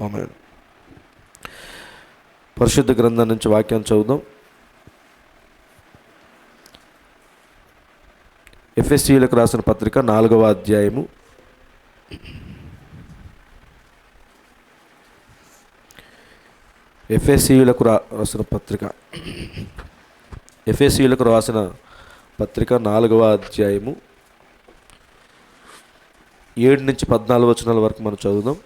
ఆమేన్. పరిశుద్ధ గ్రంథం నుంచి వాక్యం చదువుదాం. ఎఫెసీయులకు రాసిన పత్రిక 4వ అధ్యాయము. ఎఫెసీయులకు రాసిన పత్రిక 4వ అధ్యాయము 7 నుంచి 14 వచనాల వరకు మనం చదువుదాం.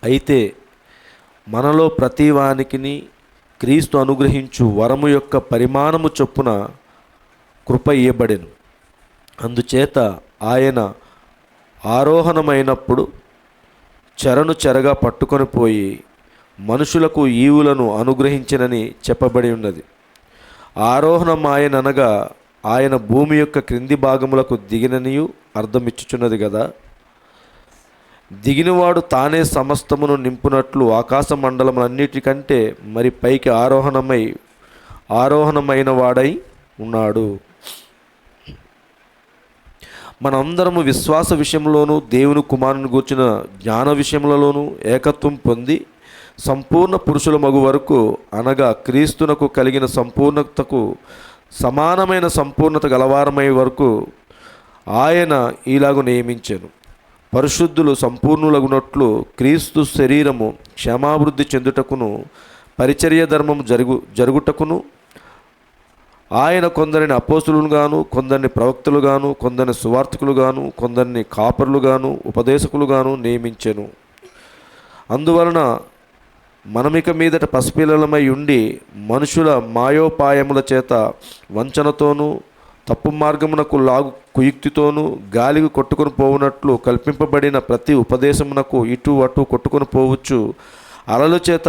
అయితే మనలో ప్రతి వానికిని క్రీస్తు అనుగ్రహించు వరము యొక్క పరిమాణము చొప్పున కృప ఇయ్యబడెను. అందుచేత ఆయన ఆరోహణమైనప్పుడు చెరను చెరగా పట్టుకొని పోయి మనుషులకు ఈవులను అనుగ్రహించినని చెప్పబడి ఉన్నది. ఆరోహణం ఆయననగా ఆయన భూమి యొక్క క్రింది భాగములకు దిగిననియు అర్థమిచ్చుచున్నది కదా. దిగినవాడు తానే సమస్తమును నింపునట్లు ఆకాశ మండలములన్నిటికంటే మరి పైకి ఆరోహణమైన వాడై ఉన్నాడు. మనందరము విశ్వాస విషయంలోనూ దేవుని కుమారుని గూర్చిన జ్ఞాన విషయములలోనూ ఏకత్వం పొంది సంపూర్ణ పురుషుల మగు వరకు, అనగా క్రీస్తునకు కలిగిన సంపూర్ణతకు సమానమైన సంపూర్ణత గలవారమై వరకు ఆయన ఈలాగు నియమించెను. పరిశుద్ధులు సంపూర్ణులగునట్లు క్రీస్తు శరీరము క్షమాభివృద్ధి చెందుటకును పరిచర్య ధర్మము జరుగుటకును ఆయన కొందరిని అపోస్తులుగాను, కొందరిని ప్రవక్తలుగాను, కొందరిని సువార్తికులుగాను, కొందరిని కాపరులుగాను, ఉపదేశకులుగాను నియమించెను. అందువలన మనమిక మీదట పసిపిల్లలమై ఉండి మనుషుల మాయోపాయముల చేత వంచనతోనూ తప్పు మార్గమునకు కుయుక్తితోనూ గాలికి కొట్టుకొని పోవునట్లు కల్పింపబడిన ప్రతి ఉపదేశమునకు ఇటు అటు కొట్టుకొని పోవచ్చు అలల చేత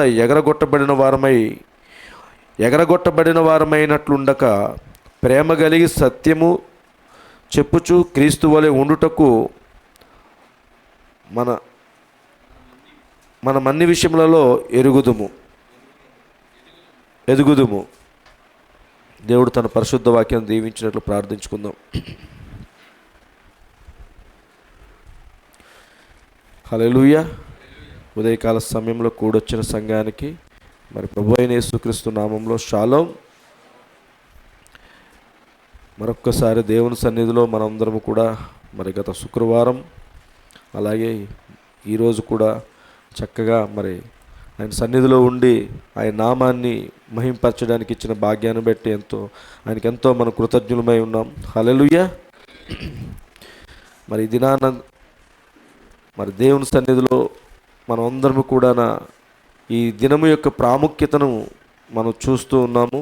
ఎగరగొట్టబడిన వారమైనట్లుండక ప్రేమ కలిగి సత్యము చెప్పుచు క్రీస్తు వలె ఉండుటకు మనమన్ని విషయములలో ఎదుగుదుము. దేవుడు తన పరిశుద్ధ వాక్యాన్ని దీవించినట్లు ప్రార్థించుకుందాం. హల్లెలూయా. ఉదయకాల సమయంలో కూడొచ్చిన సంఘానికి మరి ప్రభువైన యేసుక్రీస్తు నామంలో షాలోం. మరొక్కసారి దేవుని సన్నిధిలో మనందరము కూడా మరి గత శుక్రవారం అలాగే ఈరోజు కూడా చక్కగా మరి ఆయన సన్నిధిలో ఉండి ఆయన నామాన్ని మహింపరచడానికి ఇచ్చిన భాగ్యాన్ని బట్టి ఆయనకి ఎంతో మనం కృతజ్ఞులమై ఉన్నాం. హల్లెలూయా. మరి ఈ దినాన మరి దేవుని సన్నిధిలో మనం అందరము కూడా ఈ దినము యొక్క ప్రాముఖ్యతను మనం చూస్తూ ఉన్నాము.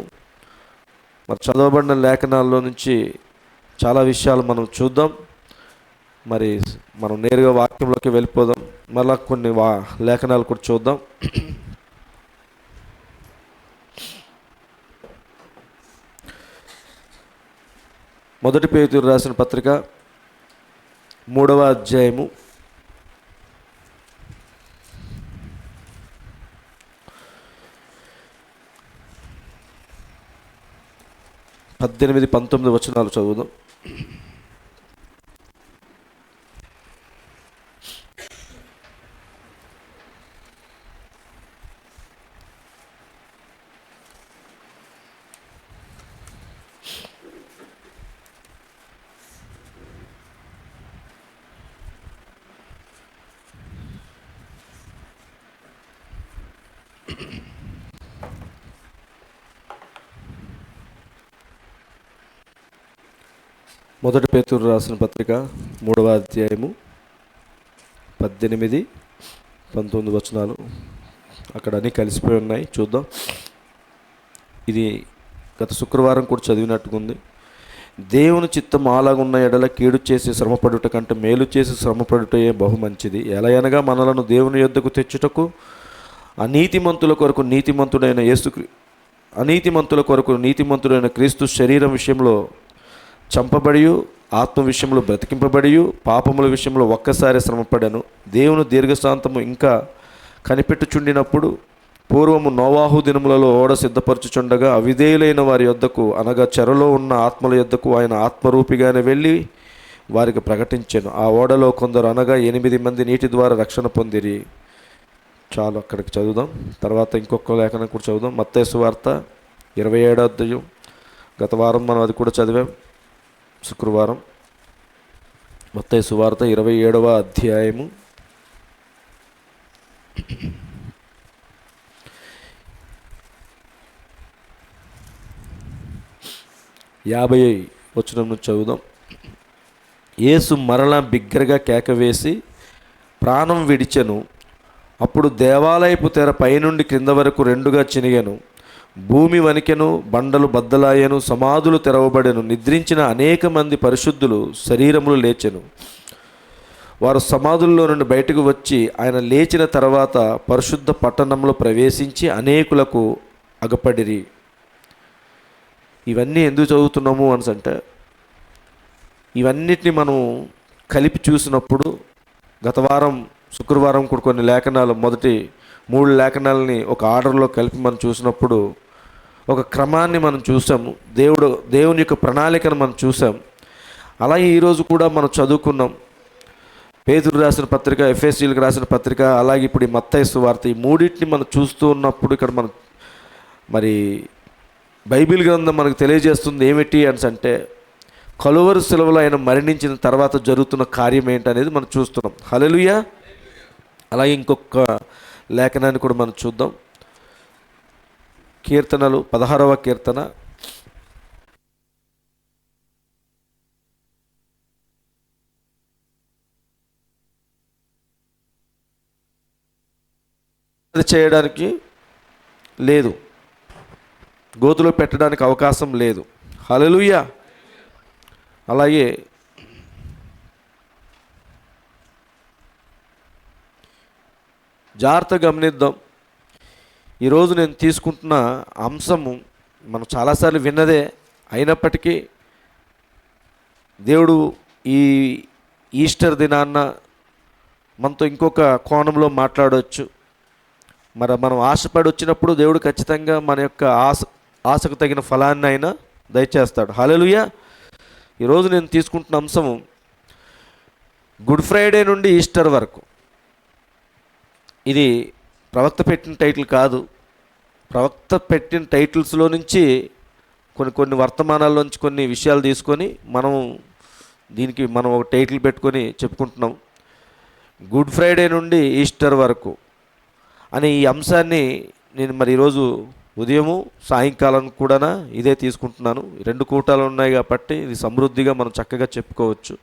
మరి చదవబడిన లేఖనాల్లో నుంచి చాలా విషయాలు మనం చూద్దాం. మరి మనం నేరుగా వాక్యంలోకి వెళ్ళిపోదాం. మళ్ళా కొన్ని లేఖనాలు కూడా చూద్దాం. మొదటి పేతురు రాసిన పత్రిక 3వ అధ్యాయము 18-19 వచనాలు చదువుదాం. మొదటి పేతురు రాసిన పత్రిక 3వ అధ్యాయము 18-19 వచనాలు. అక్కడ అన్నీ కలిసిపోయి ఉన్నాయి, చూద్దాం. ఇది గత శుక్రవారం కూడా చదివినట్టుగా ఉంది. దేవుని చిత్తం అలాగున్న ఎడల కీడు చేసి శ్రమపడుట కంటే మేలు చేసి శ్రమపడుటయే బహు మంచిది. ఎలయనగా మనలను దేవుని యొద్దకు తెచ్చుటకు అనీతిమంతుల కొరకు నీతిమంతుడైన క్రీస్తు శరీరం విషయంలో చంపబడి ఆత్మ విషయంలో బ్రతికింపబడి పాపముల విషయంలో ఒక్కసారి శ్రమపడను. దేవుని దీర్ఘశాంతము ఇంకా కనిపెట్టుచుండినప్పుడు పూర్వము నోవాహు దినములలో ఓడ సిద్ధపరచుచుండగా అవిధేయులైన వారి యొద్దకు, అనగా చెరలో ఉన్న ఆత్మల యొద్దకు ఆయన ఆత్మరూపిగానే వెళ్ళి వారికి ప్రకటించాను. ఆ ఓడలో కొందరు, అనగా 8 మంది నీటి ద్వారా రక్షణ పొందిరి. చాలు, అక్కడికి చదువుదాం. తర్వాత ఇంకొక లేఖనం కూడా చదువుదాం. మత్తయి సువార్త 27వ అధ్యాయం. గత వారం మనం అది కూడా చదివాం, శుక్రవారం. మత్తయి సువార్త 27వ అధ్యాయము 50 వచనం నుంచి చదువుదాం. యేసు మరలా బిగ్గరగా కేకవేసి ప్రాణం విడిచెను. అప్పుడు దేవాలయపు తెర పైనుండి క్రింద వరకు రెండుగా చినిగెను. భూమి వణికెను, బండలు బద్దలాయెను, సమాధులు తెరవబడెను. నిద్రించిన అనేక మంది పరిశుద్ధులు శరీరములు లేచెను. వారు సమాధుల్లో నుండి బయటకు వచ్చి ఆయన లేచిన తర్వాత పరిశుద్ధ పట్టణంలో ప్రవేశించి అనేకులకు అగపడిరి. ఇవన్నీ ఎందుకు చదువుతున్నాము అంటే, ఇవన్నిటిని మనం కలిపి చూసినప్పుడు, గత వారం శుక్రవారం కూడా కొన్ని లేఖనాలు, మొదటి 3 లేఖనాలని ఒక ఆర్డర్లో కలిపి మనం చూసినప్పుడు ఒక క్రమాన్ని మనం చూసాము. దేవుని యొక్క ప్రణాళికను మనం చూసాం. అలాగే ఈరోజు కూడా మనం చదువుకున్నాం. పేతురు రాసిన పత్రిక, ఎఫెసీయులకు రాసిన పత్రిక, అలాగే ఇప్పుడు ఈ మత్తయి సువార్త, ఈ మూడింటిని మనం చూస్తూ ఉన్నప్పుడు ఇక్కడ మనం మరి బైబిల్ గ్రంథం మనకు తెలియజేస్తుంది ఏమిటి అంటే, కలువరి శిలువలో ఆయన మరణించిన తర్వాత జరుగుతున్న కార్యం ఏంటనేది మనం చూస్తున్నాం. హల్లెలూయా. అలాగే ఇంకొక లేఖనాన్ని కూడా మనం చూద్దాం. కీర్తనలు 16వ కీర్తన 'అది చేయడానికి లేదు, గోతులో పెట్టడానికి అవకాశం లేదు. హల్లెలూయా. అలాగే జాగ్రత్త గమనిద్దాం. ఈరోజు నేను తీసుకుంటున్న అంశము మనం చాలాసార్లు విన్నదే అయినప్పటికీ దేవుడు ఈ ఈస్టర్ దినాన్న మనతో ఇంకొక కోణంలో మాట్లాడవచ్చు. మరి మనం ఆశపడి వచ్చినప్పుడు దేవుడు ఖచ్చితంగా మన యొక్క ఆశకు తగిన ఫలాన్ని ఆయన దయచేస్తాడు. హల్లెలూయా. ఈరోజు నేను తీసుకుంటున్న అంశము గుడ్ ఫ్రైడే నుండి ఈస్టర్ వరకు. ఇది ప్రవక్త పెట్టిన టైటిల్ కాదు. ప్రవక్త పెట్టిన టైటిల్స్లో నుంచి కొన్ని వర్తమానాల్లోంచి కొన్ని విషయాలు తీసుకొని దీనికి మనం ఒక టైటిల్ పెట్టుకొని చెప్పుకుంటున్నాం. గుడ్ ఫ్రైడే నుండి ఈస్టర్ వరకు అనే ఈ అంశాన్ని నేను మరి ఈరోజు ఉదయము సాయంకాలం కూడా ఇదే తీసుకుంటున్నాను. 2 కూటాలు ఉన్నాయి కాబట్టి ఇది సమృద్ధిగా మనం చక్కగా చెప్పుకోవచ్చు.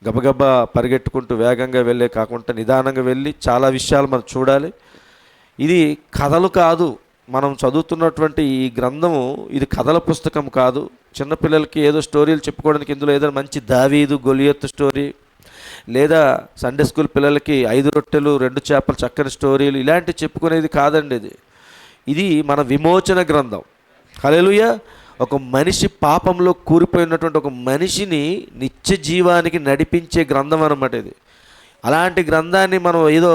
గబగబా పరిగెట్టుకుంటూ వేగంగా వెళ్ళే కాకుండా నిదానంగా వెళ్ళి చాలా విషయాలు మనం చూడాలి. ఇది కథలు కాదు. మనం చదువుతున్నటువంటి ఈ గ్రంథము ఇది కథల పుస్తకం కాదు. చిన్నపిల్లలకి ఏదో స్టోరీలు చెప్పుకోవడానికి ఇందులో ఏదైనా మంచి దావీదు గొలియత్ స్టోరీ, లేదా సండే స్కూల్ పిల్లలకి 5 రొట్టెలు 2 చేపలు చక్కని స్టోరీలు ఇలాంటివి చెప్పుకునేది కాదండి. ఇది మన విమోచన గ్రంథం. హల్లెలూయా. ఒక మనిషి పాపంలో కూరిపోయినటువంటి ఒక మనిషిని నిత్య జీవానికి నడిపించే గ్రంథం అన్నమాట ఇది. అలాంటి గ్రంథాన్ని మనం ఏదో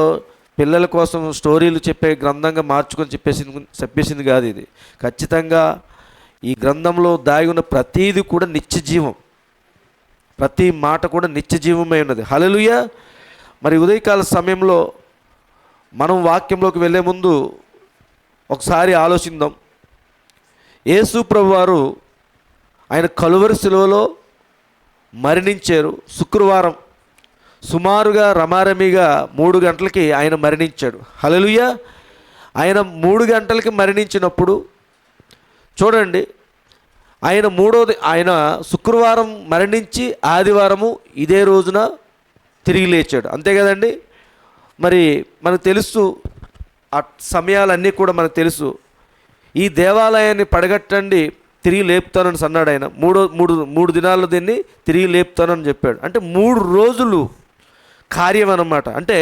పిల్లల కోసం స్టోరీలు చెప్పే గ్రంథంగా మార్చుకొని చెప్పేసింది కాదు. ఇది ఖచ్చితంగా ఈ గ్రంథంలో దాగి ఉన్న ప్రతీది కూడా నిత్య జీవం. ప్రతి మాట కూడా నిత్య జీవమై ఉన్నది. హల్లెలూయా. మరి ఉదయకాల సమయంలో మనం వాక్యంలోకి వెళ్ళే ముందు ఒకసారి ఆలోచిద్దాం. యేసు ప్రభువారు ఆయన కలువరి శిలువలో మరణించారు. శుక్రవారం సుమారుగా రమారమిగా 3 గంటలకి ఆయన మరణించాడు. హల్లెలూయా. ఆయన 3 గంటలకి మరణించినప్పుడు చూడండి, ఆయన శుక్రవారం మరణించి ఆదివారము ఇదే రోజున తిరిగి లేచాడు. అంతే కదండి. మరి మనకు తెలుసు ఆ సమయాలన్నీ కూడా మనకు తెలుసు. ఈ దేవాలయాన్ని పడగట్టండి, తిరిగి లేపుతానని అన్నాడు ఆయన. మూడు దినాల్లో దీన్ని తిరిగి లేపుతానని చెప్పాడు. అంటే 3 రోజులు కార్యం అన్నమాట. అంటే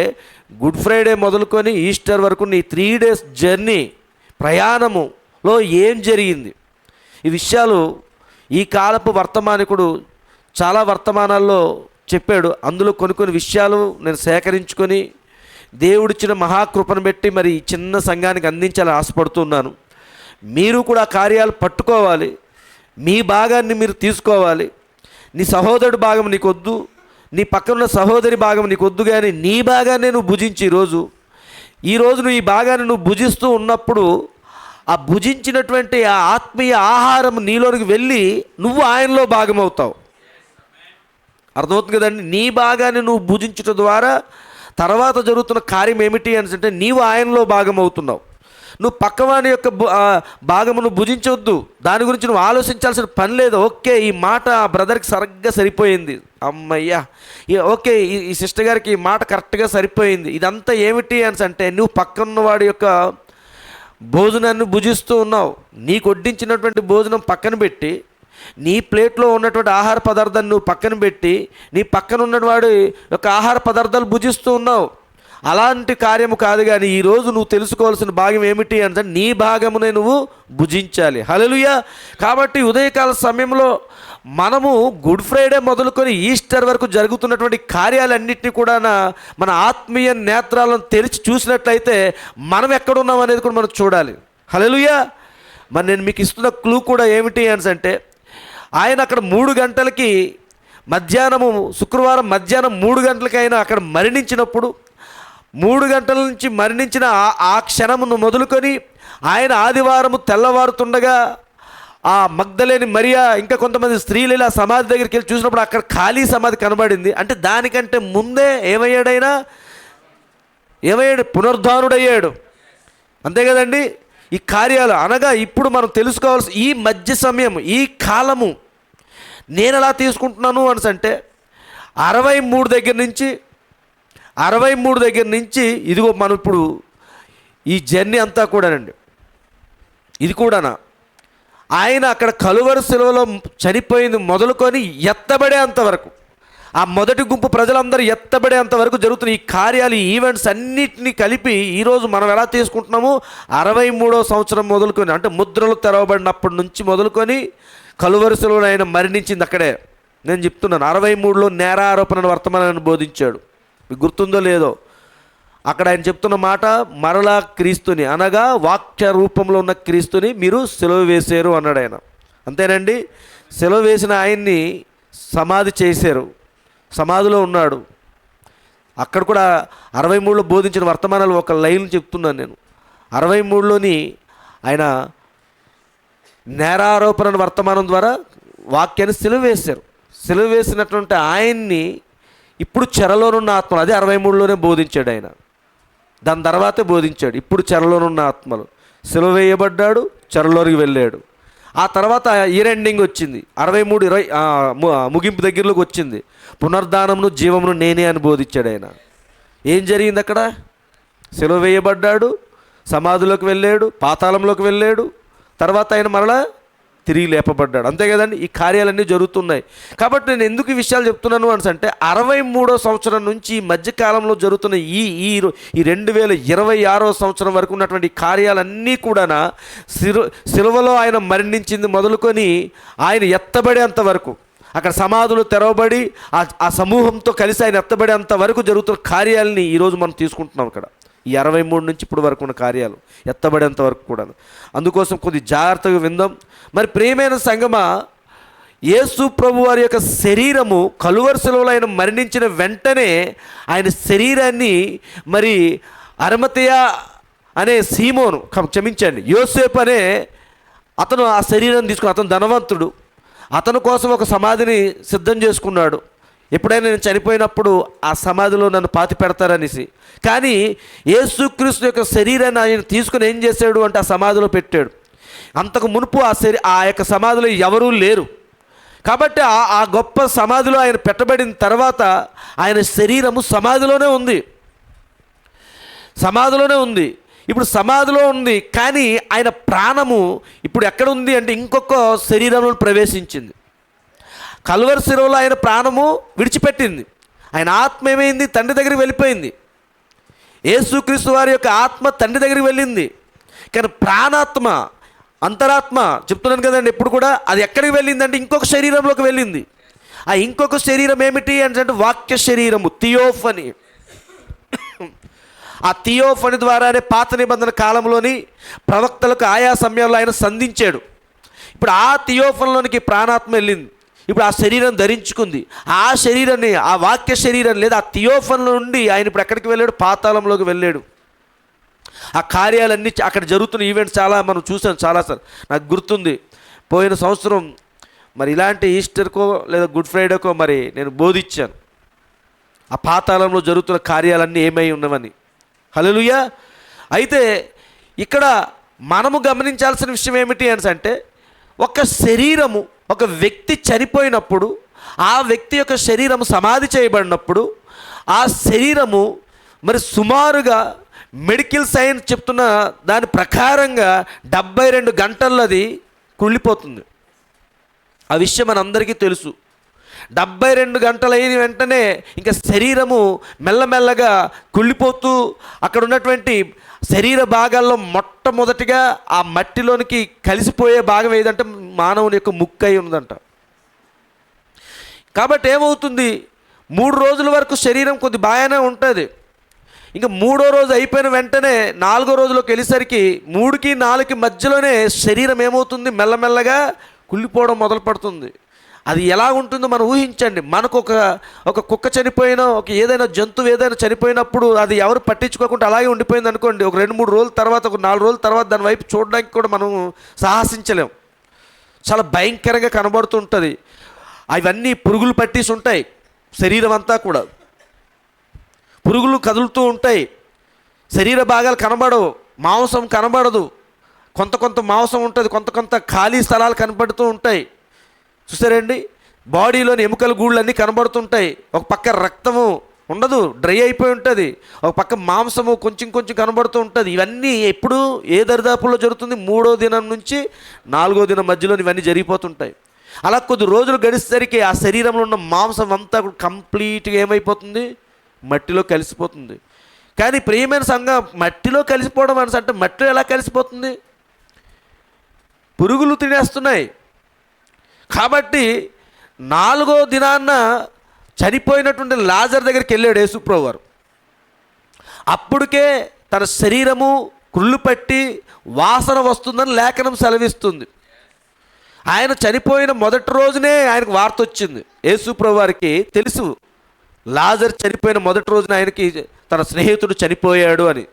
గుడ్ ఫ్రైడే మొదలుకొని ఈస్టర్ వరకు నీ 3 days జర్నీ ప్రయాణములో ఏం జరిగింది, ఈ విషయాలు ఈ కాలపు వర్తమానికుడు చాలా వర్తమానాల్లో చెప్పాడు. అందులో కొన్ని విషయాలు నేను సేకరించుకొని దేవుడిచ్చిన మహాకృపను బట్టి మరి ఈ చిన్న సంఘానికి అందించాలని ఆశపడుతున్నాను. మీరు కూడా ఆ కార్యాలు పట్టుకోవాలి. మీ భాగాన్ని మీరు తీసుకోవాలి. నీ సహోదరుడి భాగం నీకొద్దు, నీ పక్కనున్న సహోదరి భాగం నీకొద్దు, కానీ నీ భాగాన్ని నువ్వు భుజించి ఈరోజు నువ్వు ఈ భాగాన్ని నువ్వు భుజిస్తూ ఉన్నప్పుడు ఆ భుజించినటువంటి ఆ ఆత్మీయ ఆహారం నీలోనికి వెళ్ళి నువ్వు ఆయనలో భాగమవుతావు. అర్థమవుతుంది కదండి? నీ భాగాన్ని నువ్వు భుజించడం ద్వారా తర్వాత జరుగుతున్న కార్యం ఏమిటి అని అంటే నీవు ఆయనలో భాగమవుతున్నావు. నువ్వు పక్కవాని యొక్క భాగమును భుజించవద్దు, దాని గురించి నువ్వు ఆలోచించాల్సిన పని లేదు. ఓకే, ఈ మాట ఆ బ్రదర్కి సరిగ్గా సరిపోయింది, అమ్మయ్యా, ఓకే ఈ సిస్టర్ గారికి ఈ మాట కరెక్ట్గా సరిపోయింది. ఇదంతా ఏమిటి అని అంటే నువ్వు పక్కన్న వాడి యొక్క భోజనాన్ని భుజిస్తూ ఉన్నావు. నీకు వడ్డించినటువంటి భోజనం పక్కన పెట్టి, నీ ప్లేట్లో ఉన్నటువంటి ఆహార పదార్థాన్ని నువ్వు పక్కన పెట్టి, నీ పక్కన ఉన్నవాడి యొక్క ఆహార పదార్థాలు భుజిస్తూ ఉన్నావు. అలాంటి కార్యము కాదు. కానీ ఈరోజు నువ్వు తెలుసుకోవాల్సిన భాగం ఏమిటి అంటే నీ భాగమునే నువ్వు భుజించాలి. హల్లెలూయా. కాబట్టి ఉదయకాల సమయంలో మనము గుడ్ ఫ్రైడే మొదలుకొని ఈస్టర్ వరకు జరుగుతున్నటువంటి కార్యాలన్నింటినీ కూడా మన ఆత్మీయ నేత్రాలను తెరిచి చూసినట్లయితే మనం ఎక్కడున్నాం అనేది కూడా మనం చూడాలి. హల్లెలూయా. మరి నేను మీకు ఇస్తున్న క్లూ కూడా ఏమిటి అంటే ఆయన అక్కడ 3 గంటలకి శుక్రవారం మధ్యాహ్నం 3 గంటలకి ఆయన అక్కడ మరణించినప్పుడు 3 గంటల నుంచి మరణించిన ఆ క్షణమును మొదలుకొని ఆయన ఆదివారము తెల్లవారుతుండగా ఆ మగ్దలేని మరియా ఇంకా కొంతమంది స్త్రీలు ఇలా సమాధి దగ్గరికి వెళ్ళి చూసినప్పుడు అక్కడ ఖాళీ సమాధి కనబడింది. అంటే దానికంటే ముందే ఏమయ్యాడు? పునరుద్ధానుడయ్యాడు. అంతే కదండి? ఈ కార్యాలు అనగా ఇప్పుడు మనం తెలుసుకోవాల్సి ఈ మధ్య సమయం, ఈ కాలము నేను ఎలా తీసుకుంటున్నాను అంటే 63 దగ్గర నుంచి ఇదిగో మనం ఇప్పుడు ఈ జర్నీ అంతా కూడానండి, ఇది కూడానా ఆయన అక్కడ కలువరి శిలువలో చనిపోయింది మొదలుకొని ఎత్తబడే అంతవరకు, ఆ మొదటి గుంపు ప్రజలందరూ ఎత్తబడే అంతవరకు జరుగుతున్న ఈ కార్యాలు, ఈ ఈవెంట్స్ అన్నిటినీ కలిపి ఈరోజు మనం ఎలా తీసుకుంటున్నాము? 63వ సంవత్సరం మొదలుకొని, అంటే ముద్రలు తెరవబడినప్పటి నుంచి మొదలుకొని కలువరి శిలువలో ఆయన మరణించింది అక్కడే. నేను చెప్తున్నాను, 63లో నేరారోపణ వర్తమానాన్ని బోధించాడు. మీకు గుర్తుందో లేదో? అక్కడ ఆయన చెప్తున్న మాట, మరలా క్రీస్తుని అనగా వాక్య రూపంలో ఉన్న క్రీస్తుని మీరు సిలువ వేశారు అన్నాడు ఆయన. అంతేనండి? సిలువ వేసిన ఆయన్ని సమాధి చేశారు, సమాధిలో ఉన్నాడు. అక్కడ కూడా 63లో బోధించిన వర్తమానాలు ఒక లైన్ చెప్తున్నాను నేను. 63లోని ఆయన నేరారోపణ వర్తమానం ద్వారా వాక్యాన్ని సిలువ వేశారు. సిలువ వేసినటువంటి ఆయన్ని ఇప్పుడు చెరలోనున్న ఆత్మలు, అదే 63లోనే బోధించాడు ఆయన. దాని తర్వాతే బోధించాడు. ఇప్పుడు చెరలోనున్న ఆత్మలు, సిలువ వేయబడ్డాడు, చెరలోనికి వెళ్ళాడు. ఆ తర్వాత ఇయర్ ఎండింగ్ వచ్చింది, 63 ముగింపు దగ్గరలోకి వచ్చింది. పునర్ధానమును జీవమును నేనే అని బోధించాడు ఆయన. ఏం జరిగింది అక్కడ? సిలువ వేయబడ్డాడు, సమాధిలోకి వెళ్ళాడు, పాతాళంలోకి వెళ్ళాడు, తర్వాత ఆయన మరలా తిరిగి లేపబడ్డాడు. అంతే కదండి? ఈ కార్యాలన్నీ జరుగుతున్నాయి. కాబట్టి నేను ఎందుకు ఈ విషయాలు చెప్తున్నాను అంటే 63వ సంవత్సరం నుంచి ఈ మధ్యకాలంలో జరుగుతున్న ఈ 2026వ సంవత్సరం వరకు ఉన్నటువంటి కార్యాలన్నీ కూడా సిలువలో ఆయన మరణించింది మొదలుకొని ఆయన ఎత్తబడేంత వరకు, అక్కడ సమాధులు తెరవబడి ఆ సమూహంతో కలిసి ఆయన ఎత్తబడేంత వరకు జరుగుతున్న కార్యాలని ఈరోజు మనం తీసుకుంటున్నాం. అక్కడ ఈ 63 నుంచి ఇప్పుడు వరకు ఉన్న కార్యాలు ఎత్తబడేంత వరకు కూడా. అందుకోసం కొద్ది జాగ్రత్తగా విందాం. మరి ప్రియమైన సంగమా, యేసు ప్రభు వారి యొక్క శరీరము కలువరి శిలువలో ఆయన మరణించిన వెంటనే ఆయన శరీరాన్ని మరి అరిమతయ అనే సీమోను, క్షమించండి, యోసేపు అనే అతను ఆ శరీరాన్ని తీసుకుని, అతను ధనవంతుడు, అతని కోసం ఒక సమాధిని సిద్ధం చేసుకున్నాడు. ఎప్పుడైనా నేను చనిపోయినప్పుడు ఆ సమాధిలో నన్ను పాతి పెడతారనేసి. కానీ యేసుక్రీస్తు యొక్క శరీరాన్ని ఆయన తీసుకుని ఏం చేశాడు అంటే ఆ సమాధిలో పెట్టాడు. అంతకు మునుపు ఆ యొక్క సమాధిలో ఎవరూ లేరు. కాబట్టి ఆ గొప్ప సమాధిలో ఆయన పెట్టబడిన తర్వాత ఆయన శరీరము సమాధిలోనే ఉంది. ఇప్పుడు సమాధిలో ఉంది, కానీ ఆయన ప్రాణము ఇప్పుడు ఎక్కడ ఉంది అంటే ఇంకొక శరీరంలో ప్రవేశించింది. కలువరి శిలువలో ఆయన ప్రాణము విడిచిపెట్టింది, ఆయన ఆత్మ ఏమైంది? తండ్రి దగ్గరికి వెళ్ళిపోయింది. యేసుక్రీస్తు వారి యొక్క ఆత్మ తండ్రి దగ్గరికి వెళ్ళింది, కానీ ప్రాణాత్మ, అంతరాత్మ చెప్తున్నాను కదండి, ఎప్పుడు కూడా అది ఎక్కడికి వెళ్ళిందంటే ఇంకొక శరీరంలోకి వెళ్ళింది. ఆ ఇంకొక శరీరం ఏమిటి అంటే వాక్య శరీరము, థియోఫనీ. ఆ థియోఫనీ ద్వారానే పాత నిబంధన కాలంలోని ప్రవక్తలకు ఆయా సమయంలో ఆయన సంధించాడు. ఇప్పుడు ఆ థియోఫన్లోనికి ప్రాణాత్మ వెళ్ళింది. ఇప్పుడు ఆ శరీరం ధరించుకుంది. ఆ శరీరాన్ని, ఆ వాక్య శరీరం లేదా ఆ థియోఫన్ నుండి ఆయన ఇప్పుడు ఎక్కడికి వెళ్ళాడు? పాతాళంలోకి వెళ్ళాడు. ఆ కార్యాలన్నీ అక్కడ జరుగుతున్న ఈవెంట్స్ చాలా మనం చూసాం చాలాసార్లు. నాకు గుర్తుంది, పోయిన సంవత్సరం మరి ఇలాంటి ఈస్టర్కో లేదా గుడ్ ఫ్రైడేకో మరి నేను బోధించాను ఆ పాతాళంలో జరుగుతున్న కార్యాలన్నీ ఏమై ఉన్నవని. హల్లెలూయా. అయితే ఇక్కడ మనము గమనించాల్సిన విషయం ఏమిటి అంటే, ఒక శరీరము, ఒక వ్యక్తి చనిపోయినప్పుడు, ఆ వ్యక్తి యొక్క శరీరము సమాధి చేయబడినప్పుడు ఆ శరీరము మరి సుమారుగా మెడికల్ సైన్స్ చెప్తున్న దాని ప్రకారంగా 72 గంటల్లో అది కుళ్ళిపోతుంది. ఆ విషయం మనందరికీ తెలుసు. 72 గంటలు అయిన వెంటనే ఇంకా శరీరము మెల్లమెల్లగా కుళ్ళిపోతూ అక్కడ ఉన్నటువంటి శరీర భాగాల్లో మొట్టమొదటిగా ఆ మట్టిలోనికి కలిసిపోయే భాగం ఏదంటే మానవుని యొక్క ముక్కు అయి ఉందంట. కాబట్టి ఏమవుతుంది, 3 రోజుల వరకు శరీరం కొద్ది బాగానే ఉంటుంది. ఇంకా 3వ రోజు అయిపోయిన వెంటనే 4వ రోజులోకి వెళ్ళేసరికి 3కి 4కి మధ్యలోనే శరీరం ఏమవుతుంది, మెల్లమెల్లగా కుళ్ళిపోవడం మొదలు పడుతుంది. అది ఎలా ఉంటుందో మనం ఊహించండి. మనకు ఒక కుక్క చనిపోయినా, ఒక ఏదైనా జంతువు ఏదైనా చనిపోయినప్పుడు అది ఎవరు పట్టించుకోకుండా అలాగే ఉండిపోయింది అనుకోండి, ఒక 2-3 రోజుల తర్వాత, ఒక 4 రోజుల తర్వాత దాని వైపు చూడడానికి కూడా మనం సాహసించలేం. చాలా భయంకరంగా కనబడుతూ ఉంటుంది. అవన్నీ పురుగులు పట్టేసి ఉంటాయి. శరీరం అంతా కూడా పురుగులు కదులుతూ ఉంటాయి. శరీర భాగాలు కనబడవు, మాంసం కనబడదు. కొంత మాంసం ఉంటుంది, కొంత ఖాళీ స్థలాలు కనబడుతూ ఉంటాయి. చూసారండి, బాడీలోని ఎముకల గూళ్ళన్నీ కనబడుతుంటాయి. ఒక పక్క రక్తము ఉండదు, డ్రై అయిపోయి ఉంటుంది. ఒక పక్క మాంసము కొంచెం కనబడుతూ ఉంటుంది. ఇవన్నీ ఎప్పుడు ఏ దరిదాపుల్లో జరుగుతుంది? 3వ దినం నుంచి 4వ దినం మధ్యలో ఇవన్నీ జరిగిపోతుంటాయి. అలా కొద్ది రోజులు గడిచేసరికి ఆ శరీరంలో ఉన్న మాంసం అంతా కంప్లీట్గా ఏమైపోతుంది? మట్టిలో కలిసిపోతుంది. కానీ ప్రియమైన సంఘం, మట్టిలో కలిసిపోవడం అంటే మట్టిలో ఎలా కలిసిపోతుంది? పురుగులు తినేస్తున్నాయి. కాబట్టి 4వ దినాన్న చనిపోయినటువంటి లాజర్ దగ్గరికి వెళ్ళాడు యేసుప్రభు వారు. అప్పటికే తన శరీరము కుళ్ళు పట్టి వాసన వస్తుందని లేఖనం సెలవిస్తుంది. ఆయన చనిపోయిన మొదటి రోజునే ఆయనకు వార్త వచ్చింది. యేసుప్రభు వారికి తెలుసు, లాజర్ చనిపోయిన మొదటి రోజున ఆయనకి తన స్నేహితుడు చనిపోయాడు అని.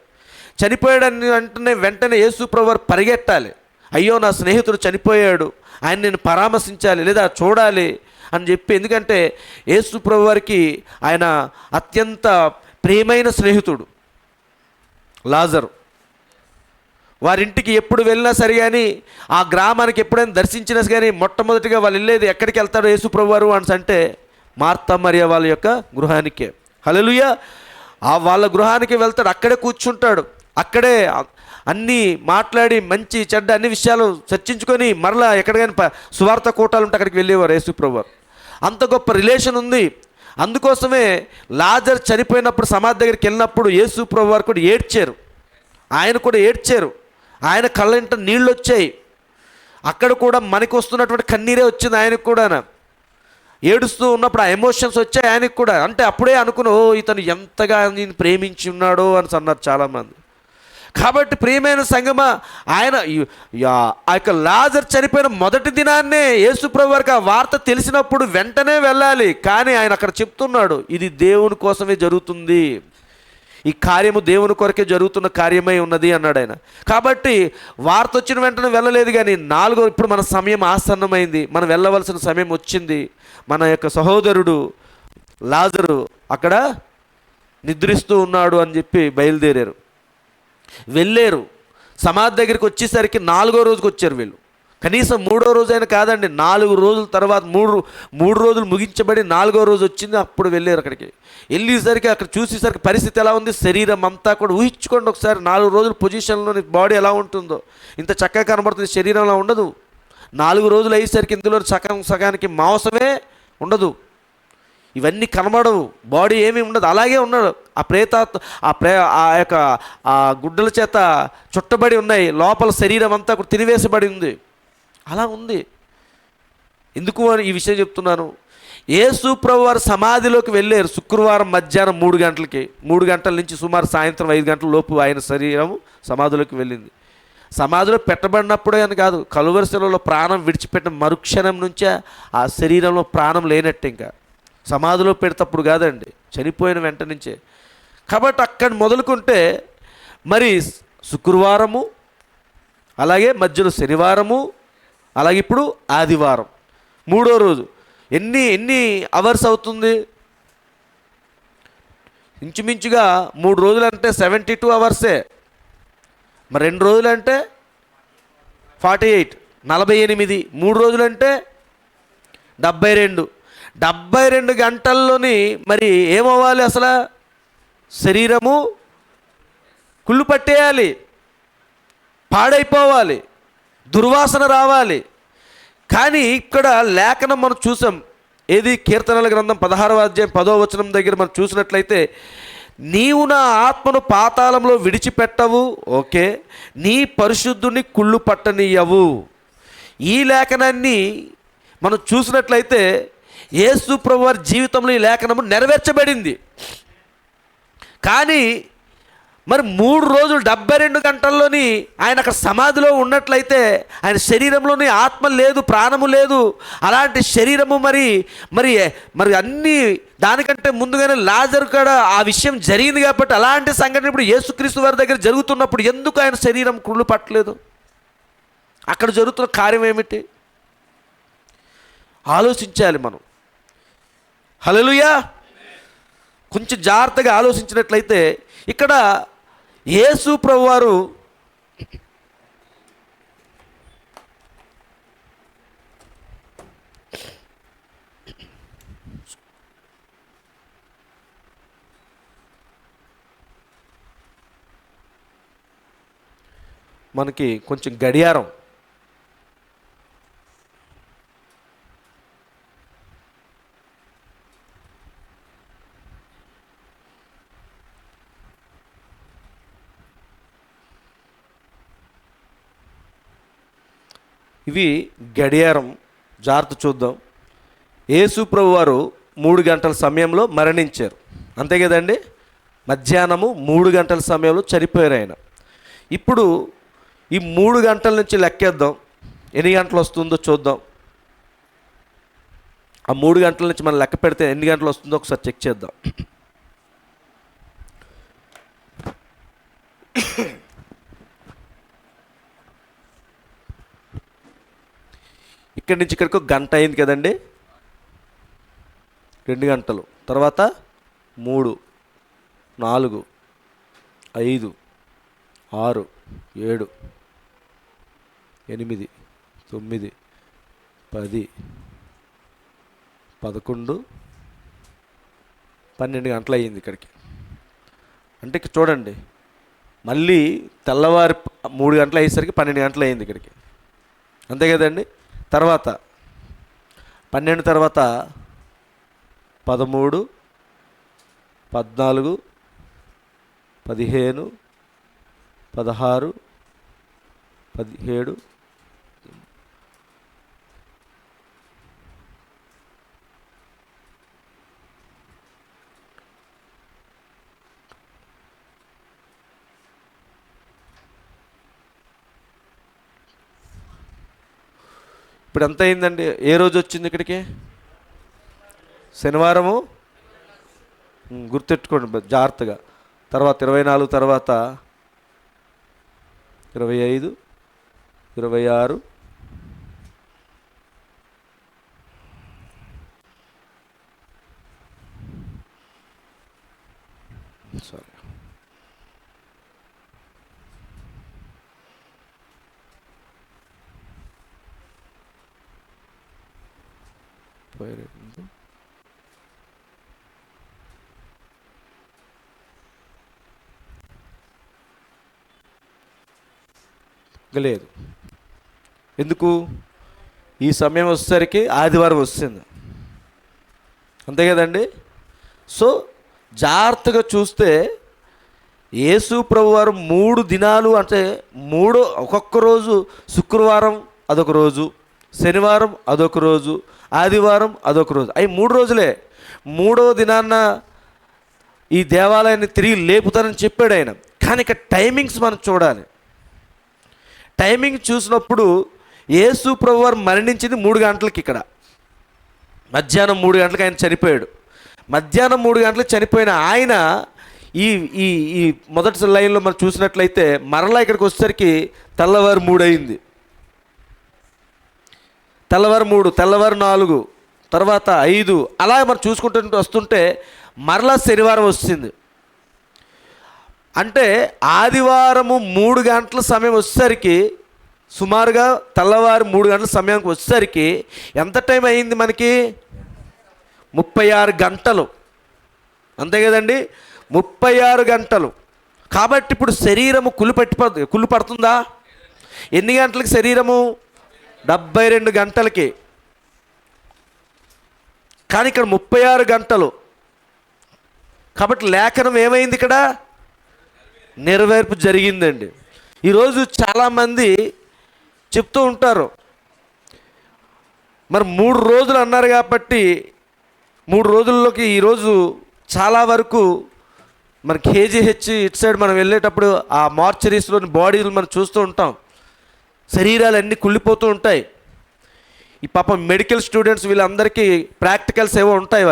చనిపోయాడని వెంటనే యేసుప్రభు వారు పరిగెట్టాలి. అయ్యో, నా స్నేహితుడు చనిపోయాడు, ఆయన నేను పరామర్శించాలి లేదా చూడాలి అని చెప్పి. ఎందుకంటే యేసుప్రభు వారికి ఆయన అత్యంత ప్రియమైన స్నేహితుడు లాజరు. వారింటికి ఎప్పుడు వెళ్ళినా సరే కానీ, ఆ గ్రామానికి ఎప్పుడైనా దర్శించినా కానీ మొట్టమొదటిగా వాళ్ళు వెళ్ళేది ఎక్కడికి వెళ్తారో యేసుప్రభు వారు అంటే మార్తా మరియ వాళ్ళ యొక్క గృహానికే. హల్లెలూయా. ఆ వాళ్ళ గృహానికి వెళ్తాడు, అక్కడే కూర్చుంటాడు, అక్కడే అన్నీ మాట్లాడి మంచి చెడ్డ అన్ని విషయాలు చర్చించుకొని మరలా ఎక్కడికైనా సువార్త కూటాలు ఉంటే అక్కడికి వెళ్ళేవారు యేసుప్రభు వారు. అంత గొప్ప రిలేషన్ ఉంది. అందుకోసమే లాజర్ చనిపోయినప్పుడు సమాధి దగ్గరికి వెళ్ళినప్పుడు యేసుప్రభు వారు కూడా ఏడ్చారు. ఆయన కూడా ఏడ్చారు. ఆయన కళ్ళంట నీళ్ళు వచ్చాయి. అక్కడ కూడా మనకి వస్తున్నటువంటి కన్నీరే వచ్చింది ఆయనకు కూడా. ఏడుస్తూ ఉన్నప్పుడు ఆ ఎమోషన్స్ వచ్చాయి ఆయనకు కూడా. అంటే అప్పుడే అనుకుని, ఓ, ఇతను ఎంతగా నేను ప్రేమించి ఉన్నాడో అని అన్నారు చాలామంది. కాబట్టి ప్రియమైన సంగమా, ఆయన ఆ యొక్క లాజర్ చనిపోయిన మొదటి దినాన్నే యేసుప్రభు వారికి ఆ వార్త తెలిసినప్పుడు వెంటనే వెళ్ళాలి. కానీ ఆయన అక్కడ చెప్తున్నాడు, ఇది దేవుని కోసమే జరుగుతుంది, ఈ కార్యము దేవుని కొరకే జరుగుతున్న కార్యమై ఉన్నది అన్నాడు ఆయన. కాబట్టి వార్త వచ్చిన వెంటనే వెళ్ళలేదు. కానీ ఇప్పుడు మన సమయం ఆసన్నమైంది, మనం వెళ్ళవలసిన సమయం వచ్చింది. మన యొక్క సహోదరుడు లాజరు అక్కడ నిద్రిస్తూ ఉన్నాడు అని చెప్పి బయలుదేరారు, వెళ్ళారు. సమాధి దగ్గరికి వచ్చేసరికి 4వ రోజుకి వచ్చారు వీళ్ళు. కనీసం 3వ రోజు అయినా కాదండి, 4 రోజుల తర్వాత 3 రోజులు ముగించబడి 4వ రోజు వచ్చింది. అప్పుడు వెళ్ళారు. అక్కడికి వెళ్ళేసరికి అక్కడ చూసేసరికి పరిస్థితి ఎలా ఉంది, శరీరం అంతా కూడా ఊహించుకోండి ఒకసారి. 4 రోజుల పొజిషన్లోని బాడీ ఎలా ఉంటుందో, ఇంత చక్కగా కనబడుతుంది, శరీరంలో ఉండదు. 4 రోజులు అయ్యేసరికి ఇందులో సగానికి మాంసమే ఉండదు, ఇవన్నీ కనబడవు, బాడీ ఏమీ ఉండదు, అలాగే ఉన్నాడు. ఆ ప్రేతాత్మ ఆ యొక్క ఆ గుడ్డల చేత చుట్టబడి ఉన్నాయి, లోపల శరీరం అంతా కూడా తినివేసబడి ఉంది. అలా ఉంది. ఎందుకు అని ఈ విషయం చెప్తున్నాను, యేసు ప్రభు వారు సమాధిలోకి వెళ్ళారు శుక్రవారం మధ్యాహ్నం 3 గంటలకి. 3 గంటల నుంచి సుమారు సాయంత్రం 5 గంటల లోపు ఆయన శరీరం సమాధిలోకి వెళ్ళింది. సమాధిలో పెట్టబడినప్పుడే అని కాదు, కలువరి శిలువలో ప్రాణం విడిచిపెట్టిన మరుక్షణం నుంచే ఆ శరీరంలో ప్రాణం లేనట్టు. ఇంకా సమాధిలో పెడతప్పుడు కాదండి, చనిపోయిన వెంట నుంచే. కాబట్టి అక్కడ మొదలుకుంటే మరి శుక్రవారము, అలాగే మధ్యలో శనివారము, అలాగే ఇప్పుడు ఆదివారం 3వ రోజు. ఎన్ని అవర్స్ అవుతుంది? ఇంచుమించుగా 3 రోజులు అంటే 72 అవర్సే. మరి 2 రోజులు అంటే 48, 48. 3 రోజులు అంటే 72 గంటల్లోని మరి ఏమవ్వాలి? అసలు శరీరము కుళ్ళు పట్టేయాలి, పాడైపోవాలి, దుర్వాసన రావాలి. కానీ ఇక్కడ లేఖనం మనం చూసాం. ఏది? కీర్తనల గ్రంథం 16వ అధ్యాయం 10వ వచనం దగ్గర మనం చూసినట్లయితే, నీవు నా ఆత్మను పాతాళంలో విడిచిపెట్టవు, ఓకే, నీ పరిశుద్ధుని కుళ్ళు పట్టనీయవు. ఈ లేఖనాన్ని మనం చూసినట్లయితే యేసు ప్రభువు వారి జీవితంలో ఈ లేఖనము నెరవేర్చబడింది. కానీ మరి 3 రోజులు 72 గంటల్లోని ఆయన అక్కడ సమాధిలో ఉన్నట్లయితే ఆయన శరీరంలోని ఆత్మ లేదు, ప్రాణము లేదు. అలాంటి శరీరము మరి మరి మరి అన్నీ దానికంటే ముందుగానే లాజరు కూడా ఆ విషయం జరిగింది. కాబట్టి అలాంటి సంఘటన ఇప్పుడు యేసుక్రీస్తు వారి దగ్గర జరుగుతున్నప్పుడు ఎందుకు ఆయన శరీరం కుళ్ళు పట్టలేదు? అక్కడ జరుగుతున్న కార్యం ఏమిటి? ఆలోచించాలి మనం. హల్లెలూయా. కొంచెం జాగ్రత్తగా ఆలోచించినట్లయితే ఇక్కడ యేసు ప్రభువారు మనకి కొంచెం గడియారం ఇవి గడియారం జాగ్రత్త చూద్దాం. యేసు ప్రభు వారు 3 గంటల సమయంలో మరణించారు, అంతే కదండి. మధ్యాహ్నము 3 గంటల సమయంలో చనిపోయారు ఆయన. ఇప్పుడు ఈ 3 గంటల నుంచి లెక్కేద్దాం, ఎన్ని గంటలు వస్తుందో చూద్దాం. ఆ 3 గంటల నుంచి మనం లెక్క పెడితే ఎన్ని గంటలు వస్తుందో ఒకసారి చెక్ చేద్దాం. ఇక్కడి నుంచి ఇక్కడికి 1 గంట అయింది కదండి. 2 గంటలు, తర్వాత 3, 4, 5, 6, 7, 8, 9, 10, 11, 12 గంటలు అయ్యింది ఇక్కడికి. అంటే ఇక్కడ చూడండి, మళ్ళీ తెల్లవారి 3 గంటలు అయ్యేసరికి 12 గంటలు అయ్యింది ఇక్కడికి, అంతే కదండి. తర్వాత 12 తర్వాత 13, 14, 15, 16, 17. ఇప్పుడు ఎంత అయిందండి? ఏ రోజు వచ్చింది ఇక్కడికి? శనివారము. గుర్తెట్టుకోండి జాగ్రత్తగా. తర్వాత 24, తర్వాత 25, 26, సారీ, లేదు. ఎందుకు? ఈ సమయం వచ్చేసరికి ఆదివారం వస్తుంది, అంతే కదండి. సో జాగ్రత్తగా చూస్తే యేసు ప్రభువారు 3 దినాలు, అంటే ఒక్కొక్క రోజు, శుక్రవారం అదొక రోజు, శనివారం అదొక రోజు, ఆదివారం అదొక రోజు, అవి 3 రోజులే. 3వ దినాన్న ఈ దేవాలయాన్ని తిరిగి లేపుతానని చెప్పాడు ఆయన. కానీ ఇక్కడ టైమింగ్స్ మనం చూడాలి. టైమింగ్ చూసినప్పుడు యేసు ప్రభువారు మరణించింది 3 గంటలకి. ఇక్కడ మధ్యాహ్నం 3 గంటలకు ఆయన చనిపోయాడు. మధ్యాహ్నం 3 గంటలకు చనిపోయిన ఆయన ఈ ఈ ఈ మొదటి లైన్లో మనం చూసినట్లయితే మరలా ఇక్కడికి వచ్చేసరికి తెల్లవారు 3 అయింది. తెల్లవారు 3, తెల్లవారు 4, తర్వాత 5, అలా మనం చూసుకుంటూ వస్తుంటే మరలా శనివారం వచ్చింది. అంటే ఆదివారము 3 గంటల సమయం వచ్చేసరికి, సుమారుగా తెల్లవారు 3 గంటల సమయానికి వచ్చేసరికి ఎంత టైం అయింది మనకి? 36 గంటలు. అంతే కదండి, 36 గంటలు. కాబట్టి ఇప్పుడు శరీరము కుళ్ళు పడుతుందా? ఎన్ని గంటలకి శరీరము? 72 గంటలకి. కానీ ఇక్కడ 36 గంటలు. కాబట్టి లేఖనం ఏమైంది? ఇక్కడ నెరవేర్పు జరిగిందండి. ఈరోజు చాలామంది చెప్తూ ఉంటారు, మరి 3 రోజులు అన్నారు కాబట్టి 3 రోజుల్లోకి ఈరోజు చాలా వరకు మన కేజీహెచ్ ఇటు సైడ్ మనం వెళ్ళేటప్పుడు ఆ మార్చరీస్లోని బాడీలు మనం చూస్తూ ఉంటాం. శరీరాలు అన్నీ కుళ్ళిపోతూ ఉంటాయి. ఈ పాపం మెడికల్ స్టూడెంట్స్ వీళ్ళందరికీ ప్రాక్టికల్స్ ఏవో ఉంటాయి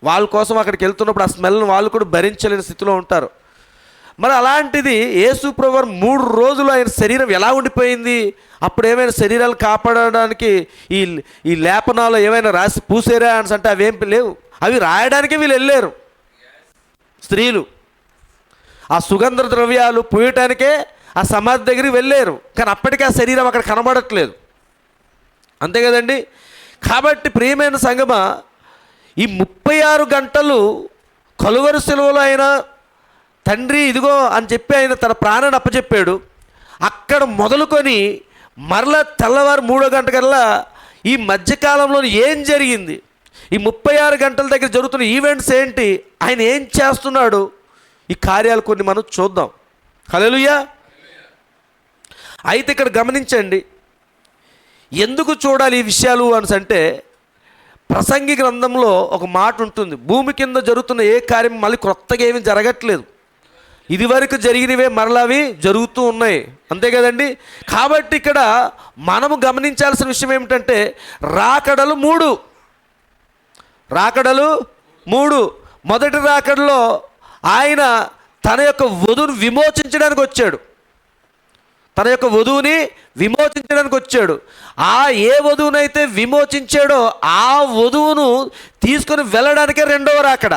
వాళ్ళ కోసం అక్కడికి వెళ్తున్నప్పుడు ఆ స్మెల్ని వాళ్ళు కూడా భరించలేని స్థితిలో ఉంటారు. మరి అలాంటిది యేసు ప్రభువారు 3 రోజులు ఆయన శరీరం ఎలా ఉండిపోయింది? అప్పుడు ఏమైనా శరీరాలు కాపాడడానికి ఈ లేపనాలు ఏమైనా రాసి పూసారా అని అంటే అవేం లేవు. అవి రాయడానికే వీళ్ళు వెళ్ళారు, స్త్రీలు. ఆ సుగంధ ద్రవ్యాలు పూయటానికే ఆ సమాధి దగ్గరికి వెళ్ళారు. కానీ అప్పటికే ఆ శరీరం అక్కడ కనబడట్లేదు. అంతే కదండి. కాబట్టి ప్రియమైన సంగమా, ఈ 36 గంటలు కలువరి సిలువలో ఆయన తండ్రి ఇదిగో అని చెప్పి ఆయన తన ప్రాణాన్ని అప్పచెప్పాడు. అక్కడ మొదలుకొని మరలా తెల్లవారు 3వ గంట కల్లా ఈ మధ్యకాలంలో ఏం జరిగింది? ఈ 36 గంటల దగ్గర జరుగుతున్న ఈవెంట్స్ ఏంటి? ఆయన ఏం చేస్తున్నాడు? ఈ కార్యాలు కొన్ని మనం చూద్దాం. హల్లెలూయా. అయితే ఇక్కడ గమనించండి, ఎందుకు చూడాలి ఈ విషయాలు అని అంటే, ప్రసంగి గ్రంథంలో ఒక మాట ఉంటుంది, భూమి కింద జరుగుతున్న ఏ కార్యం మళ్ళీ కొత్తగా ఏమీ జరగట్లేదు, ఇదివరకు జరిగినవే మరలావి జరుగుతూ ఉన్నాయి. అంతే కదండి. కాబట్టి ఇక్కడ మనము గమనించాల్సిన విషయం ఏమిటంటే, రాకడలు 3. మొదటి రాకడలో ఆయన తన యొక్క వధువును విమోచించడానికి వచ్చాడు. ఏ వధువునైతే విమోచించాడో ఆ వధువును తీసుకొని వెళ్ళడానికే 2వ రాకడ.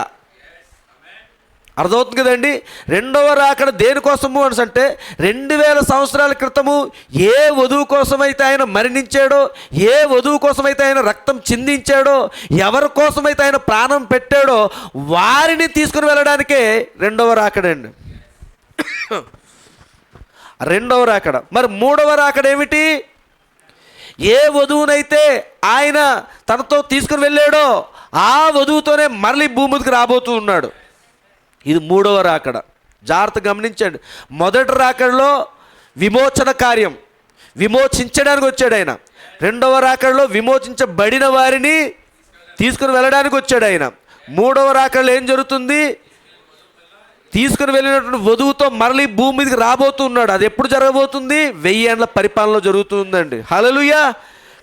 అర్థమవుతుంది కదండి. 2వ రాకడ దేనికోసము అని అంటే, 2000 సంవత్సరాల క్రితము ఏ వధువు కోసమైతే ఆయన మరణించాడో, ఏ వధువు కోసమైతే ఆయన రక్తం చిందించాడో, ఎవరి కోసమైతే ఆయన ప్రాణం పెట్టాడో వారిని తీసుకుని వెళ్ళడానికే 2వ రాకడ అండి. 2వ రాకడ. మరి 3వ రాకడ ఏమిటి? ఏ వధువునైతే ఆయన తనతో తీసుకుని వెళ్ళాడో ఆ వధువుతోనే మరలి భూమికి రాబోతూ ఉన్నాడు. ఇది 3వ రాకడ. జాగ్రత్త గమనించండి. మొదటి రాకడలో విమోచన కార్యం, విమోచించడానికి వచ్చాడు ఆయన. 2వ రాకడలో విమోచించబడిన వారిని తీసుకుని వెళ్ళడానికి వచ్చాడు ఆయన. 3వ రాకడలో ఏం జరుగుతుంది? తీసుకుని వెళ్ళినటువంటి వధువుతో మరలి భూమి మీదకి రాబోతున్నాడు. అది ఎప్పుడు జరగబోతుంది? 1000 ఏళ్ల పరిపాలనలో జరుగుతుందండి. హల్లెలూయా.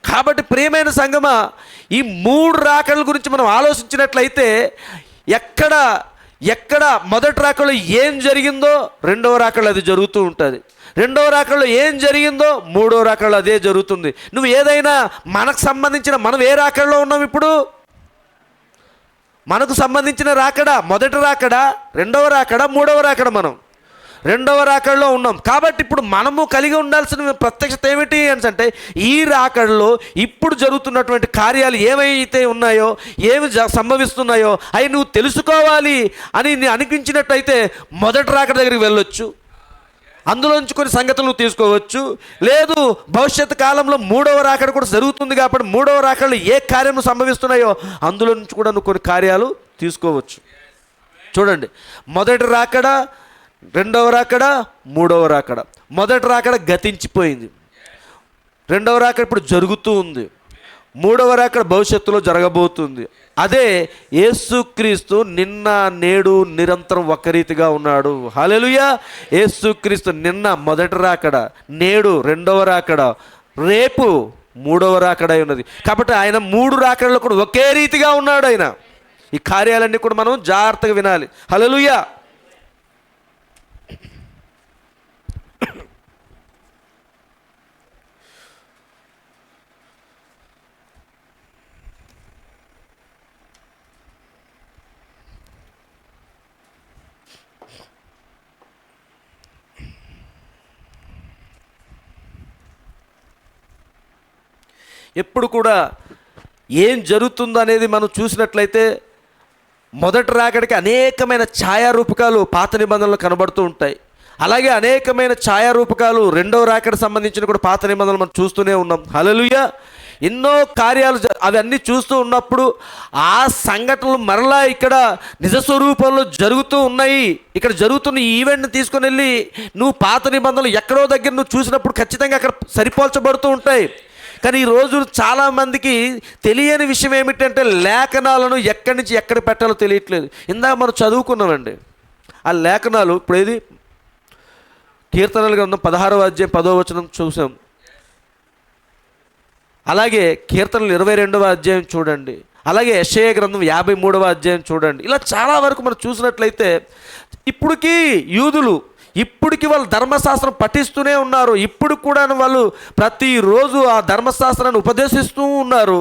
కాబట్టి ప్రియమైన సంగమా, ఈ 3 రాకడల గురించి మనం ఆలోచించినట్లయితే, ఎక్కడ మొదటి రాకడలో ఏం జరిగిందో 2వ రాకడలో అది జరుగుతూ ఉంటుంది. 2వ రాకడలో ఏం జరిగిందో 3వ రాకడలో అదే జరుగుతుంది. నువ్వు ఏదైనా మనకు సంబంధించిన, మనం ఏ రాకడలో ఉన్నాం ఇప్పుడు? మనకు సంబంధించిన రాకడ మొదటి రాకడ, 2వ రాకడ, 3వ రాకడ. మనం 2వ రాకడలో ఉన్నాం. కాబట్టి ఇప్పుడు మనము కలిగి ఉండాల్సిన ప్రత్యక్షత ఏమిటి అని అంటే, ఈ రాకడలో ఇప్పుడు జరుగుతున్నటువంటి కార్యాలు ఏమైతే ఉన్నాయో, ఏమి సంభవిస్తున్నాయో అవి నువ్వు తెలుసుకోవాలి అని అనిపించినట్టయితే మొదటి రాకడ దగ్గరికి వెళ్ళొచ్చు, అందులోంచి కొన్ని సంగతులు నువ్వు తీసుకోవచ్చు. లేదు, భవిష్యత్తు కాలంలో 3వ రాకడ కూడా జరుగుతుంది కాబట్టి 3వ రాకడలో ఏ కార్యము సంభవిస్తున్నాయో అందులో నుంచి కూడా నువ్వు కొన్ని కార్యాలు తీసుకోవచ్చు. చూడండి, మొదటి రాకడ, 2వ రాకడ, 3వ రాకడ. మొదటి రాకడ గతించిపోయింది, 2వ రాకడ ఇప్పుడు జరుగుతూ ఉంది. మూడవ రాకడ భవిష్యత్తులో జరగబోతుంది. అదే యేసుక్రీస్తు నిన్న నేడు నిరంతరం ఒక రీతిగా ఉన్నాడు. హల్లెలూయా. యేసుక్రీస్తు నిన్న మొదటి రాకడ, నేడు రెండవ రాకడ, రేపు మూడవ రాకడ ఉన్నది. కాబట్టి ఆయన మూడు రాకడలో కూడా ఒకే రీతిగా ఉన్నాడు. ఆయన ఈ కార్యాలన్నీ కూడా మనం జాగ్రత్తగా వినాలి. హల్లెలూయా. ఎప్పుడు కూడా ఏం జరుగుతుందో అనేది మనం చూసినట్లయితే మొదటి రాకడికి అనేకమైన ఛాయారూపకాలు పాత నిబంధనలు కనబడుతూ ఉంటాయి. అలాగే అనేకమైన ఛాయారూపకాలు రెండవ రాకడ సంబంధించిన కూడా పాత నిబంధనలు మనం చూస్తూనే ఉన్నాం. హల్లెలూయా. ఎన్నో కార్యాలు అవన్నీ చూస్తూ ఉన్నప్పుడు ఆ సంఘటనలు మరలా ఇక్కడ నిజస్వరూపంలో జరుగుతూ ఉన్నాయి. ఇక్కడ జరుగుతున్న ఈ ఈవెంట్ని తీసుకొని వెళ్ళి నువ్వు పాత నిబంధనలు ఎక్కడో దగ్గర నువ్వు చూసినప్పుడు ఖచ్చితంగా అక్కడ సరిపోల్చబడుతూ ఉంటాయి. కానీ ఈరోజు చాలామందికి తెలియని విషయం ఏమిటంటే లేఖనాలను ఎక్కడి నుంచి ఎక్కడ పెట్టాలో తెలియట్లేదు. ఇందాక మనం చదువుకున్నామండి ఆ లేఖనాలు. ఇప్పుడు ఏది కీర్తనల గ్రంథం 16వ అధ్యాయం 10వ వచనం చూసాం. అలాగే కీర్తనలు 22వ అధ్యాయం చూడండి. అలాగే యెషయా గ్రంథం 53వ అధ్యాయం చూడండి. ఇలా చాలా వరకు మనం చూసినట్లయితే ఇప్పటికీ యూదులు ఇప్పటికి వాళ్ళు ధర్మశాస్త్రం పఠిస్తూనే ఉన్నారు. ఇప్పుడు కూడా వాళ్ళు ప్రతిరోజు ఆ ధర్మశాస్త్రాన్ని ఉపదేశిస్తూ ఉన్నారు,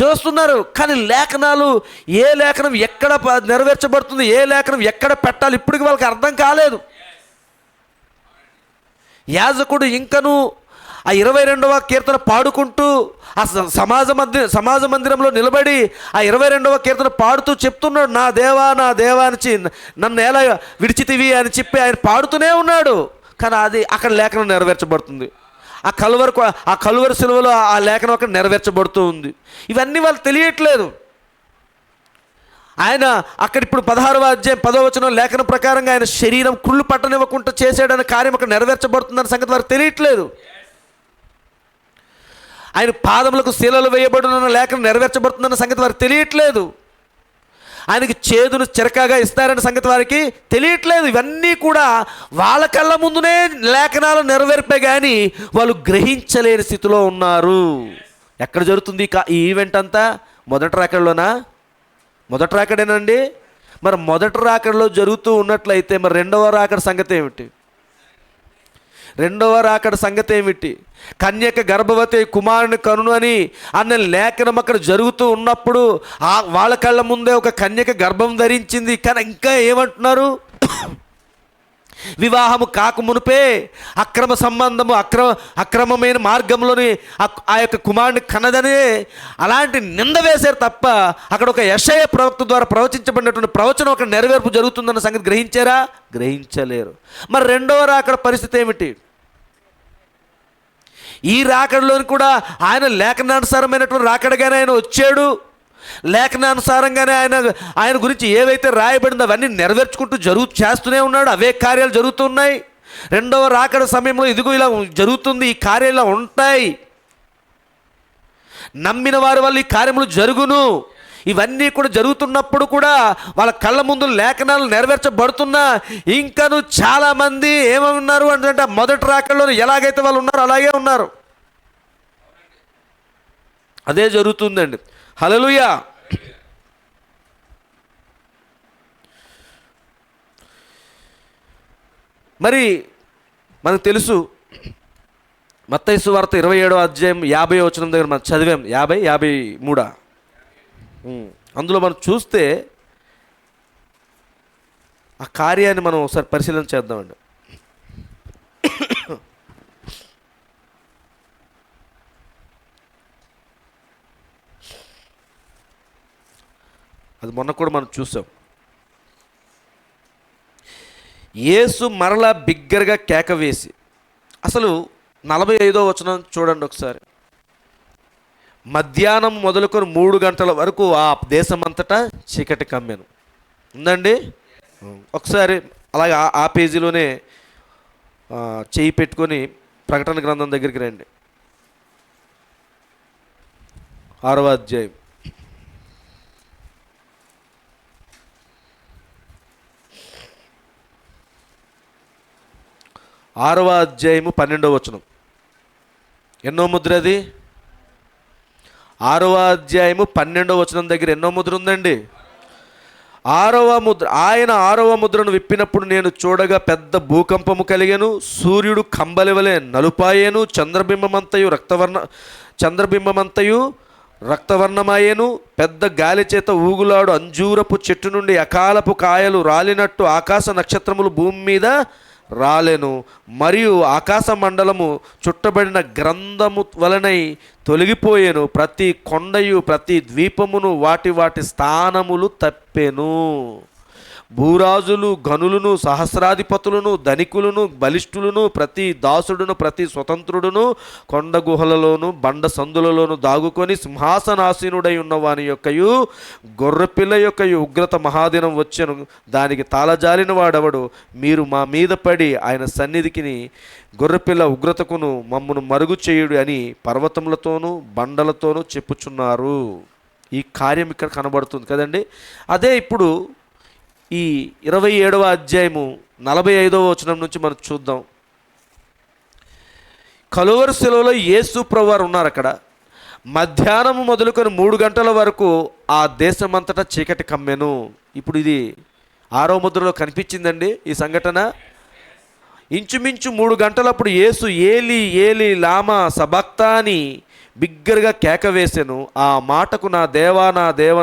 చూస్తున్నారు. కానీ లేఖనాలు ఏ లేఖనం ఎక్కడ నెరవేర్చబడుతుంది, ఏ లేఖనం ఎక్కడ పెట్టాలి ఇప్పటికి వాళ్ళకి అర్థం కాలేదు. యాజకుడు ఇంకను ఆ 22వ కీర్తన పాడుకుంటూ ఆ సమాజ మందిరంలో నిలబడి ఆ 22వ కీర్తన పాడుతూ చెప్తున్నాడు, నా దేవా నా దేవా అని నన్ను ఎలా విడిచితివి అని చెప్పి ఆయన పాడుతూనే ఉన్నాడు. కానీ అది అక్కడ లేఖనం నెరవేర్చబడుతుంది. ఆ కలువరి సిలువలో ఆ లేఖనం అక్కడ నెరవేర్చబడుతూ ఉంది. ఇవన్నీ వాళ్ళు తెలియట్లేదు. ఆయన అక్కడ ఇప్పుడు 16వ అధ్యాయం 10వ వచనం లేఖనం ప్రకారంగా ఆయన శరీరం కుళ్ళు పట్టనివ్వకుండా చేసాడనే కార్యం అక్కడ నెరవేర్చబడుతుందన్న సంగతి వారికి తెలియట్లేదు. ఆయన పాదములకు శీలలు వేయబడున్న లేఖనం నెరవేర్చబడుతుందన్న సంగతి వారికి తెలియట్లేదు. ఆయనకి చేదును చిరకాగా ఇస్తారన్న సంగతి వారికి తెలియట్లేదు. ఇవన్నీ కూడా వాళ్ళ కళ్ళ ముందునే లేఖనాలు నెరవేర్పే కానీ వాళ్ళు గ్రహించలేని స్థితిలో ఉన్నారు. ఎక్కడ జరుగుతుంది ఈ ఈవెంట్ అంతా? మొదటి రాకడలోనా? మొదటి రాకడేనండి. మరి మొదటి రాకడలో జరుగుతూ ఉన్నట్లయితే మరి రెండవ రాకడ సంగతి ఏమిటి? రెండవ రాకడ సంగతి ఏమిటి? కన్యక గర్భవతి కుమారుని కనును అని అన్న లేఖనం అక్కడ జరుగుతూ ఉన్నప్పుడు వాళ్ళ కళ్ళ ముందే ఒక కన్యక గర్భం ధరించింది. కానీ ఇంకా ఏమంటున్నారు? వివాహము కాక మునుపే అక్రమ సంబంధము అక్రమమైన మార్గంలోని ఆ యొక్క కుమారుని కన్నదనే అలాంటి నింద వేశారు తప్ప అక్కడ ఒక యెషయా ప్రవక్త ద్వారా ప్రవచించబడినటువంటి ప్రవచనం అక్కడ నెరవేర్పు జరుగుతుందన్న సంగతి గ్రహించారా? గ్రహించలేరు. మరి రెండవ రాకడ పరిస్థితి ఏమిటి? ఈ రాకడలోని కూడా ఆయన లేఖనానుసారమైనటువంటి రాకడగానే ఆయన వచ్చాడు. లేఖనానుసారంగానే ఆయన గురించి ఏవైతే రాయబడిందో అవన్నీ నెరవేర్చుకుంటూ చేస్తూనే ఉన్నాడు. అవే కార్యాలు జరుగుతున్నాయి. రెండవ రాకడ సమయంలో ఇదిగో ఇలా జరుగుతుంది, ఈ కార్యాలు ఇలా ఉంటాయి, నమ్మిన వారి వల్ల ఈ కార్యములు జరుగును. ఇవన్నీ కూడా జరుగుతున్నప్పుడు కూడా వాళ్ళ కళ్ళ ముందు లేఖనాలు నెరవేర్చబడుతున్నా ఇంకను చాలామంది ఏమన్నారు అంటే మొదటి రాకడలో ఎలాగైతే వాళ్ళు ఉన్నారో అలాగే ఉన్నారు. అదే జరుగుతుందండి. హల్లెలూయా. మరి మనకు తెలుసు మత్తయి సువార్త 27వ అధ్యాయం 50వ వచనం దగ్గర మనం చదివాం. 53 అందులో మనం చూస్తే ఆ కార్యాన్ని మనం ఒకసారి పరిశీలన చేద్దామండి. అది మొన్న కూడా మనం చూసాం. యేసు మరలా బిగ్గరగా కేక వేసి, అసలు 45వ వచనం చూడండి ఒకసారి. మధ్యాహ్నం మొదలుకొని 3 గంటల వరకు ఆ దేశమంతటా చీకటి కమ్మెను ఉందండి. ఒకసారి అలాగే ఆ పేజీలోనే చేయి పెట్టుకొని ప్రకటన గ్రంథం దగ్గరికి రండి. 6వ అధ్యాయం. ఆరవ అధ్యాయము 12వ వచనం. ఎన్నో ముద్ర అది? 6వ అధ్యాయము 12వ వచనం దగ్గర ఎన్నో ముద్ర ఉందండి? 6వ ముద్ర. ఆయన 6వ ముద్రను విప్పినప్పుడు నేను చూడగా పెద్ద భూకంపము కలిగెను. సూర్యుడు కంబలివలే నలుపాయెను. చంద్రబింబమంతయు రక్తవర్ణమాయెను. పెద్ద గాలి చేత ఊగులాడు అంజూరపు చెట్టు నుండి అకాలపు కాయలు రాలినట్టు ఆకాశ నక్షత్రములు భూమి మీద రాలెను. మరియు ఆకాశ మండలము చుట్టబడిన గ్రంథము వలనై తొలగిపోయెను. ప్రతి కొండయు ప్రతి ద్వీపమును వాటి వాటి స్థానములు తప్పెను. భూరాజులు, గనులను, సహస్రాధిపతులను, ధనికులను, బలిష్ఠులను, ప్రతి దాసుడును, ప్రతి స్వతంత్రుడును కొండ గుహలలోను బండ సందులలోను దాగుకొని సింహాసనాసీనుడై ఉన్నవాని యొక్కయు గొర్రెపిల్ల యొక్కయు ఉగ్రత మహాదినం వచ్చెను. దానికి తాళజాలిన వాడెవడు? మీరు మా మీద పడి ఆయన సన్నిధికిని గొర్రెపిల్ల ఉగ్రతకును మమ్మను మరుగు చేయుడు అని పర్వతములతోనూ బండలతోనూ చెప్పుచున్నారు. ఈ కార్యం ఇక్కడ కనబడుతుంది కదండి. అదే ఇప్పుడు ఈ 27వ అధ్యాయము 45వ వచనం నుంచి మనం చూద్దాం. కలువరి శిలువలో యేసు ప్రభువారు ఉన్నారు అక్కడ. మధ్యాహ్నం మొదలుకొని 3 గంటల వరకు ఆ దేశమంతటా చీకటి కమ్మెను. ఇప్పుడు ఇది 6వ ముద్రలో కనిపించిందండి ఈ సంఘటన. ఇంచుమించు 3 గంటలప్పుడు యేసు ఏలి ఏలి లామా సబక్తాని బిగ్గరగా కేక వేసెను. ఆ మాటకు నా దేవా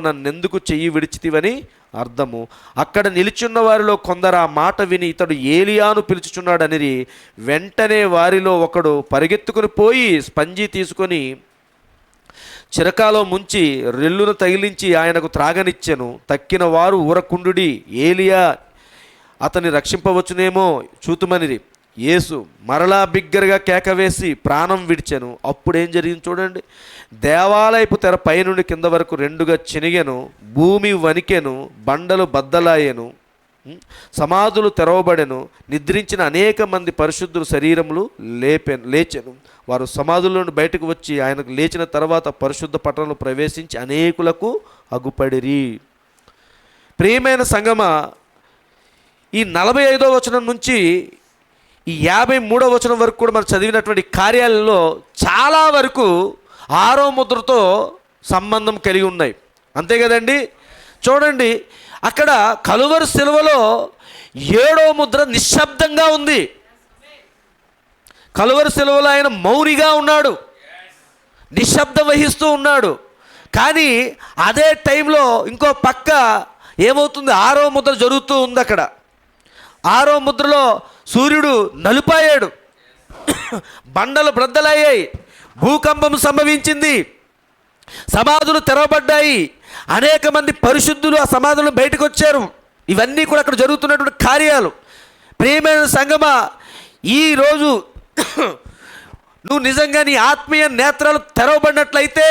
నన్నెందుకు చెయ్యి విడిచితివని అర్థము. అక్కడ నిలిచున్న వారిలో కొందరు ఆ మాట విని ఇతడు ఏలియాను పిలుచుచున్నాడనిరి. వెంటనే వారిలో ఒకడు పరిగెత్తుకుని పోయి స్పంజి తీసుకొని చిరకాలో ముంచి రెల్లును తగిలించి ఆయనకు త్రాగనిచ్చెను. తక్కిన వారు ఊరకుండుడి, ఏలియా అతన్ని రక్షింపవచ్చునేమో చూతుమనిరి. యేసు మరలా బిగ్గరగా కేక వేసి ప్రాణం విడిచెను. అప్పుడేం జరిగింది చూడండి. దేవాలయపు తెర పైనుండి కింద వరకు 2గా చినిగెను. భూమి వణికెను. బండలు బద్దలాయెను. సమాధులు తెరవబడెను. నిద్రించిన అనేక మంది పరిశుద్ధుల శరీరములు లేచెను. వారు సమాధుల నుండి బయటకు వచ్చి ఆయనకు లేచిన తర్వాత పరిశుద్ధ పట్టణంలో ప్రవేశించి అనేకులకు అగుపడిరి. ప్రియమైన సంగమా, ఈ 45వ వచనం నుంచి ఈ 53వ వచనం వరకు కూడా మనం చదివినటువంటి కార్యాలలో చాలా వరకు 6వ ముద్రతో సంబంధం కలిగి ఉన్నాయి. అంతే కదండి. చూడండి, అక్కడ కలువరి శిలువలో 7వ ముద్ర నిశ్శబ్దంగా ఉంది. కలువరి శిలువలో ఆయన మౌనిగా ఉన్నాడు, నిశ్శబ్దం వహిస్తూ ఉన్నాడు. కానీ అదే టైంలో ఇంకో పక్క ఏమవుతుంది? 6వ ముద్ర జరుగుతూ ఉంది. అక్కడ 6వ ముద్రలో సూర్యుడు నలుపాయాడు, బండలు బ్రద్దలయ్యాయి, భూకంపం సంభవించింది, సమాధులు తెరవబడ్డాయి, అనేక మంది పరిశుద్ధులు ఆ సమాధులను బయటకు వచ్చారు. ఇవన్నీ కూడా అక్కడ జరుగుతున్నటువంటి కార్యాలు. ప్రియమైన సంగమా, ఈరోజు నువ్వు నిజంగా నీ ఆత్మీయ నేత్రాలు తెరవబడినట్లయితే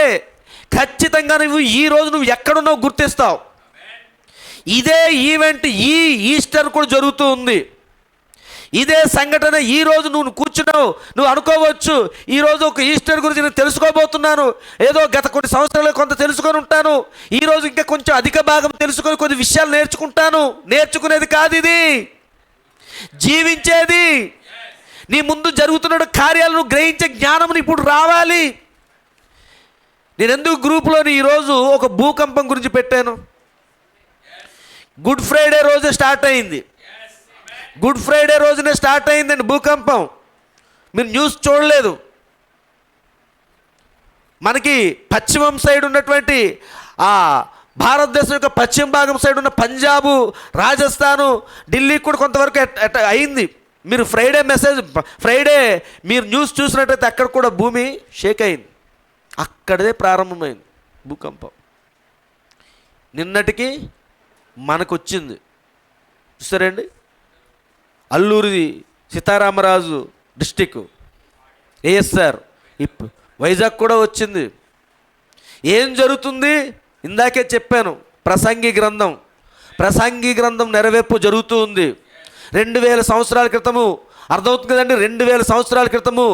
ఖచ్చితంగా నువ్వు ఎక్కడున్నావు గుర్తిస్తావు. ఇదే ఈవెంట్ ఈ ఈస్టర్ కూడా జరుగుతూ ఉంది. ఇదే సంఘటన ఈరోజు నువ్వు కూర్చున్నావు. నువ్వు అనుకోవచ్చు, ఈరోజు ఒక ఈస్టర్ గురించి నేను తెలుసుకోబోతున్నాను, ఏదో గత కొన్ని సంవత్సరాలు కొంత తెలుసుకొని ఉంటాను, ఈరోజు ఇంకా కొంచెం అధిక భాగం తెలుసుకొని కొన్ని విషయాలు నేర్చుకుంటాను. నేర్చుకునేది కాదు ఇది, జీవించేది. నీ ముందు జరుగుతున్న కార్యాలను గ్రహించే జ్ఞానం ఇప్పుడు రావాలి. నేను ఎందుకు గ్రూప్లోని ఈరోజు ఒక భూకంపం గురించి పెట్టాను? గుడ్ ఫ్రైడే రోజే స్టార్ట్ అయింది. గుడ్ ఫ్రైడే రోజునే స్టార్ట్ అయిందండి భూకంపం. మీరు న్యూస్ చూడలేదు. మనకి పశ్చిమం సైడ్ ఉన్నటువంటి ఆ భారతదేశం యొక్క పశ్చిమ భాగం సైడ్ ఉన్న పంజాబు, రాజస్థాను, ఢిల్లీ కూడా కొంతవరకు అయింది. మీరు ఫ్రైడే మీరు న్యూస్ చూసినట్టయితే అక్కడ కూడా భూమి షేక్ అయింది. అక్కడే ప్రారంభమైంది భూకంపం. నిన్నటికి మనకు వచ్చింది చూసారండి. అల్లూరి సీతారామరాజు డిస్టిక్ ఏఎస్ఆర్ వైజాగ్ కూడా వచ్చింది. ఏం జరుగుతుంది? ఇందాకే చెప్పాను, ప్రసంగి గ్రంథం నెరవేర్పు జరుగుతూ ఉంది. 2000 సంవత్సరాల క్రితము అర్థమవుతుంది కదండి. 2000 సంవత్సరాల క్రితము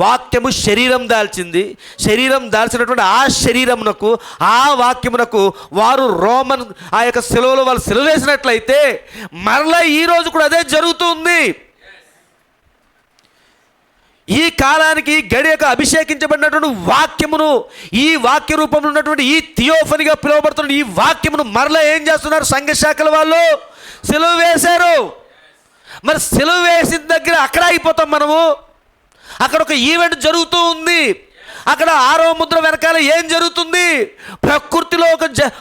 వాక్యము శరీరం దాల్చింది. శరీరం దాల్చినటువంటి ఆ శరీరమునకు, ఆ వాక్యమునకు వారు రోమన్ ఆ యొక్క సిలువలో వాళ్ళు సిలువ వేసినట్లయితే మరలా ఈరోజు కూడా అదే జరుగుతుంది. ఈ కాలానికి గడియకు అభిషేకించబడినటువంటి వాక్యమును, ఈ వాక్య రూపంలో ఉన్నటువంటి ఈ థియోఫనీగా పిలువబడుతున్న ఈ వాక్యమును మరలా ఏం చేస్తున్నారు? సంఘ శాఖల వాళ్ళు సిలువ వేశారు. మరి సిలువ వేసిన దగ్గర అక్కడ అయిపోతాం మనము. అక్కడ ఒక ఈవెంట్ జరుగుతూ ఉంది. అక్కడ 6వ ముద్ర వెనకాల ఏం జరుగుతుంది? ప్రకృతిలో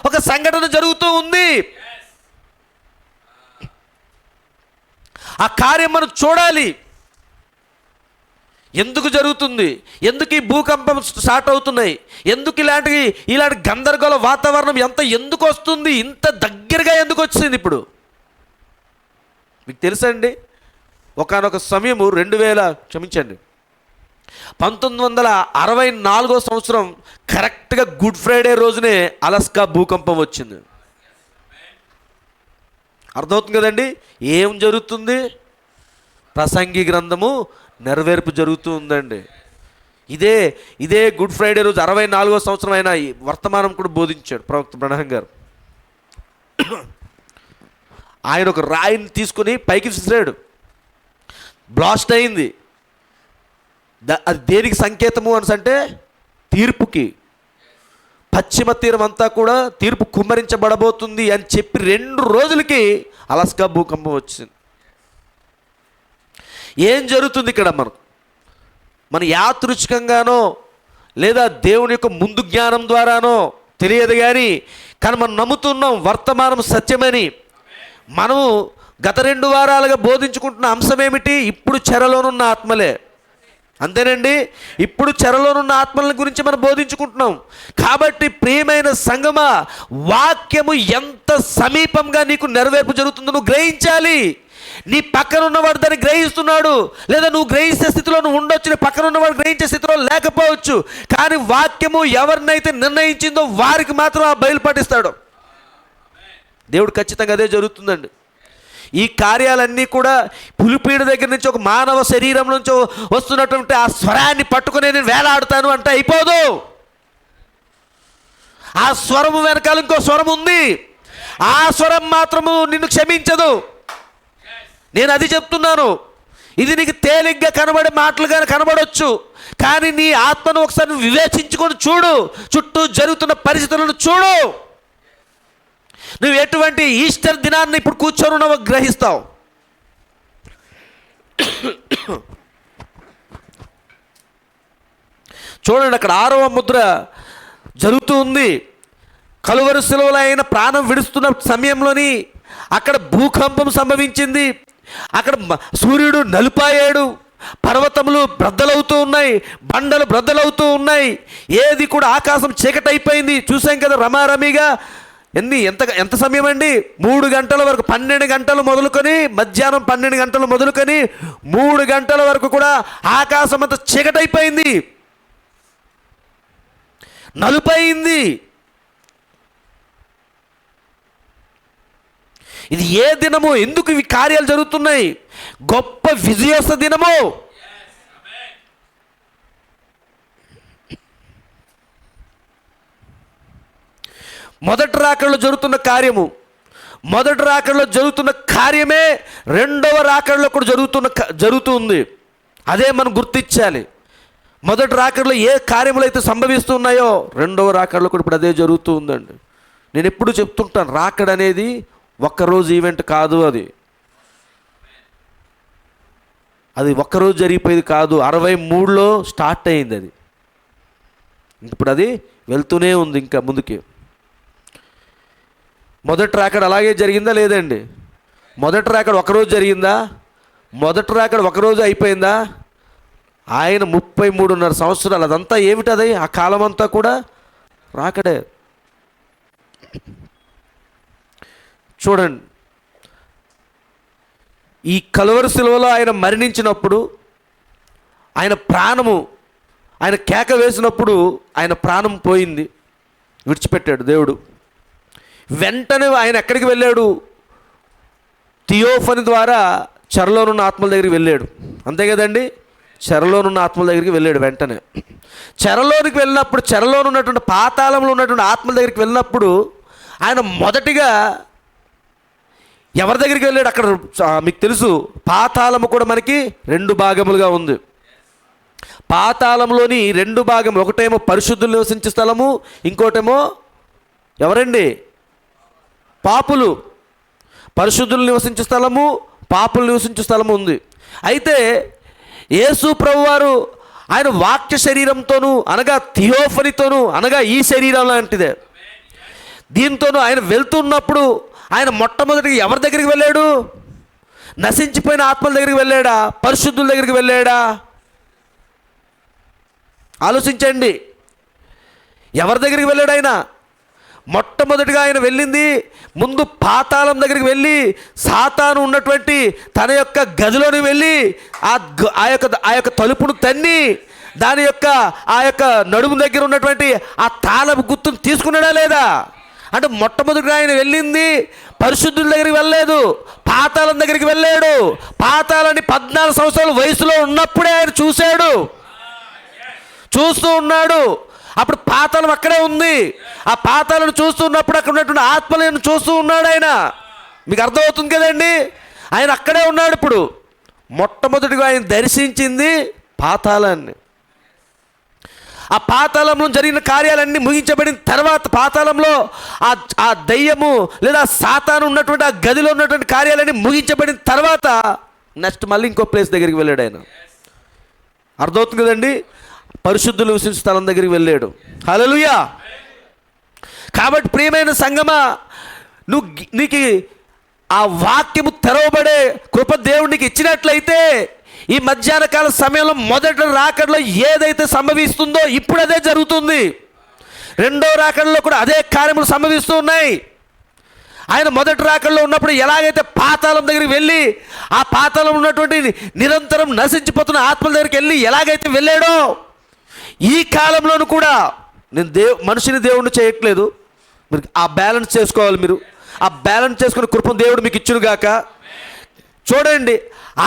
ఒక సంఘటన జరుగుతూ ఉంది. ఆ కార్యం మనం చూడాలి. ఎందుకు జరుగుతుంది? ఎందుకు ఈ భూకంపం స్టార్ట్ అవుతున్నాయి? ఎందుకు ఇలాంటి గందరగోళ వాతావరణం ఎందుకు వస్తుంది? ఇంత దగ్గరగా ఎందుకు వచ్చింది? ఇప్పుడు మీకు తెలుసండి, ఒకానొక సమయము 1964 సంవత్సరం కరెక్ట్గా గుడ్ ఫ్రైడే రోజునే అలస్కా భూకంపం వచ్చింది. అర్థమవుతుంది కదండి. ఏం జరుగుతుంది? ప్రసంగి గ్రంథము నెరవేర్పు జరుగుతూ ఉందండి. ఇదే గుడ్ ఫ్రైడే రోజు 64వ సంవత్సరం అయిన వర్తమానం కూడా బోధించాడు ప్రవక్త బ్రహ్మం గారు. ఆయన ఒక రాయిని తీసుకుని పైకి విసిరాడు, బ్లాస్ట్ అయింది. అది దేనికి సంకేతము అంటే తీర్పుకి. పశ్చిమ తీరం అంతా కూడా తీర్పు కుమ్మరించబడబోతుంది అని చెప్పి 2 రోజులకి అలస్కా భూకంపం వచ్చింది. ఏం జరుగుతుంది ఇక్కడ? మన యాదృచ్ఛికంగానో లేదా దేవుని యొక్క ముందు జ్ఞానం ద్వారానో తెలియదు, కానీ మనం నమ్ముతున్నాం వర్తమానం సత్యమని. మనము గత 2 వారాలుగా బోధించుకుంటున్న అంశం ఏమిటి? ఇప్పుడు చెరలోనున్న ఆత్మలే. అంతేనండి, ఇప్పుడు చెరలోనున్న ఆత్మల గురించి మనం బోధించుకుంటున్నాం. కాబట్టి ప్రియమైన సంగమా, వాక్యము ఎంత సమీపంగా నీకు నెరవేర్పు జరుగుతుందో నువ్వు గ్రహించాలి. నీ పక్కన ఉన్నవాడు దాన్ని గ్రహిస్తున్నాడు, లేదా నువ్వు గ్రహించే స్థితిలో నువ్వు ఉండొచ్చు, నీ పక్కన ఉన్నవాడు గ్రహించే స్థితిలో లేకపోవచ్చు. కానీ వాక్యము ఎవరినైతే నిర్ణయించిందో వారికి మాత్రం ఆ బయలుపడిస్తాడు దేవుడు. ఖచ్చితంగా అదే జరుగుతుందండి. ఈ కార్యాలన్నీ కూడా పులిపీడ దగ్గర నుంచి ఒక మానవ శరీరం నుంచి వస్తున్నటువంటి ఆ స్వరాన్ని పట్టుకుని నేను వేలాడుతాను అంటే అయిపోదు. ఆ స్వరము వెనకాల ఇంకో స్వరం ఉంది. ఆ స్వరం మాత్రము నిన్ను క్షమించదు. నేను అది చెప్తున్నాను. ఇది నీకు తేలిగ్గా కనబడే మాటలుగా కనబడవచ్చు, కానీ నీ ఆత్మను ఒకసారి నువ్వు వివేచించుకొని చూడు. చుట్టూ జరుగుతున్న పరిస్థితులను చూడు. నువ్వు ఎటువంటి ఈస్టర్ దినాన్ని ఇప్పుడు కూర్చొని ఉన్నావో గ్రహిస్తావు. చూడండి, అక్కడ 6వ ముద్ర జరుగుతూ ఉంది. కలువరి శిలువలో ఆయన ప్రాణం విడుస్తున్న సమయంలోని అక్కడ భూకంపం సంభవించింది. అక్కడ సూర్యుడు నలుపాయాడు, పర్వతములు బ్రద్దలవుతూ ఉన్నాయి, బండలు బ్రద్దలవుతూ ఉన్నాయి. ఏది కూడా ఆకాశం చీకటి అయిపోయింది. చూసాం కదా రమారమిగా. ఎంత సమయం అండి? 3 గంటల వరకు, 12 గంటలు మొదలుకొని, మధ్యాహ్నం 12 గంటలు మొదలుకొని 3 గంటల వరకు కూడా ఆకాశం అంతా చీకటి అయిపోయింది, నలుపైంది. ఇది ఏ దినము? ఎందుకు ఇవి కార్యాలు జరుగుతున్నాయి? గొప్ప విజయోత్సవ దినము. మొదటి రాకడలో జరుగుతున్న కార్యము, మొదటి రాకడలో జరుగుతున్న కార్యమే 2వ రాకడలో కూడా జరుగుతుంది. అదే మనం గుర్తించాలి. మొదటి రాకడలో ఏ కార్యములు అయితే సంభవిస్తున్నాయో 2వ రాకడలో కూడా ఇప్పుడు అదే జరుగుతూ ఉందండి. నేను ఎప్పుడు చెప్తుంటాను, రాకడ అనేది ఒక్కరోజు ఈవెంట్ కాదు. అది ఒక్కరోజు జరిగిపోయేది కాదు. 63లో స్టార్ట్ అయింది. అది ఇప్పుడు అది వెళ్తూనే ఉంది ఇంకా ముందుకి. మొదటి రాకడ అలాగే జరిగిందా? లేదండి. మొదటి రాకడ ఒకరోజు జరిగిందా? మొదటి రాకడ ఒకరోజు అయిపోయిందా? ఆయన 33.5 సంవత్సరాలు, అదంతా ఏమిటది? ఆ కాలం అంతా కూడా రాకడే. చూడండి, ఈ కలువరి శిలువలో ఆయన మరణించినప్పుడు, ఆయన కేక వేసినప్పుడు ఆయన ప్రాణం పోయింది, విడిచిపెట్టాడు దేవుడు. వెంటనే ఆయన ఎక్కడికి వెళ్ళాడు? థియోఫనీ ద్వారా చెరలోనున్న ఆత్మల దగ్గరికి వెళ్ళాడు. అంతే కదండి, చెరలోనున్న ఆత్మల దగ్గరికి వెళ్ళాడు. వెంటనే చెరలోనికి వెళ్ళినప్పుడు, చెరలోను ఉన్నటువంటి పాతాళంలో ఉన్నటువంటి ఆత్మల దగ్గరికి వెళ్ళినప్పుడు ఆయన మొదటిగా ఎవరి దగ్గరికి వెళ్ళాడు? అక్కడ మీకు తెలుసు, పాతాళము కూడా మనకి 2 భాగములుగా ఉంది. పాతాళంలోని 2 భాగములు, ఒకటేమో పరిశుద్ధులు నివసించే స్థలము, ఇంకోటేమో ఎవరండి? పాపులు. పరిశుద్ధులు నివసించే స్థలము, పాపులు నివసించే స్థలము ఉంది. అయితే యేసు ప్రభువారు ఆయన వాక్య శరీరంతోనూ, అనగా థియోఫనీతోనూ, అనగా ఈ శరీరం లాంటిదే, దీంతోనూ ఆయన వెళ్తున్నప్పుడు ఆయన మొట్టమొదటిగా ఎవరి దగ్గరికి వెళ్ళాడు? నశించిపోయిన ఆత్మల దగ్గరికి వెళ్ళాడా? పరిశుద్ధుల దగ్గరికి వెళ్ళాడా? ఆలోచించండి. ఎవరి దగ్గరికి వెళ్ళాడు ఆయన? మొట్టమొదటిగా ఆయన వెళ్ళింది ముందు పాతాళం దగ్గరికి వెళ్ళి సాతాను ఉన్నటువంటి తన యొక్క గదిలోని వెళ్ళి ఆ యొక్క తలుపును తన్ని దాని యొక్క ఆ యొక్క నడుము దగ్గర ఉన్నటువంటి ఆ తాళపు గుర్తును తీసుకున్నాడా లేదా? అంటే మొట్టమొదటిగా ఆయన వెళ్ళింది పరిశుద్ధుల దగ్గరికి వెళ్ళలేదు, పాతాళం దగ్గరికి వెళ్ళాడు. పాతాళాన్ని 14 సంవత్సరాల వయసులో ఉన్నప్పుడే ఆయన చూస్తూ ఉన్నాడు. అప్పుడు పాతాళం అక్కడే ఉంది. ఆ పాతాలను చూస్తున్నప్పుడు అక్కడ ఉన్నటువంటి ఆత్మలను చూస్తూ ఉన్నాడు ఆయన. మీకు అర్థమవుతుంది కదండి, ఆయన అక్కడే ఉన్నాడు. ఇప్పుడు మొట్టమొదటిగా ఆయన దర్శించింది పాతాళాన్ని. ఆ పాతాళంలో జరిగిన కార్యాలన్నీ ముగించబడిన తర్వాత, పాతాళంలో ఆ దయ్యము లేదా సాతాను ఉన్నటువంటి ఆ గదిలో ఉన్నటువంటి కార్యాలన్నీ ముగించబడిన తర్వాత నెక్స్ట్ మళ్ళీ ఇంకో ప్లేస్ దగ్గరికి వెళ్ళాడు ఆయన. అర్థమవుతుంది కదండి, పరిశుద్ధులు నివసించే స్థలం దగ్గరికి వెళ్ళాడు. హల్లెలూయా. కాబట్టి ప్రియమైన సంగమా, నీకు ఆ వాక్యము తెరవబడే కృప దేవునికి ఇచ్చినట్లయితే ఈ మధ్యాహ్న కాల సమయంలో మొదటి రాకడలో ఏదైతే సంభవిస్తుందో ఇప్పుడు అదే జరుగుతుంది. 2వ రాకడలో కూడా అదే కార్యములు సంభవిస్తూ ఉన్నాయి. ఆయన మొదటి రాకడలో ఉన్నప్పుడు ఎలాగైతే పాతాళం దగ్గరికి వెళ్ళి ఆ పాతాళం ఉన్నటువంటి నిరంతరం నశించిపోతున్న ఆత్మల దగ్గరికి వెళ్ళి ఎలాగైతే వెళ్ళాడో, ఈ కాలంలోనూ కూడా నేను మనిషిని దేవుడిని చేయట్లేదు, మీరు ఆ బ్యాలెన్స్ చేసుకోవాలి. మీరు ఆ బ్యాలెన్స్ చేసుకునే కృపను దేవుడు మీకు ఇచ్చును గాక. చూడండి,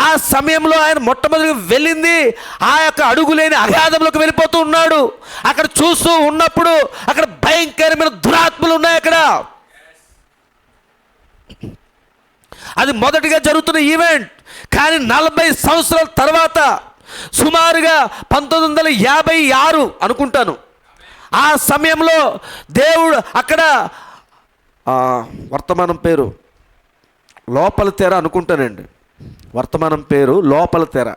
ఆ సమయంలో ఆయన మొట్టమొదటిగా వెళ్ళింది ఆ యొక్క అడుగులేని అగాధంలోకి వెళ్ళిపోతూ ఉన్నాడు. అక్కడ చూస్తూ ఉన్నప్పుడు అక్కడ భయంకరమైన దురాత్మలు ఉన్నాయి. అక్కడ అది మొదటిగా జరుగుతున్న ఈవెంట్. కానీ 40 సంవత్సరాల తర్వాత, సుమారుగా 1956 అనుకుంటాను, ఆ సమయంలో దేవుడు అక్కడ వర్తమానం పేరు లోపల తెర అనుకుంటానండి, వర్తమానం పేరు లోపల తెర.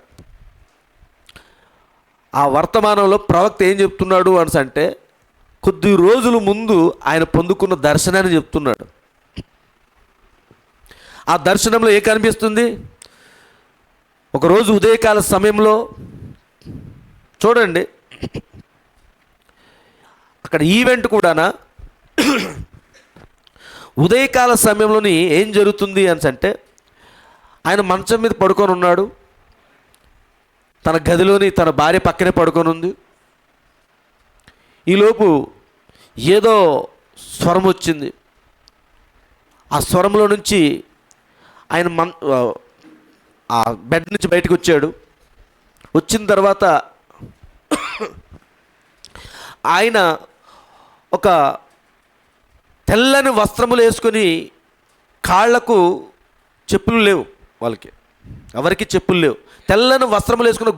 ఆ వర్తమానంలో ప్రవక్త ఏం చెప్తున్నాడు అంటే, కొద్ది రోజుల ముందు ఆయన పొందుకున్న దర్శనాన్ని చెప్తున్నాడు. ఆ దర్శనంలో ఏ కనిపిస్తుంది? ఒకరోజు ఉదయకాల సమయంలో చూడండి, అక్కడ ఈవెంట్ కూడానా ఉదయకాల సమయంలోని ఏం జరుగుతుంది అంటే, ఆయన మంచం మీద పడుకొని ఉన్నాడు. తన గదిలోని తన భార్య పక్కనే పడుకొని ఉంది. ఈలోపు ఏదో స్వరం వచ్చింది. ఆ స్వరంలో నుంచి ఆయన ఆ బెడ్ నుంచి బయటకు వచ్చాడు. వచ్చిన తర్వాత ఆయన ఒక తెల్లని వస్త్రములు వేసుకొని, కాళ్లకు చెప్పులు లేవు, వాళ్ళకి ఎవరికి చెప్పులు లేవు, తెల్లని వస్త్రములు వేసుకున్న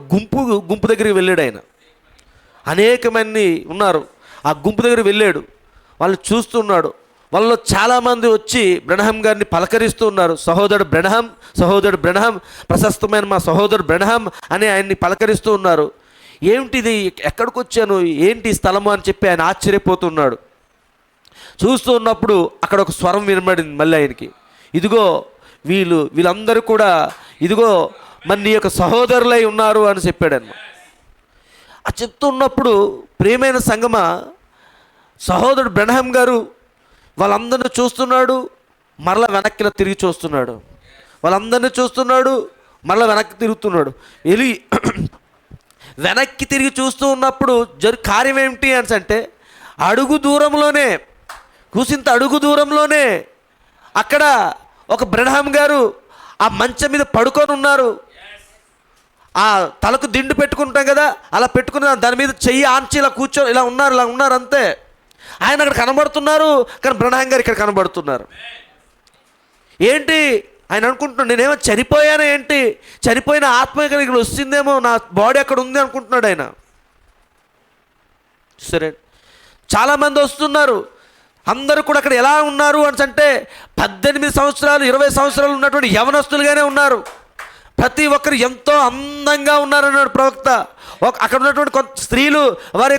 గుంపు దగ్గరికి వెళ్ళాడు ఆయన. అనేక మంది ఉన్నారు. ఆ గుంపు దగ్గరికి వెళ్ళాడు. వాళ్ళు చూస్తున్నాడు. వాళ్ళలో చాలామంది వచ్చి బ్రనహం గారిని పలకరిస్తూ ఉన్నారు. సహోదరుడు బ్రనహం, ప్రశస్తమైన మా సహోదరుడు బ్రనహం అని ఆయన్ని పలకరిస్తూ ఉన్నారు. ఏమిటిది, ఎక్కడికి వచ్చాను, ఏంటి స్థలము అని చెప్పి ఆయన ఆశ్చర్యపోతున్నాడు. చూస్తూ ఉన్నప్పుడు అక్కడ ఒక స్వరం వినబడింది మళ్ళీ ఆయనకి. ఇదిగో వీళ్ళందరూ కూడా ఇదిగో మరి నీ యొక్క సహోదరులై ఉన్నారు అని చెప్పాడన్న. ఆ చెప్తున్నప్పుడు ప్రియమైన సంగమ, సహోదరుడు బ్రనహం గారు వాళ్ళందరినీ చూస్తున్నాడు, మరలా వెనక్కి తిరిగి చూస్తున్నాడు. వాళ్ళందరినీ చూస్తున్నాడు, మరలా వెనక్కి తిరుగుతున్నాడు. వెనక్కి తిరిగి చూస్తూ ఉన్నప్పుడు కార్యం ఏమిటి అంటే, అడుగు దూరంలోనే, కూసింత అడుగు దూరంలోనే అక్కడ ఒక బ్రనహం గారు ఆ మంచం మీద పడుకొని ఉన్నారు. ఆ తలకు దిండు పెట్టుకుంటాం కదా, అలా పెట్టుకుని దాని మీద చెయ్యి ఆంచి ఇలా కూర్చొని ఇలా ఉన్నారు అంతే. ఆయన అక్కడ కనబడుతున్నారు, కానీ బ్రహ్నాం గారు ఇక్కడ కనబడుతున్నారు. ఏంటి ఆయన అనుకుంటున్నాడు, నేనేమో చనిపోయాను ఏంటి, చనిపోయిన ఆత్మ ఇక్కడ వస్తుందేమో, నా బాడీ అక్కడ ఉంది అనుకుంటున్నాడు ఆయన. సరే, చాలామంది వస్తున్నారు. అందరూ కూడా అక్కడ ఎలా ఉన్నారు అంటే 18 సంవత్సరాలు 20 సంవత్సరాలు ఉన్నటువంటి యవనస్తులుగానే ఉన్నారు. ప్రతి ఒక్కరు ఎంతో అందంగా ఉన్నారన్నాడు ప్రవక్త. అక్కడ ఉన్నటువంటి కొంత స్త్రీలు వారి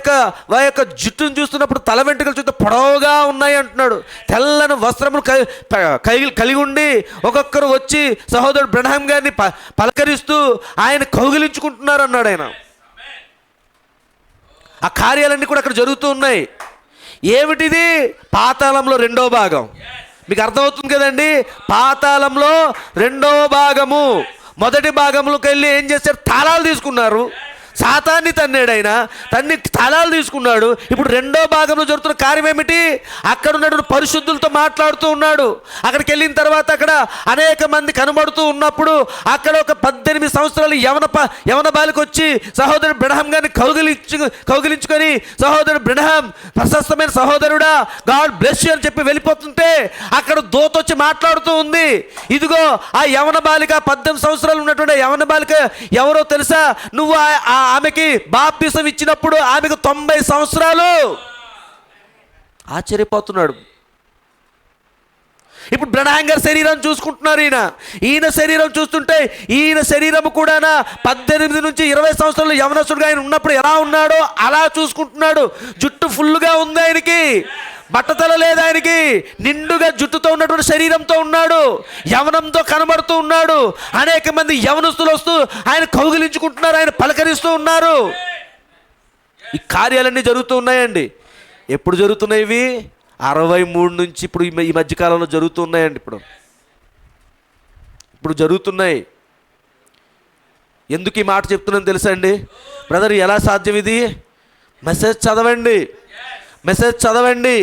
యొక్క జుట్టును చూస్తున్నప్పుడు తల వెంట్రుకలు చూస్తే పొడవుగా ఉన్నాయి అంటున్నాడు. తెల్లని వస్త్రములు కలిగి ఉండి ఒక్కొక్కరు వచ్చి సహోదరుడు బ్రహ్నాం గారిని పలకరిస్తూ ఆయన కౌగిలించుకుంటున్నారు అన్నాడు ఆయన. ఆ కార్యాలన్నీ కూడా అక్కడ జరుగుతూ ఉన్నాయి. ఏమిటిది? పాతాళంలో 2వ భాగం. మీకు అర్థమవుతుంది కదండి. పాతాళంలో 2వ భాగము. మొదటి భాగంలోకి వెళ్ళి ఏం చేశారు? తాళాలు తీసుకున్నారు. సాతాన్ని తన్నాడు ఆయన, తాళాలు తీసుకున్నాడు. ఇప్పుడు 2వ భాగంలో జరుగుతున్న కార్యం ఏమిటి? అక్కడ ఉన్నటువంటి పరిశుద్ధులతో మాట్లాడుతూ ఉన్నాడు. అక్కడికి వెళ్ళిన తర్వాత అక్కడ అనేక మంది కనబడుతూ ఉన్నప్పుడు అక్కడ ఒక 18 సంవత్సరాలు యవన బాలిక వచ్చి సహోదరుడు బ్రహ్నాం గారిని కౌగిలించుకొని, సహోదరుడు బ్రహ్నాం ప్రశస్తమైన సహోదరుడా, గాడ్ బ్లెస్ యు అని చెప్పి వెళ్ళిపోతుంటే అక్కడ దూత వచ్చి మాట్లాడుతూ ఉంది. ఇదిగో ఆ యవన బాలిక, 18 సంవత్సరాలు ఉన్నటువంటి యవన బాలిక ఎవరో తెలుసా? నువ్వు ఆమెకి బాప్తిసం ఇచ్చినప్పుడు ఆమెకు 90 సంవత్సరాలు. ఆశ్చర్యపోతున్నాడు. ఇప్పుడు బ్రహ్నాం గారి శరీరం చూసుకుంటున్నారు. ఈయన శరీరం చూస్తుంటే ఈయన శరీరం కూడా 18 నుంచి 20 సంవత్సరాలు యవనస్తుడుగా ఆయన ఉన్నప్పుడు ఎలా ఉన్నాడో అలా చూసుకుంటున్నాడు. జుట్టు ఫుల్గా ఉంది ఆయనకి, బట్టతల లేదు ఆయనకి, నిండుగా జుట్టుతో ఉన్నటువంటి శరీరంతో ఉన్నాడు, యవనంతో కనబడుతూ ఉన్నాడు. అనేక మంది యవనస్తులు వస్తూ ఆయన కౌగిలించుకుంటున్నారు, ఆయన పలకరిస్తూ ఉన్నారు. ఈ కార్యాలన్నీ జరుగుతూ ఉన్నాయండి. ఎప్పుడు జరుగుతున్నాయి ఇవి? 63 నుంచి ఇప్పుడు ఈ మధ్యకాలంలో జరుగుతూ ఉన్నాయండి. ఇప్పుడు జరుగుతున్నాయి. ఎందుకు ఈ మాట చెప్తున్నాను తెలుసా అండి? బ్రదర్, ఎలా సాధ్యం ఇది? మెసేజ్ చదవండి.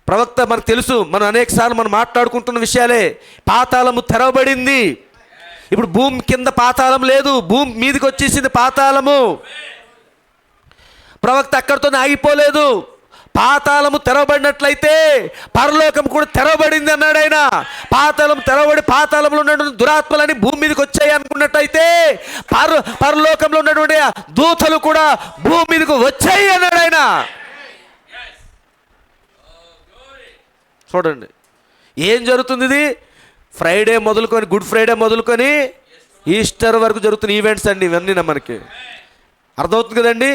ప్రవక్త మనకు తెలుసు, మనం అనేకసార్లు మనం మాట్లాడుకుంటున్న విషయాలే. పాతాళము తెరవబడింది. ఇప్పుడు భూమి కింద పాతాళం లేదు, భూమి మీదకి వచ్చేసింది పాతాళము. ప్రవక్త అక్కడితోనే ఆగిపోలేదు. పాతాళము తెరవబడినట్లయితే పరలోకం కూడా తెరవబడింది అన్నాడు ఆయన. పాతాళం తెరవబడి పాతాళంలో ఉన్నటువంటి దురాత్మలని భూమి మీదకి వచ్చాయి అనుకున్నట్టయితే పరలోకంలో ఉన్నటువంటి దూతలు కూడా భూమి మీదకి వచ్చాయి అన్నాడు ఆయన. చూడండి ఏం జరుగుతుంది. ఇది ఫ్రైడే మొదలుకొని, గుడ్ ఫ్రైడే మొదలుకొని ఈస్టర్ వరకు జరుగుతున్న ఈవెంట్స్ అండి ఇవన్నీ. మనకి అర్థమవుతుంది కదండి.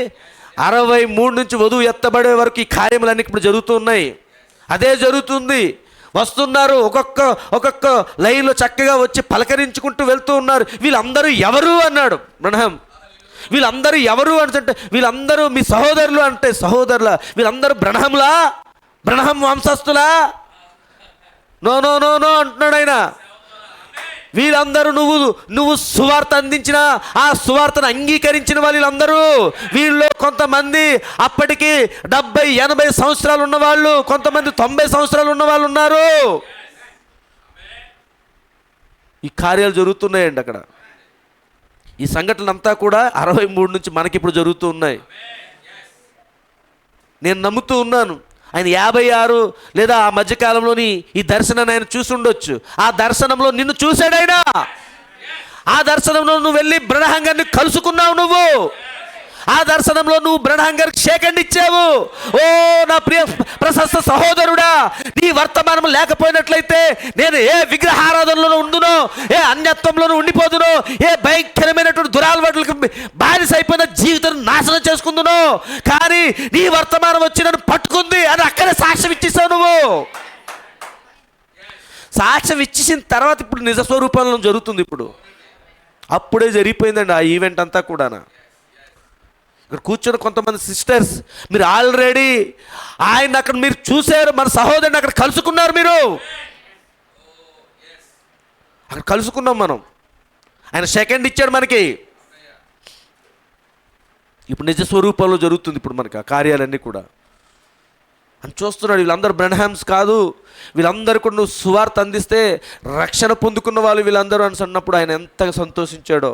63 నుంచి వధువు ఎత్తబడే వరకు ఈ కార్యములన్నీ ఇప్పుడు జరుగుతూ ఉన్నాయి. అదే జరుగుతుంది. వస్తున్నారు, ఒక్కొక్క లైన్లో చక్కగా వచ్చి పలకరించుకుంటూ వెళ్తూ ఉన్నారు. వీళ్ళందరూ ఎవరు అన్నాడు బ్రహ్నాం. వీళ్ళందరూ ఎవరు అంటే వీళ్ళందరూ మీ సహోదరులు అంటే సహోదరుల. వీళ్ళందరూ బ్రహ్నాం వంశస్థులా? నో అంటున్నాడు ఆయన. వీళ్ళందరూ నువ్వు సువార్త అందించిన ఆ సువార్తను అంగీకరించిన వీళ్ళందరూ. వీళ్ళు కొంతమంది అప్పటికి 70-80 సంవత్సరాలు ఉన్నవాళ్ళు, కొంతమంది 90 సంవత్సరాలు ఉన్నవాళ్ళు ఉన్నారు. ఈ కార్యాలు జరుగుతున్నాయండి అక్కడ. ఈ సంఘటనలంతా కూడా 63 నుంచి మనకి ఇప్పుడు జరుగుతూ ఉన్నాయి. నేను నమ్ముతూ ఉన్నాను ఆయన 56 లేదా ఆ మధ్యకాలంలోని ఈ దర్శనాన్ని ఆయన చూసి ఉండొచ్చు. ఆ దర్శనంలో నిన్ను చూశాడు ఆయన. ఆ దర్శనంలో నువ్వు వెళ్ళి బ్రహ్నాం గారిని కలుసుకున్నావు. నువ్వు ఆ దర్శనంలో నువ్వు బ్రహ్నాం గారికి షేక్ హ్యాండ్ ఇచ్చావు. ఓ నా ప్రియ ప్రశస్త సహోదరుడా, నీ వర్తమానం లేకపోయినట్లయితే నేను ఏ విగ్రహారాధనలో ఉండునో, ఏ అన్యత్వంలోనూ ఉండిపోదునో, ఏ భయంకరమైనటువంటి దురాలవాట్లకు బానిస అయిపోయిన జీవితం నాశనం చేసుకుందునో, కానీ నీ వర్తమానం వచ్చి నన్ను పట్టుకుంది అని అక్కడే సాక్ష్యం ఇచ్చేసావు. నువ్వు సాక్ష్యం ఇచ్చేసిన తర్వాత ఇప్పుడు నిజ స్వరూపంలో జరుగుతుంది. ఇప్పుడు అప్పుడే జరిగిపోయిందండి ఆ ఈవెంట్ అంతా కూడా. ఇక్కడ కూర్చొని కొంతమంది సిస్టర్స్, మీరు ఆల్రెడీ ఆయన అక్కడ మీరు చూశారు, మన సహోదరుని అక్కడ కలుసుకున్నారు. మీరు అక్కడ కలుసుకున్నాం మనం. ఆయన సెకండ్ ఇచ్చాడు మనకి. ఇప్పుడు నిజ స్వరూపంలో జరుగుతుంది ఇప్పుడు మనకి ఆ కార్యాలన్నీ కూడా. అని చూస్తున్నాడు. వీళ్ళందరూ బ్రన్హామ్స్ కాదు, వీళ్ళందరూ కూడా నువ్వు సువార్త అందిస్తే రక్షణ పొందుకున్న వాళ్ళు వీళ్ళందరూ అని అన్నప్పుడు ఆయన ఎంతగా సంతోషించాడో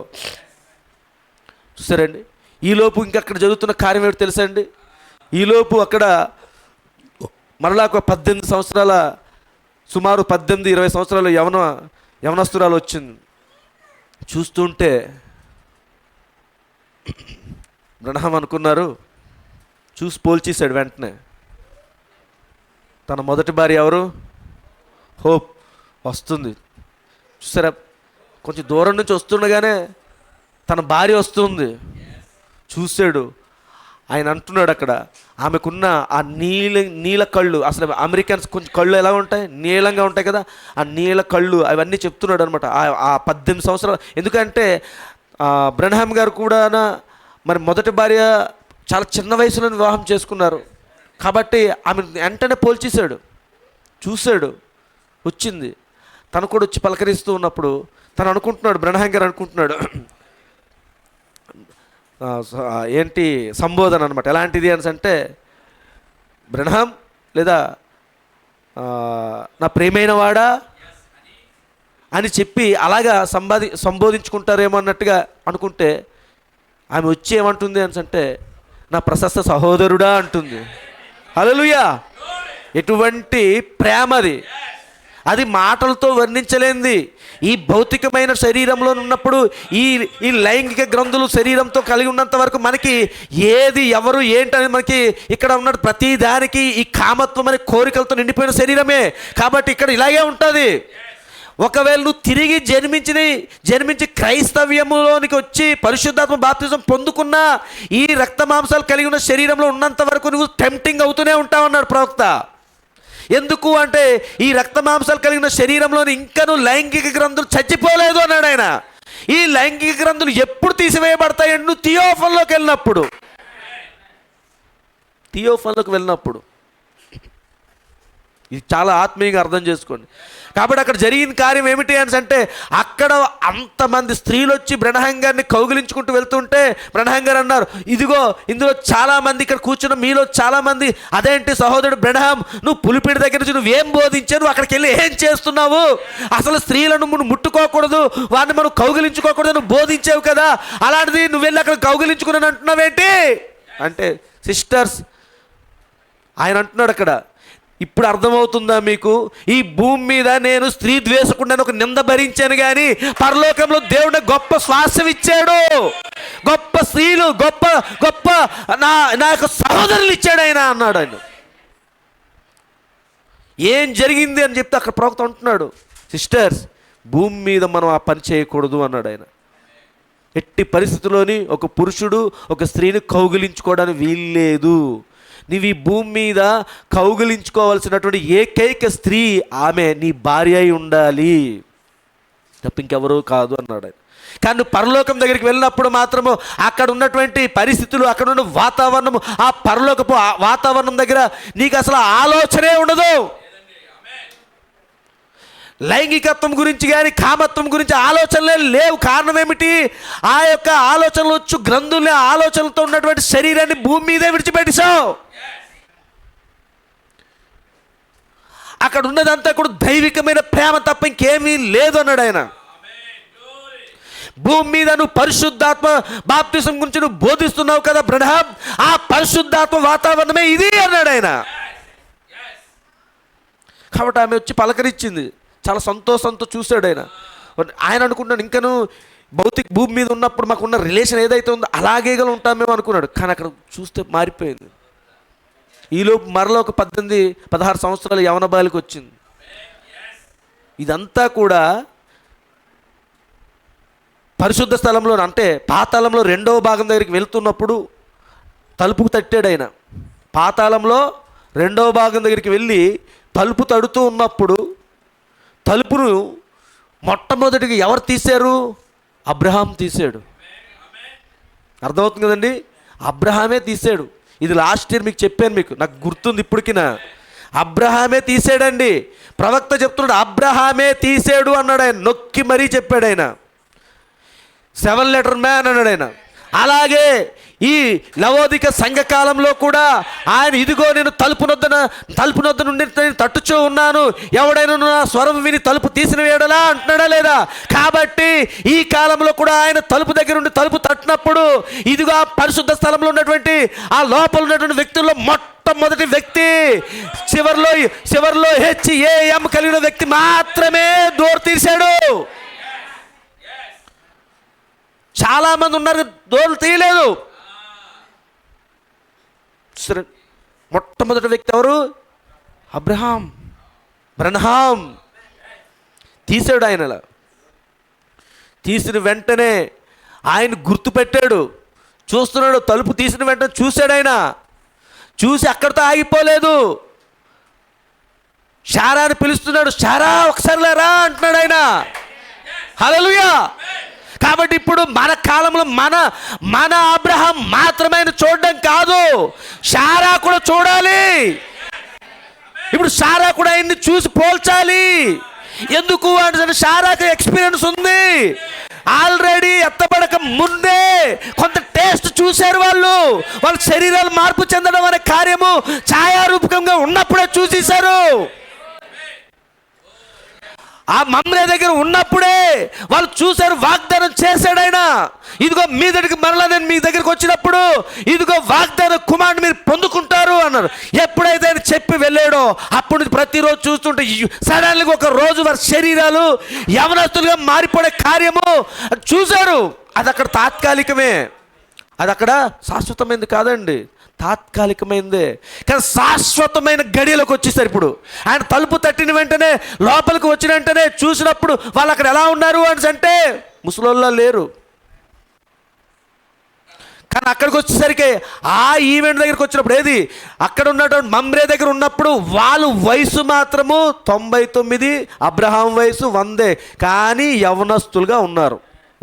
చూసారండి. ఈలోపు ఇంకక్కడ జరుగుతున్న కార్యం ఏమిటి తెలుసా అండి? ఈలోపు అక్కడ మరలా ఒక 18 సంవత్సరాల, సుమారు 18-20 సంవత్సరాల యవనస్తురాలు వచ్చింది. చూస్తుంటే బ్రన్హామ్ అనుకున్నారు, చూసి పోల్చేశాడు వెంటనే. తన మొదటి భార్య ఎవరు? హోప్ వస్తుంది. చూసారా, కొంచెం దూరం నుంచి వస్తుండగానే తన భార్య వస్తుంది. చూశాడు. ఆయన అంటున్నాడు అక్కడ, ఆమెకున్న ఆ నీల కళ్ళు, అసలు అమెరికన్స్ కొంచెం కళ్ళు ఎలా ఉంటాయి, నీలంగా ఉంటాయి కదా, ఆ నీల కళ్ళు అవన్నీ చెప్తున్నాడు అనమాట. ఆ 18 సంవత్సరాలు. ఎందుకంటే బ్రన్హామ్ గారు కూడా మరి మొదటి భార్య చాలా చిన్న వయసులో వివాహం చేసుకున్నారు కాబట్టి ఆమె వెంటనే పోల్చేశాడు. చూశాడు, వచ్చింది. తను కూడా వచ్చి పలకరిస్తూ ఉన్నప్పుడు తను అనుకుంటున్నాడు, బ్రన్హామ్ గారు అనుకుంటున్నాడు, ఏంటి సంబోధన అనమాట. ఎలాంటిది అని అంటే, బ్రన్హామ్ లేదా నా ప్రేమైన వాడా అని చెప్పి అలాగా సంబోధించుకుంటారేమో అన్నట్టుగా అనుకుంటే, ఆమె వచ్చి ఏమంటుంది అని అంటే, నా ప్రశస్త సహోదరుడా అంటుంది. హల్లెలూయా! ఎటువంటి ప్రేమ అది మాటలతో వర్ణించలేనిది. ఈ భౌతికమైన శరీరంలో ఉన్నప్పుడు ఈ లైంగిక గ్రంథులు శరీరంతో కలిగి ఉన్నంత వరకు మనకి ఏది ఎవరు ఏంటనేది మనకి ఇక్కడ ఉన్న ప్రతి దానికి ఈ కామత్వం అనే కోరికలతో నిండిపోయిన శరీరమే. కాబట్టి ఇక్కడ ఇలాగే ఉంటుంది. ఒకవేళ నువ్వు తిరిగి జన్మించి క్రైస్తవ్యములోనికి వచ్చి పరిశుద్ధాత్మ బాప్తిజం పొందుకున్నా ఈ రక్త మాంసాలు కలిగి ఉన్న శరీరంలో ఉన్నంత వరకు నువ్వు టెంప్టింగ్ అవుతూనే ఉంటావు అన్నాడు ప్రవక్త. ఎందుకు అంటే ఈ రక్త మాంసాలు కలిగిన శరీరంలోని ఇంకను లైంగిక గ్రంథులు చచ్చిపోలేదు అన్నాడు ఆయన. ఈ లైంగిక గ్రంథులు ఎప్పుడు తీసివేయబడతాయండి? నువ్వు థియోఫన్లోకి వెళ్ళినప్పుడు. ఇది చాలా ఆత్మీయంగా అర్థం చేసుకోండి. కాబట్టి అక్కడ జరిగిన కార్యం ఏమిటి అని అంటే, అక్కడ అంతమంది స్త్రీలు వచ్చి బ్రన్హామ్ గారిని కౌగిలించుకుంటూ వెళ్తుంటే బ్రన్హామ్ గారు అన్నారు, ఇదిగో ఇందులో చాలామంది ఇక్కడ కూర్చున్న మీలో చాలామంది, అదేంటి సహోదరుడు బ్రన్హామ్, నువ్వు పులిపిడి దగ్గర నుంచి నువ్వేం బోధించావు, నువ్వు అక్కడికి వెళ్ళి ఏం చేస్తున్నావు, అసలు స్త్రీలను నువ్వు ముట్టుకోకూడదు, వారిని మనం కౌగిలించుకోకూడదు నువ్వు బోధించావు కదా, అలాంటిది నువ్వు వెళ్ళి అక్కడ కౌగిలించుకున్నాను అంటున్నావేంటి అంటే, సిస్టర్స్ ఆయన అంటున్నాడు అక్కడ, ఇప్పుడు అర్థమవుతుందా మీకు? ఈ భూమి మీద నేను స్త్రీ ద్వేషకుండా ఒక నింద భరించాను, కానీ పరలోకంలో దేవుడు గొప్ప శ్వాసం ఇచ్చాడు, గొప్ప స్త్రీలు, గొప్ప గొప్ప నా యొక్క సహోదరులు ఇచ్చాడు ఆయన అన్నాడు. ఆయన ఏం జరిగింది అని చెప్తే అక్కడ ప్రవక్త అంటున్నాడు, సిస్టర్స్ భూమి మీద మనం ఆ పని చేయకూడదు అన్నాడు ఆయన. ఎట్టి పరిస్థితుల్లోని ఒక పురుషుడు ఒక స్త్రీని కౌగిలించుకోవడానికి వీల్లేదు. నీవు ఈ భూమి మీద కౌగిలించుకోవాల్సినటువంటి ఏకైక స్త్రీ ఆమె నీ భార్య అయి ఉండాలి, తప్ప ఇంకెవరూ కాదు అన్నాడు ఆయన. కానీ నువ్వు పరలోకం దగ్గరికి వెళ్ళినప్పుడు మాత్రము అక్కడ ఉన్నటువంటి పరిస్థితులు, అక్కడ ఉన్న వాతావరణము, ఆ పరలోకపు వాతావరణం దగ్గర నీకు అసలు ఆలోచనే ఉండదు. లైంగికత్వం గురించి కానీ కామత్వం గురించి ఆలోచనలే లేవు. కారణం ఏమిటి? ఆ యొక్క ఆలోచనలు వచ్చు గ్రంథులే ఆలోచనలతో ఉన్నటువంటి శరీరాన్ని భూమి మీదే విడిచిపెట్టేశావు. అక్కడ ఉన్నదంతా కూడా దైవికమైన ప్రేమ తప్ప ఇంకేమీ లేదు అన్నాడు ఆయన. భూమి మీద నువ్వు పరిశుద్ధాత్మ బాప్తిసం గురించి నువ్వు బోధిస్తున్నావు కదా బ్రన్హామ్, ఆ పరిశుద్ధాత్మ వాతావరణమే ఇది అన్నాడు ఆయన. కాబట్టి ఆమె వచ్చి పలకరించింది, చాలా సంతోషంతో చూశాడు ఆయన. ఆయన అనుకున్నాడు ఇంకను భౌతిక భూమి మీద ఉన్నప్పుడు మాకున్న రిలేషన్ ఏదైతే ఉందో అలాగే ఉంటామేమో అనుకున్నాడు. కానీ అక్కడ చూస్తే మారిపోయింది. ఈలోపు మరలో ఒక 18-16 సంవత్సరాల యవన బాలిక వచ్చింది. ఇదంతా కూడా పరిశుద్ధ స్థలంలో అంటే పాతాళంలో 2వ భాగం దగ్గరికి వెళ్తున్నప్పుడు తలుపుకు తట్టాడు ఆయన. పాతాళంలో 2వ భాగం దగ్గరికి వెళ్ళి తలుపు తడుతూ ఉన్నప్పుడు తలుపును మొట్టమొదటిగా ఎవరు తీశారు? అబ్రహాం తీశాడు. అర్థమవుతుంది కదండి, అబ్రహామే తీశాడు. ఇది లాస్ట్ ఇయర్ మీకు చెప్పాను, మీకు నాకు గుర్తుంది ఇప్పటికినా. అబ్రహామే తీసాడండి. ప్రవక్త చెప్తున్నాడు అబ్రహామే తీసాడు అన్నాడు ఆయన, నొక్కి మరీ చెప్పాడు ఆయన. 7 లెటర్ మ్యాన్ అన్నాడు ఆయన. అలాగే ఈ లవోదిక సంఘకాలంలో కూడా ఆయన ఇదిగో నేను తలుపు నొద్ద నుండి నేను తట్టుచూ ఉన్నాను, ఎవడైనా నా స్వరం విని తలుపు తీసిన వేయడలా అంటున్నాడా లేదా? కాబట్టి ఈ కాలంలో కూడా ఆయన తలుపు దగ్గర ఉండి తలుపు తట్టినప్పుడు ఇదిగో ఆ పరిశుద్ధ స్థలంలో ఉన్నటువంటి ఆ లోపల ఉన్నటువంటి వ్యక్తుల్లో మొట్టమొదటి వ్యక్తి చివర్లో HAM కలిగిన వ్యక్తి మాత్రమే డోర్ తీశాడు. చాలా మంది ఉన్నారు డోర్లు తీయలేదు. మొట్టమొదటి వ్యక్తి ఎవరు? బ్రన్హాం తీసాడు. ఆయన తీసిన వెంటనే ఆయన గుర్తుపెట్టాడు, చూస్తున్నాడు. తలుపు తీసిన వెంటనే చూశాడు. ఆయన చూసి అక్కడితో ఆగిపోలేదు, శారాని పిలుస్తున్నాడు. శారా ఒకసారి లేరా అంటున్నాడు ఆయన. హల్లెలూయా. కాబట్టి ఇప్పుడు మన కాలంలో మన అబ్రహాం మాత్రమే చూడడం కాదు, శారా కూడా చూడాలి. ఇప్పుడు శారా కూడా ఆయన్ని చూసి పోల్చాలి. ఎందుకు అంటే శారాకి ఎక్స్పీరియన్స్ ఉంది. ఆల్రెడీ ఎత్తబడక ముందే కొంత టేస్ట్ చూశారు. వాళ్ళ శరీరాలు మార్పు చెందడం అనే కార్యము ఛాయారూపకంగా ఉన్నప్పుడే చూసేశారు. ఆ మమ్రే దగ్గర ఉన్నప్పుడే వాళ్ళు చూశారు. వాగ్దానం చేశాడు ఆయన, ఇదిగో మీ దగ్గరికి మరలా నేను మీ దగ్గరికి వచ్చినప్పుడు ఇదిగో వాగ్దాన కుమారుని మీరు పొందుకుంటారు అన్నారు. ఎప్పుడైతే ఆయన చెప్పి వెళ్ళాడో అప్పుడు ప్రతిరోజు చూస్తుంటే సడన్గా ఒక రోజు వారి శరీరాలు యవనస్తులుగా మారిపోయే కార్యము చూశారు. అది అక్కడ తాత్కాలికమే, అది అక్కడ శాశ్వతమైనది కాదండి, తాత్కాలికమైందే. కానీ శాశ్వతమైన గడియలోకి వచ్చేసారు. ఇప్పుడు ఆయన తలుపు తట్టిన వెంటనే లోపలికి వచ్చిన వెంటనే చూసినప్పుడు వాళ్ళు అక్కడ ఎలా ఉన్నారు అని అంటే ముసలోళ్ళ లేరు. కానీ అక్కడికి వచ్చేసరికి ఆ ఈవెంట్ దగ్గరికి వచ్చినప్పుడు ఏది అక్కడ ఉన్నటువంటి మమ్రే దగ్గర ఉన్నప్పుడు వాళ్ళు వయసు మాత్రము 99, అబ్రహాం వయసు 100, కానీ యవనస్తులుగా ఉన్నారు.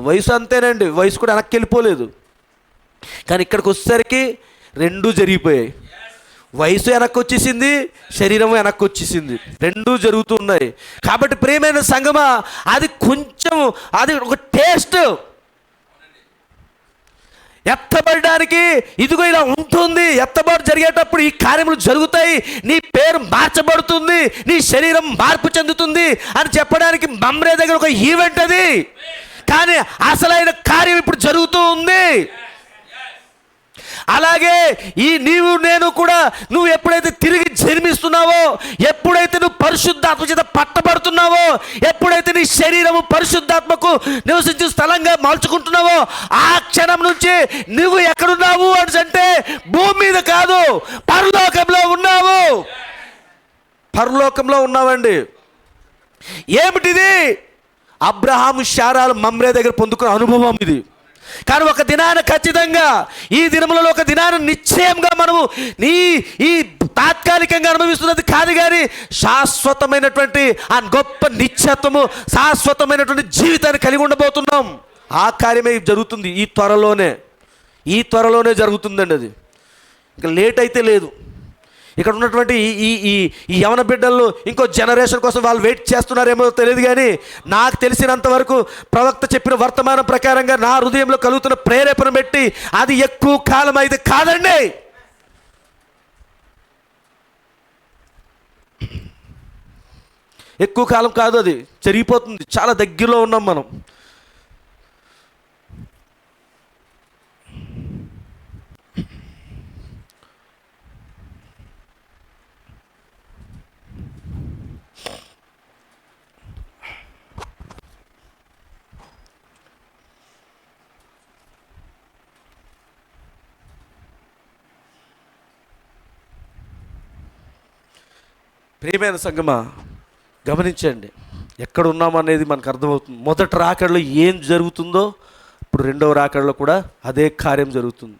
వయసు అంతేనండి, వయసు కూడా వెనక్కి వెళ్ళిపోలేదు. కానీ ఇక్కడికి వచ్చేసరికి రెండూ జరిగిపోయాయి. వయసు వెనక్కి వచ్చేసింది, శరీరం వెనక్కి వచ్చేసింది, రెండూ జరుగుతున్నాయి. కాబట్టి ప్రియమైన సంగమా, అది కొంచెం అది ఒక టేస్ట్. ఎత్తబడడానికి ఇదిగో ఇలా ఉంటుంది. ఎత్తబడి జరిగేటప్పుడు ఈ కార్యములు జరుగుతాయి, నీ పేరు మార్చబడుతుంది, నీ శరీరం మార్పు చెందుతుంది అని చెప్పడానికి మమ్రే దగ్గర ఒక ఈవెంట్ అది. కానీ అసలైన కార్యం ఇప్పుడు జరుగుతూ ఉంది. అలాగే ఈ నీవు నేను కూడా నువ్వు ఎప్పుడైతే తిరిగి జన్మిస్తున్నావో, ఎప్పుడైతే నువ్వు పరిశుద్ధాత్మ చేత పట్టబడుతున్నావో, ఎప్పుడైతే నీ శరీరము పరిశుద్ధాత్మకు నివసించే స్థలంగా మార్చుకుంటున్నావో, ఆ క్షణం నుంచి నువ్వు ఎక్కడున్నావు అంటే భూమి మీద కాదు, పరలోకంలో ఉన్నావు. పరలోకంలో ఉన్నావండి. ఏమిటిది? అబ్రహాము శారాలు మమ్రే దగ్గర పొందుకున్న అనుభవం ఇది. కానీ ఒక దినాన ఖచ్చితంగా, ఈ దినములలో ఒక దినాన నిశ్చయంగా మనము ఈ తాత్కాలికంగా అనుభవిస్తున్నది కాదు, కానీ శాశ్వతమైనటువంటి ఆ గొప్ప నిశ్చత్వము, శాశ్వతమైనటువంటి జీవితాన్ని కలిగి ఉండబోతున్నాం. ఆ కార్యమే జరుగుతుంది ఈ త్వరలోనే జరుగుతుందండి. అది ఇంకా లేట్ అయితే లేదు. ఇక్కడ ఉన్నటువంటి ఈ యవన బిడ్డలు ఇంకో జనరేషన్ కోసం వాళ్ళు వెయిట్ చేస్తున్నారేమో తెలియదు, కానీ నాకు తెలిసినంత వరకు ప్రవక్త చెప్పిన వర్తమానం ప్రకారంగా నా హృదయంలో కలుగుతున్న ప్రేరేపణ బట్టి అది ఎక్కువ కాలం అయితే కాదండి. ఎక్కువ కాలం కాదు, అది జరిగిపోతుంది. చాలా దగ్గరలో ఉన్నాం మనం. ప్రియమైన సంగమా, గమనించండి, ఎక్కడ ఉన్నామనేది మనకు అర్థమవుతుంది. మొదటి రాకడలో ఏం జరుగుతుందో ఇప్పుడు రెండవ రాకడలో కూడా అదే కార్యం జరుగుతుంది.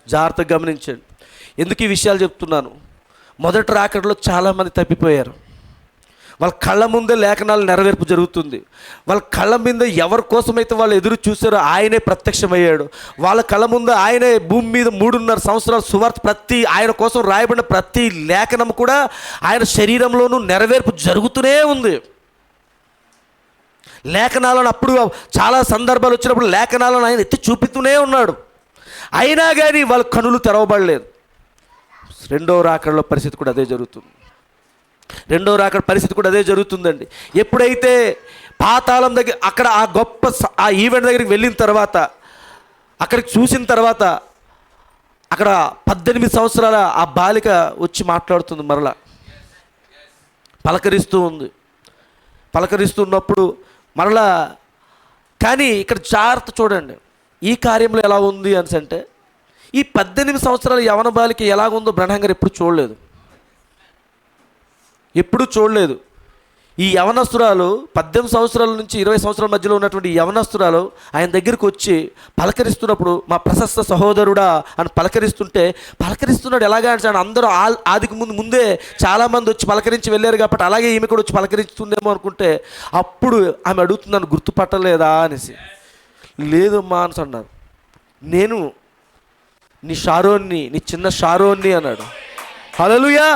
జాగ్రత్తగా గమనించండి. ఎందుకు ఈ విషయాలు చెప్తున్నాను? మొదటి రాకడలో చాలామంది తప్పిపోయారు. వాళ్ళ కళ్ళ ముందే లేఖనాలు నెరవేర్పు జరుగుతుంది. వాళ్ళ కళ్ళ మీద ఎవరి కోసమైతే వాళ్ళు ఎదురు చూశారో ఆయనే ప్రత్యక్షమయ్యాడు. వాళ్ళ కళ్ళ ముందు ఆయనే భూమి మీద 3.5 సంవత్సరాల సువార్త ఆయన కోసం రాయబడిన ప్రతి లేఖనం కూడా ఆయన శరీరంలోనూ నెరవేర్పు జరుగుతూనే ఉంది. లేఖనాలను అప్పుడు చాలా సందర్భాలు వచ్చినప్పుడు లేఖనాలను ఆయన ఎత్తి చూపుతూనే ఉన్నాడు. అయినా కానీ వాళ్ళ కనులు తెరవబడలేదు. రెండవ రాకడలో పరిస్థితి కూడా అదే జరుగుతుంది. రెండవ రాకడ పరిస్థితి కూడా అదే జరుగుతుందండి. ఎప్పుడైతే పాతాళం దగ్గర అక్కడ ఆ గొప్ప ఆ ఈవెంట్ దగ్గరికి వెళ్ళిన తర్వాత, అక్కడికి చూసిన తర్వాత, అక్కడ 18 సంవత్సరాల ఆ బాలిక వచ్చి మాట్లాడుతుంది, మరలా పలకరిస్తూ ఉంది. పలకరిస్తున్నప్పుడు మరలా, కానీ ఇక్కడ జాగ్రత్త చూడండి, ఈ కార్యంలో ఎలా ఉంది అని అంటే, ఈ 18 సంవత్సరాల యవన బాలిక ఎలాగుందో బ్రహ్నం గారు ఎప్పుడు చూడలేదు. ఈ యవనస్తురాలు 18 సంవత్సరాల నుంచి 20 సంవత్సరాల మధ్యలో ఉన్నటువంటి యవనస్తురాలు ఆయన దగ్గరికి వచ్చి పలకరిస్తున్నప్పుడు, మా ప్రశస్త సహోదరుడా అని పలకరిస్తున్నాడు. ఎలాగా అంటే, అందరూ ఆదికి ముందే చాలామంది వచ్చి పలకరించి వెళ్ళారు కాబట్టి అలాగే ఈమె కూడా వచ్చి పలకరిస్తుందేమో అనుకుంటే, అప్పుడు ఆమె అడుగుతున్నాను, గుర్తుపట్టలేదా అనేసి. లేదమ్మా అని అన్నారు. నేను నీ షారోన్ని, నీ చిన్న షారోన్ని అన్నాడు. హల్లెలూయా.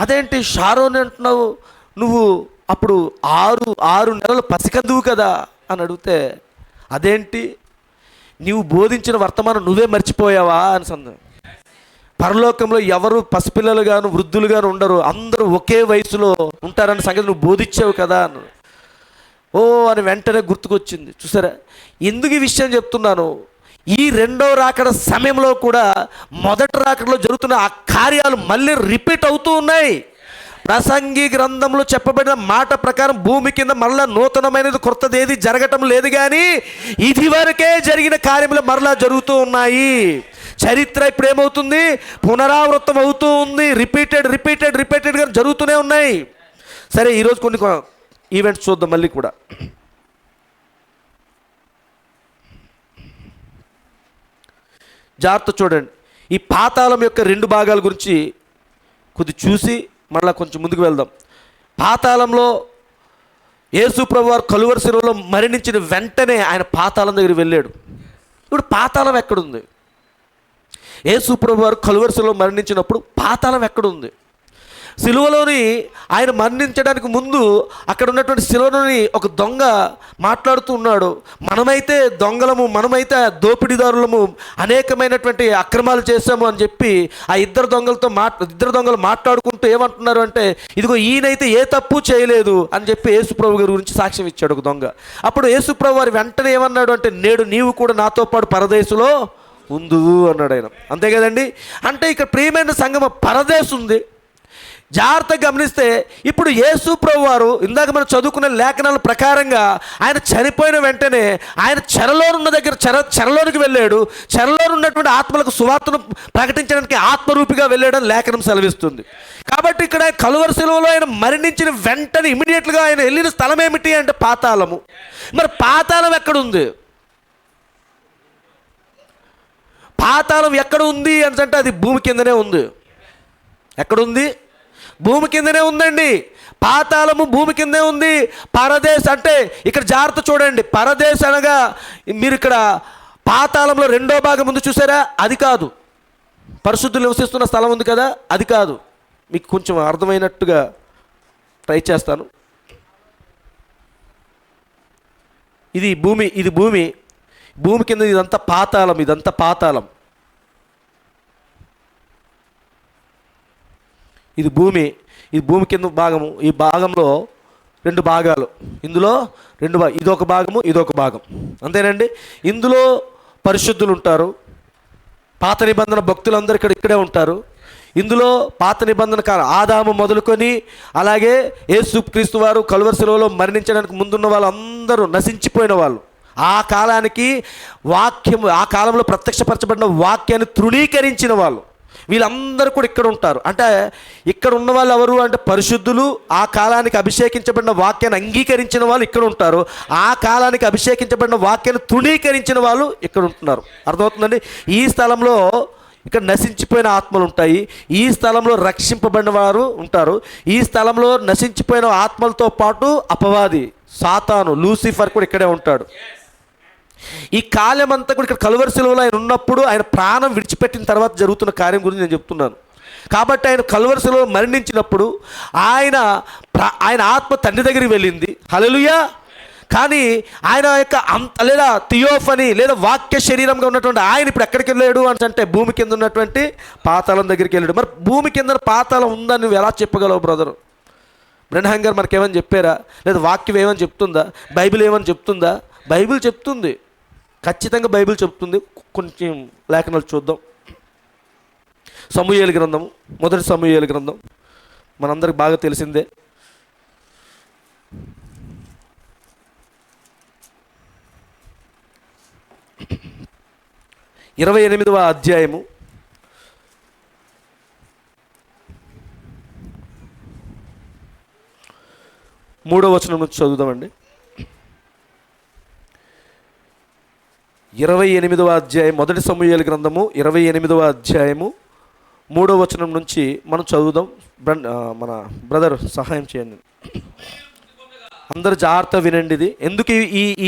అదేంటి షారోన్ అంటున్నావు, నువ్వు అప్పుడు 6 నెలలు పసికందువు కదా అని అడిగితే, అదేంటి నీవు బోధించిన వర్తమానం నువ్వే మర్చిపోయావా అని అన్నాడు. పరలోకంలో ఎవరు పసిపిల్లలు గాను వృద్ధులు గాను ఉండరు, అందరూ ఒకే వయసులో ఉంటారన్న సంగతి నువ్వు బోధించావు కదా అన్నాడు. ఓ అని వెంటనే గుర్తుకొచ్చింది. చూసారా, ఎందుకు ఈ విషయం చెప్తున్నాను? ఈ రెండవ రాకడ సమయంలో కూడా మొదటి రాకడలో జరుగుతున్న ఆ కార్యాలు మళ్ళీ రిపీట్ అవుతూ ఉన్నాయి. ప్రసంగి గ్రంథంలో చెప్పబడిన మాట ప్రకారం భూమి కింద మరలా నూతనమైనది కొత్తది ఏది జరగటం లేదు, కానీ ఇది వరకే జరిగిన కార్యములు మరలా జరుగుతూ ఉన్నాయి. చరిత్ర ఇప్పుడు ఏమవుతుంది? పునరావృతం అవుతూ ఉంది. రిపీటెడ్గా జరుగుతూనే ఉన్నాయి. సరే, ఈరోజు కొన్ని ఈవెంట్స్ చూద్దాం మళ్ళీ కూడా. జాగ్రత్త చూడండి, ఈ పాతాళం యొక్క 2 భాగాల గురించి కొద్ది చూసి మళ్ళీ కొంచెం ముందుకు వెళ్దాం. పాతాళంలో యేసు ప్రభువారు కలువరి శిలువలో మరణించిన వెంటనే ఆయన పాతాళం దగ్గర వెళ్ళాడు. ఇప్పుడు పాతాళం ఎక్కడుంది? యేసు ప్రభువారు కలువరి శిలువలో మరణించినప్పుడు పాతాళం ఎక్కడుంది? శిలువలోని ఆయన మరణించడానికి ముందు అక్కడ ఉన్నటువంటి శిలువలోని ఒక దొంగ మాట్లాడుతూ ఉన్నాడు. మనమైతే దొంగలము, మనమైతే దోపిడీదారులము, అనేకమైనటువంటి అక్రమాలు చేశాము అని చెప్పి ఆ ఇద్దరు దొంగలు మాట్లాడుకుంటూ ఏమంటున్నారు అంటే, ఇదిగో ఈయనైతే ఏ తప్పు చేయలేదు అని చెప్పి యేసుప్రభు గారి గురించి సాక్ష్యం ఇచ్చాడు ఒక దొంగ. అప్పుడు యేసుప్రభు వారు వెంటనే ఏమన్నాడు అంటే, నేడు నీవు కూడా నాతో పాటు పరదేశులో ఉందువు అన్నాడు ఆయన. అంతే కదండి. అంటే ఇక్కడ ప్రియమైన సంగమ పరదేశం ఉంది. జాగ్రత్తగా గమనిస్తే ఇప్పుడు యేసు ప్రభు వారు ఇందాక మనం చదువుకున్న లేఖనాల ప్రకారంగా ఆయన చనిపోయిన వెంటనే ఆయన చెరలోనికి వెళ్ళాడు. చెరలో ఉన్నటువంటి ఆత్మలకు సువార్తను ప్రకటించడానికి ఆత్మరూపిగా వెళ్ళాడని లేఖనం సెలవిస్తుంది. కాబట్టి ఇక్కడ కలువరి శిలువలో ఆయన మరణించిన వెంటనే ఇమీడియట్గా ఆయన వెళ్ళిన స్థలం ఏమిటి అంటే పాతాళము. మరి పాతాళం ఎక్కడుంది? పాతాళం ఎక్కడ ఉంది అంటే అది భూమి కిందనే ఉంది. ఎక్కడుంది? భూమి కిందనే ఉందండి. పాతాళము భూమి కిందే ఉంది. పరదేశ్ అంటే ఇక్కడ జాగ్రత్త చూడండి. పరదేశ్ అనగా మీరు ఇక్కడ పాతాళంలో 2వ భాగం ముందు చూసారా, అది కాదు. పరిశుద్ధులు నివసిస్తున్న స్థలం ఉంది కదా, అది కాదు. మీకు కొంచెం అర్థమైనట్టుగా ట్రై చేస్తాను. ఇది భూమి కింద ఇదంతా పాతాళం. ఇది భూమి కింద భాగము. ఈ భాగంలో 2 భాగాలు. ఇందులో ఇదొక భాగం. అంతేనండి. ఇందులో పరిశుద్ధులు ఉంటారు. పాత నిబంధన భక్తులందరూ ఇక్కడే ఉంటారు. ఇందులో పాత నిబంధన ఆదాము మొదలుకొని అలాగే యేసు క్రీస్తు వారు కలువరి శిలువలో మరణించడానికి ముందున్న వాళ్ళందరూ నశించిపోయిన వాళ్ళు. ఆ కాలంలో ప్రత్యక్షపరచబడిన వాక్యాన్ని తృణీకరించిన వాళ్ళు వీళ్ళందరూ కూడా ఇక్కడ ఉంటారు. అంటే ఇక్కడ ఉన్న వాళ్ళు ఎవరు అంటే పరిశుద్ధులు. ఆ కాలానికి అభిషేకించబడిన వాక్యాన్ని అంగీకరించిన వాళ్ళు ఇక్కడ ఉంటారు. ఆ కాలానికి అభిషేకించబడిన వాక్యాన్ని తృణీకరించిన వాళ్ళు ఇక్కడ ఉంటున్నారు. అర్థమవుతుందండి. ఈ స్థలంలో ఇక్కడ నశించిపోయిన ఆత్మలు ఉంటాయి. ఈ స్థలంలో రక్షింపబడిన వారు ఉంటారు. ఈ స్థలంలో నశించిపోయిన ఆత్మలతో పాటు అపవాది సాతాను లూసిఫర్ కూడా ఇక్కడే ఉంటాడు. ఈ కాలం అంతా కూడా ఇక్కడ కలువరి శిలువలో ఆయన ఉన్నప్పుడు ఆయన ప్రాణం విడిచిపెట్టిన తర్వాత జరుగుతున్న కార్యం గురించి నేను చెప్తున్నాను. కాబట్టి ఆయన కలువరి శిలువలో మరణించినప్పుడు ఆయన ఆత్మ తండ్రి దగ్గరికి వెళ్ళింది. హల్లెలూయా. కానీ ఆయన యొక్క లేదా థియోఫనీ లేదా వాక్య శరీరంగా ఉన్నటువంటి ఆయన ఇప్పుడు ఎక్కడికి వెళ్ళాడు అని అంటే భూమి కింద ఉన్నటువంటి పాతాళం దగ్గరికి వెళ్ళాడు. మరి భూమి కింద పాతాళం ఉందని నువ్వు ఎలా చెప్పగలవు బ్రదరు? బ్రెన్హామ్ గారు మనకి ఏమని చెప్పారా? లేదా వాక్యం ఏమని చెప్తుందా? బైబిల్ ఏమని చెప్తుందా? బైబిల్ చెప్తుంది, ఖచ్చితంగా బైబిల్ చెప్తుంది. కొంచెం లేఖనాలు చూద్దాం. సమూయేలు గ్రంథము, మొదటి సమూయేలు గ్రంథం మనందరికి బాగా తెలిసిందే. 28వ అధ్యాయము 3వ వచనం నుంచి చదువుదామండి. 28వ అధ్యాయం, మొదటి సమూయేలు గ్రంథము 28వ అధ్యాయము 3వ వచనం నుంచి మనం చదువుదాం. మన బ్రదర్ సహాయం చేయండి. అందరు జాగ్రత్త వినండి. ఇది ఎందుకు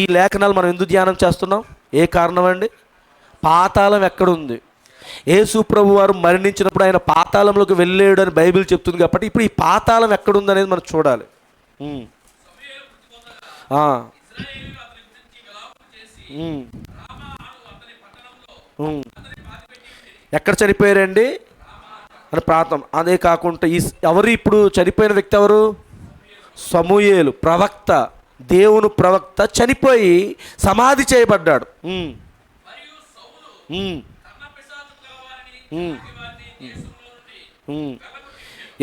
ఈ లేఖనాలు మనం ఎందుకు ధ్యానం చేస్తున్నాం? ఏ కారణం అండి? పాతాళం ఎక్కడుంది? యేసు ప్రభు వారు మరణించినప్పుడు ఆయన పాతాళంలోకి వెళ్ళాడు అని బైబిల్ చెప్తుంది. కాబట్టి ఇప్పుడు ఈ పాతాళం ఎక్కడుంది అనేది మనం చూడాలి. ఎక్కడ చనిపోయారండి? అని ప్రాంతం. అదే కాకుండా ఎవరు ఇప్పుడు చనిపోయిన వ్యక్తి ఎవరు? సమూయేలు ప్రవక్త, దేవుని ప్రవక్త చనిపోయి సమాధి చేయబడ్డాడు.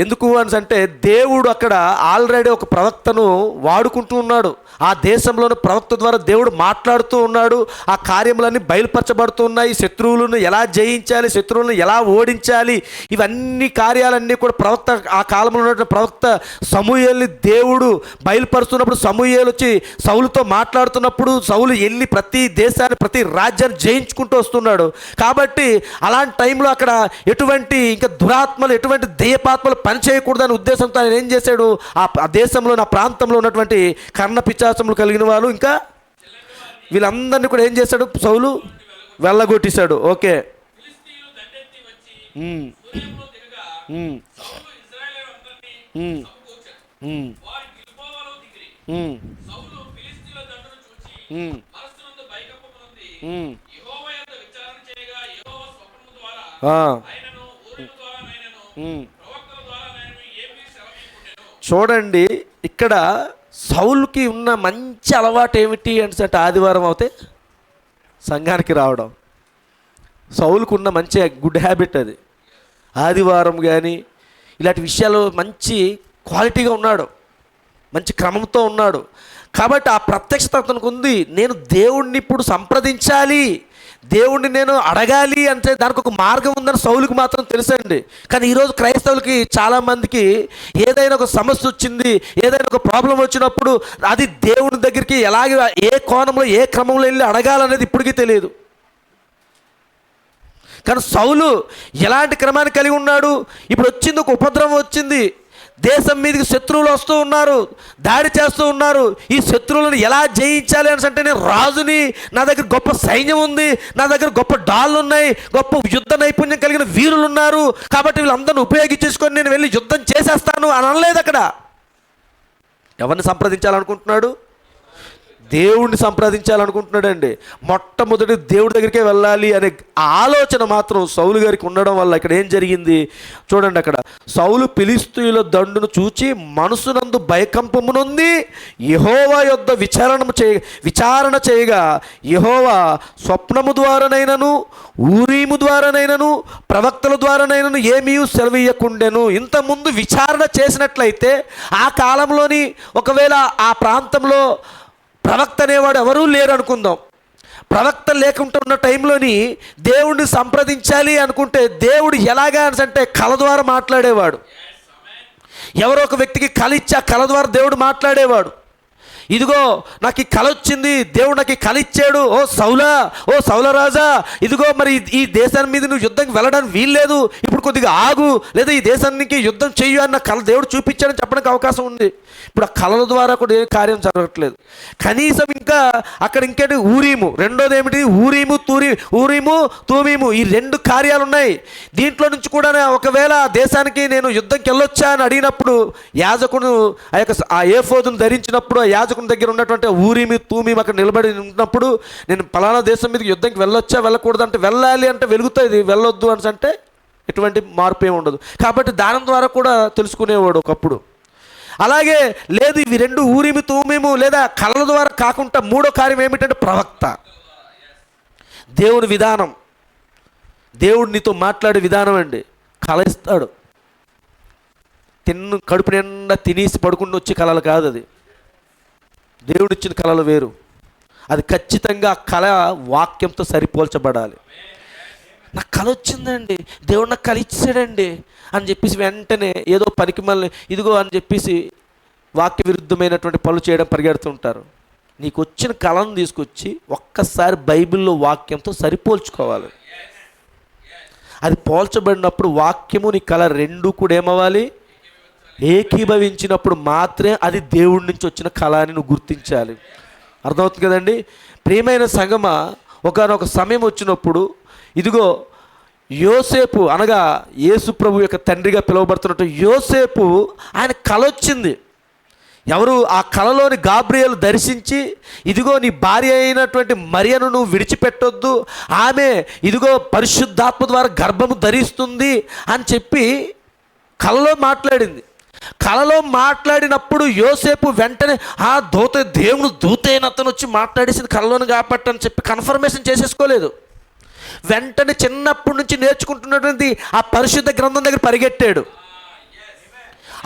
ఎందుకు అని అంటే దేవుడు అక్కడ ఆల్రెడీ ఒక ప్రవక్తను వాడుకుంటూ ఉన్నాడు. ఆ దేశంలోని ప్రవక్త ద్వారా దేవుడు మాట్లాడుతూ ఉన్నాడు. ఆ కార్యములన్నీ బయలుపరచబడుతూ ఉన్నాయి. శత్రువులను ఎలా జయించాలి, శత్రువులను ఎలా ఓడించాలి, ఇవన్నీ కార్యాలన్నీ కూడా ప్రవక్త, ఆ కాలంలో ఉన్నటువంటి ప్రవక్త సమూయేలుని దేవుడు బయలుపరుస్తున్నప్పుడు, సమూయేలు వచ్చి సౌలుతో మాట్లాడుతున్నప్పుడు సౌలు వెళ్ళి ప్రతి దేశాన్ని, ప్రతి రాజ్యాన్ని జయించుకుంటూ వస్తున్నాడు. కాబట్టి అలాంటి టైంలో అక్కడ ఎటువంటి ఇంకా దురాత్మలు, ఎటువంటి దెయ్యపాత్మలు పనిచేయకూడదని ఉద్దేశంతో ఆయన ఏం చేశాడు? ఆ దేశంలో, ఆ ప్రాంతంలో ఉన్నటువంటి కర్ణ పిశాచములు కలిగిన వాళ్ళు ఇంకా వీళ్ళందరినీ కూడా ఏం చేశాడు? సౌలు వెళ్ళగొట్టేశాడు. ఓకే, చూడండి, ఇక్కడ సౌలుకి ఉన్న మంచి అలవాటు ఏమిటి అంటే ఆదివారం అవుతే సంఘానికి రావడం. సౌలుకు ఉన్న మంచి గుడ్ హ్యాబిట్ అది. ఆదివారం కానీ ఇలాంటి విషయాలు మంచి క్వాలిటీగా ఉన్నాడు, మంచి క్రమంతో ఉన్నాడు. కాబట్టి ఆ ప్రత్యక్షత అతనికి ఉంది. నేను దేవుణ్ణి ఇప్పుడు సంప్రదించాలి, దేవుణ్ణి నేను అడగాలి అంటే దానికి ఒక మార్గం ఉందని సౌలుకి మాత్రం తెలుసండి. కానీ ఈరోజు క్రైస్తవులకి చాలామందికి ఏదైనా ఒక సమస్య వచ్చింది, ఏదైనా ఒక ప్రాబ్లం వచ్చినప్పుడు అది దేవుని దగ్గరికి ఎలాగే, ఏ కోణంలో, ఏ క్రమంలో వెళ్ళి అడగాలనేది ఇప్పటికీ తెలియదు. కానీ సౌలు ఎలాంటి క్రమాన్ని కలిగి ఉన్నాడు? ఇప్పుడు వచ్చింది, ఒక ఉపద్రవం వచ్చింది, దేశం మీదకి శత్రువులు వస్తూ ఉన్నారు, దాడి చేస్తూ ఉన్నారు. ఈ శత్రువులను ఎలా జయించాలి అని అంటే, నేను రాజుని, నా దగ్గర గొప్ప సైన్యం ఉంది, నా దగ్గర గొప్ప డాళ్ళు ఉన్నాయి, గొప్ప యుద్ధ నైపుణ్యం కలిగిన వీరులు ఉన్నారు, కాబట్టి వీళ్ళందరినీ ఉపయోగించేసుకొని నేను వెళ్ళి యుద్ధం చేసేస్తాను అని అనలేదు. అక్కడ ఎవరిని సంప్రదించాలనుకుంటున్నాడు? దేవుణ్ణి సంప్రదించాలనుకుంటున్నాడండి. మొట్టమొదటి దేవుడి దగ్గరికే వెళ్ళాలి అనే ఆలోచన మాత్రం సౌలు గారికి ఉండడం వల్ల ఇక్కడ ఏం జరిగింది చూడండి. అక్కడ సౌలు ఫిలిష్తీయుల దండును చూచి మనసునందు భయకంపమునుంది యెహోవా యొద్ద విచారణ చేయగా యెహోవా స్వప్నము ద్వారానైనను, ఊరీము ద్వారానైనను, ప్రవక్తల ద్వారానైనను ఏమీ సెలవీయకుండెను. ఇంతకుముందు విచారణ చేసినట్లయితే ఆ కాలంలోని ఒకవేళ ఆ ప్రాంతంలో ప్రవక్త అనేవాడు ఎవరూ లేరు అనుకుందాం. ప్రవక్త లేకుండా ఉన్న టైంలోని దేవుడిని సంప్రదించాలి అనుకుంటే దేవుడు ఎలాగా అంటే కళ ద్వారా మాట్లాడేవాడు. ఎవరో ఒక వ్యక్తికి కళ ఇచ్చి ఆ కళ ద్వారా దేవుడు మాట్లాడేవాడు. ఇదిగో నాకు ఈ కళ వచ్చింది, దేవుడు నాకు ఈ కళ ఇచ్చాడు, ఓ సౌలరాజా, ఇదిగో మరి ఈ దేశాన్ని మీద నువ్వు యుద్ధంకి వెళ్ళడానికి వీల్లేదు, ఇప్పుడు కొద్దిగా ఆగు, లేదా ఈ దేశానికి యుద్ధం చెయ్యు అన్న కళ దేవుడు చూపించాడని చెప్పడానికి అవకాశం ఉంది. ఇప్పుడు ఆ కళల ద్వారా కూడా ఏ కార్యం జరగట్లేదు. కనీసం ఇంకా అక్కడ ఇంకేంటి ఊరీము, రెండోది ఏమిటి ఊరీము తూమీము, ఈ రెండు కార్యాలు ఉన్నాయి. దీంట్లో నుంచి కూడా ఒకవేళ దేశానికి నేను యుద్ధంకి వెళ్ళొచ్చా అని అడిగినప్పుడు యాజకుడు ఆ ఏఫోదును ధరించినప్పుడు ఆ యాజకుడు యాజకుని దగ్గర ఉన్నటువంటి ఊరిమి తూమిమి అక్కడ నిలబడి ఉన్నప్పుడు నేను పలానా దేశం మీదకి యుద్ధంకి వెళ్ళొచ్చా వెళ్ళకూడదు అంటే వెళ్ళాలి అంటే వెలుగుతుంది, వెళ్ళొద్దు అని అంటే ఎటువంటి మార్పు ఏమి ఉండదు. కాబట్టి దానం ద్వారా కూడా తెలుసుకునేవాడు ఒకప్పుడు. అలాగే లేదు ఇవి రెండు ఊరిమి తూమిము లేదా కళల ద్వారా కాకుండా మూడో కార్యం ఏమిటంటే ప్రవక్త. దేవుని విధానం, దేవుడు నీతో మాట్లాడే విధానం అండి. కళ ఇస్తాడు, కడుపు నిండా తినేసి పడుకుని వచ్చే కళలు కాదు, అది దేవుడిచ్చిన కళలు వేరు. అది ఖచ్చితంగా ఆ కళ వాక్యంతో సరిపోల్చబడాలి. నాకు కళ వచ్చిందండి, దేవుడు నాకు కళ ఇచ్చాడండి అని చెప్పేసి వెంటనే ఏదో పనికి మళ్ళీ ఇదిగో అని చెప్పేసి వాక్య విరుద్ధమైనటువంటి పనులు చేయడం పరిగెడుతుంటారు. నీకు వచ్చిన కళను తీసుకొచ్చి ఒక్కసారి బైబిల్లో వాక్యంతో సరిపోల్చుకోవాలి. అది పోల్చబడినప్పుడు వాక్యము నీ కళ రెండు కూడా ఏమవ్వాలి, ఏకీభవించినప్పుడు మాత్రమే అది దేవుడి నుంచి వచ్చిన కళ అని నువ్వు గుర్తించాలి. అర్థమవుతుంది కదండి. ప్రియమైన సంగమ, ఒకనొక సమయం వచ్చినప్పుడు ఇదిగో యోసేపు అనగా యేసు ప్రభు యొక్క తండ్రిగా పిలువబడుతున్నట్టు యోసేపు ఆయన కళ వచ్చింది. ఎవరు ఆ కళలోని గాబ్రియేలు దర్శించి ఇదిగో నీ భార్య అయినటువంటి మరియను నువ్వు విడిచిపెట్టొద్దు, ఆమె ఇదిగో పరిశుద్ధాత్మ ద్వారా గర్భము ధరిస్తుంది అని చెప్పి కళలో మాట్లాడింది. కళలో మాట్లాడినప్పుడు యోసేపు వెంటనే ఆ దేవుడు దూతైన అతను వచ్చి మాట్లాడేసింది కళలోని కాబట్టి అని చెప్పి కన్ఫర్మేషన్ చేసేసుకోలేదు. వెంటనే చిన్నప్పటి నుంచి నేర్చుకుంటున్నటువంటి ఆ పరిశుద్ధ గ్రంథం దగ్గర పరిగెట్టాడు.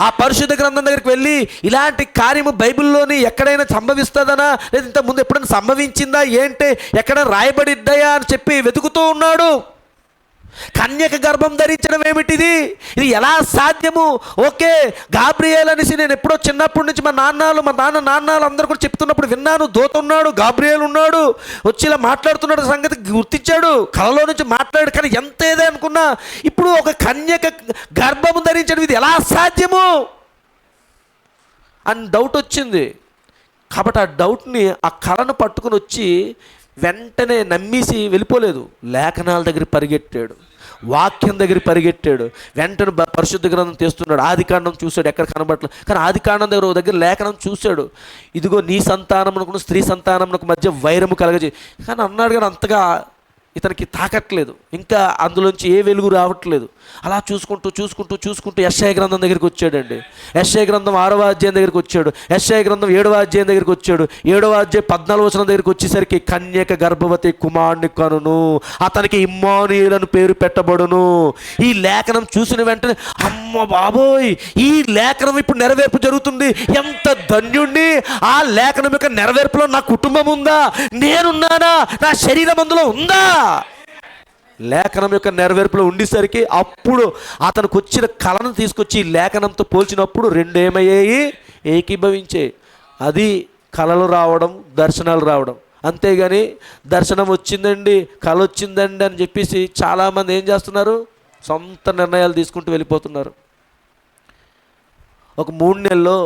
ఆ పరిశుద్ధ గ్రంథం దగ్గరికి వెళ్ళి ఇలాంటి కార్యము బైబిల్లోని ఎక్కడైనా సంభవిస్తుందనా లేదా ఇంతకుముందు ఎప్పుడైనా సంభవించిందా ఏంటి ఎక్కడ రాయబడిద్దాయా అని చెప్పి వెతుకుతూ ఉన్నాడు. కన్యక గర్భం ధరించడం ఏమిటిది, ఇది ఎలా సాధ్యము? ఓకే, గాబ్రియేల్ అనేసి నేను ఎప్పుడో చిన్నప్పటి నుంచి మా నాన్నలు అందరూ కూడా చెప్తున్నప్పుడు విన్నాను. దూత ఉన్నాడు, గాబ్రియేల్ ఉన్నాడు, వచ్చి ఇలా మాట్లాడుతున్నాడు సంగతి గుర్తించాడు, కళలో నుంచి మాట్లాడు. కానీ ఎంత ఏదే అనుకున్నా ఇప్పుడు ఒక కన్యక గర్భము ధరించడం ఇది ఎలా సాధ్యము అని డౌట్ వచ్చింది. కాబట్టి ఆ డౌట్ని ఆ కళను పట్టుకుని వచ్చి వెంటనే నమ్మేసి వెళ్ళిపోలేదు. లేఖనాల దగ్గర పరిగెట్టాడు, వాక్యం దగ్గర పరిగెట్టాడు. వెంటనే పరిశుద్ధ గ్రంథం తీస్తున్నాడు. ఆదికాండం చూశాడు, ఎక్కడ కనబడలేదు. కానీ ఆదికాండం దగ్గర లేఖనం చూశాడు. ఇదిగో నీ సంతానమునకు స్త్రీ సంతానమునకు మధ్య వైరము కలగజే కానీ అన్నాడు. కానీ అంతగా ఇతనికి తాకట్లేదు, ఇంకా అందులోంచి ఏ వెలుగు రావట్లేదు. అలా చూసుకుంటూ యెషయా గ్రంథం దగ్గరికి వచ్చాడండి. యెషయా గ్రంథం 6వ అధ్యాయం దగ్గరికి వచ్చాడు. యెషయా గ్రంథం 7వ అధ్యాయం దగ్గరికి వచ్చాడు. 7వ అధ్యాయం 14వ వచనం దగ్గరికి వచ్చేసరికి కన్యక గర్భవతి కుమారుని కనును, అతనికి ఇమ్మానుయేలు అని పేరు పెట్టబడును. ఈ లేఖనం చూసిన వెంటనే అమ్మ బాబోయ్, ఈ లేఖనం ఇప్పుడు నెరవేర్పు జరుగుతుంది, ఎంత ధన్యుణ్ణి! ఆ లేఖనం యొక్క నెరవేర్పులో నా కుటుంబం ఉందా, నేనున్నానా, నా శరీరం అందులో ఉందా? లేఖనం యొక్క నెరవేర్పులో ఉండేసరికి అప్పుడు అతనికి వచ్చిన కళను తీసుకొచ్చి లేఖనంతో పోల్చినప్పుడు రెండు ఏమయ్యాయి, ఏకీభవించే. అది కళలు రావడం, దర్శనాలు రావడం. అంతేగాని దర్శనం వచ్చిందండి, కళ వచ్చిందండి అని చెప్పేసి చాలామంది ఏం చేస్తున్నారు, సొంత నిర్ణయాలు తీసుకుంటూ వెళ్ళిపోతున్నారు. ఒక 3 నెలల్లో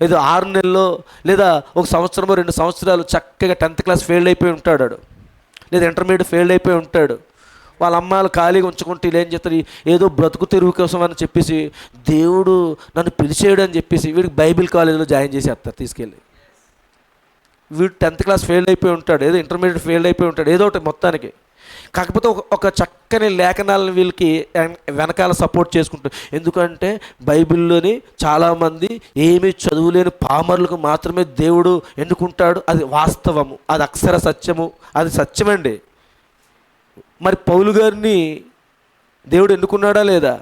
లేదా 6 నెలల్లో లేదా ఒక సంవత్సరమో 2 సంవత్సరాలు చక్కగా 10th క్లాస్ ఫెయిల్ అయిపోయి ఉంటాడు, లేదా ఇంటర్మీడియట్ ఫెయిల్ అయిపోయి ఉంటాడు. వాళ్ళ అమ్మాయిలు ఖాళీగా ఉంచుకుంటే వీళ్ళు ఏం చేస్తారు, ఏదో బ్రతుకు తెరువు కోసం అని చెప్పేసి దేవుడు నన్ను పిలిచేయడు అని చెప్పేసి వీడికి బైబిల్ కాలేజీలో జాయిన్ చేసేస్తారు తీసుకెళ్ళి. వీడు 10th క్లాస్ ఫెయిల్ అయిపోయి ఉంటాడు, ఏదో ఇంటర్మీడియట్ ఫెయిల్ అయిపోయి ఉంటాడు, ఏదో ఒకటి మొత్తానికి. కాకపోతే ఒక చక్కని లేఖనాలను వీళ్ళకి వెనకాల సపోర్ట్ చేసుకుంటారు. ఎందుకంటే బైబిల్లోని చాలామంది ఏమీ చదువులేని పామరులకు మాత్రమే దేవుడు ఎన్నుకుంటాడు. అది వాస్తవము, అది అక్షర సత్యము, అది సత్యమండి. మరి పౌలు గారిని దేవుడు ఎన్నుకున్నాడా లేదా?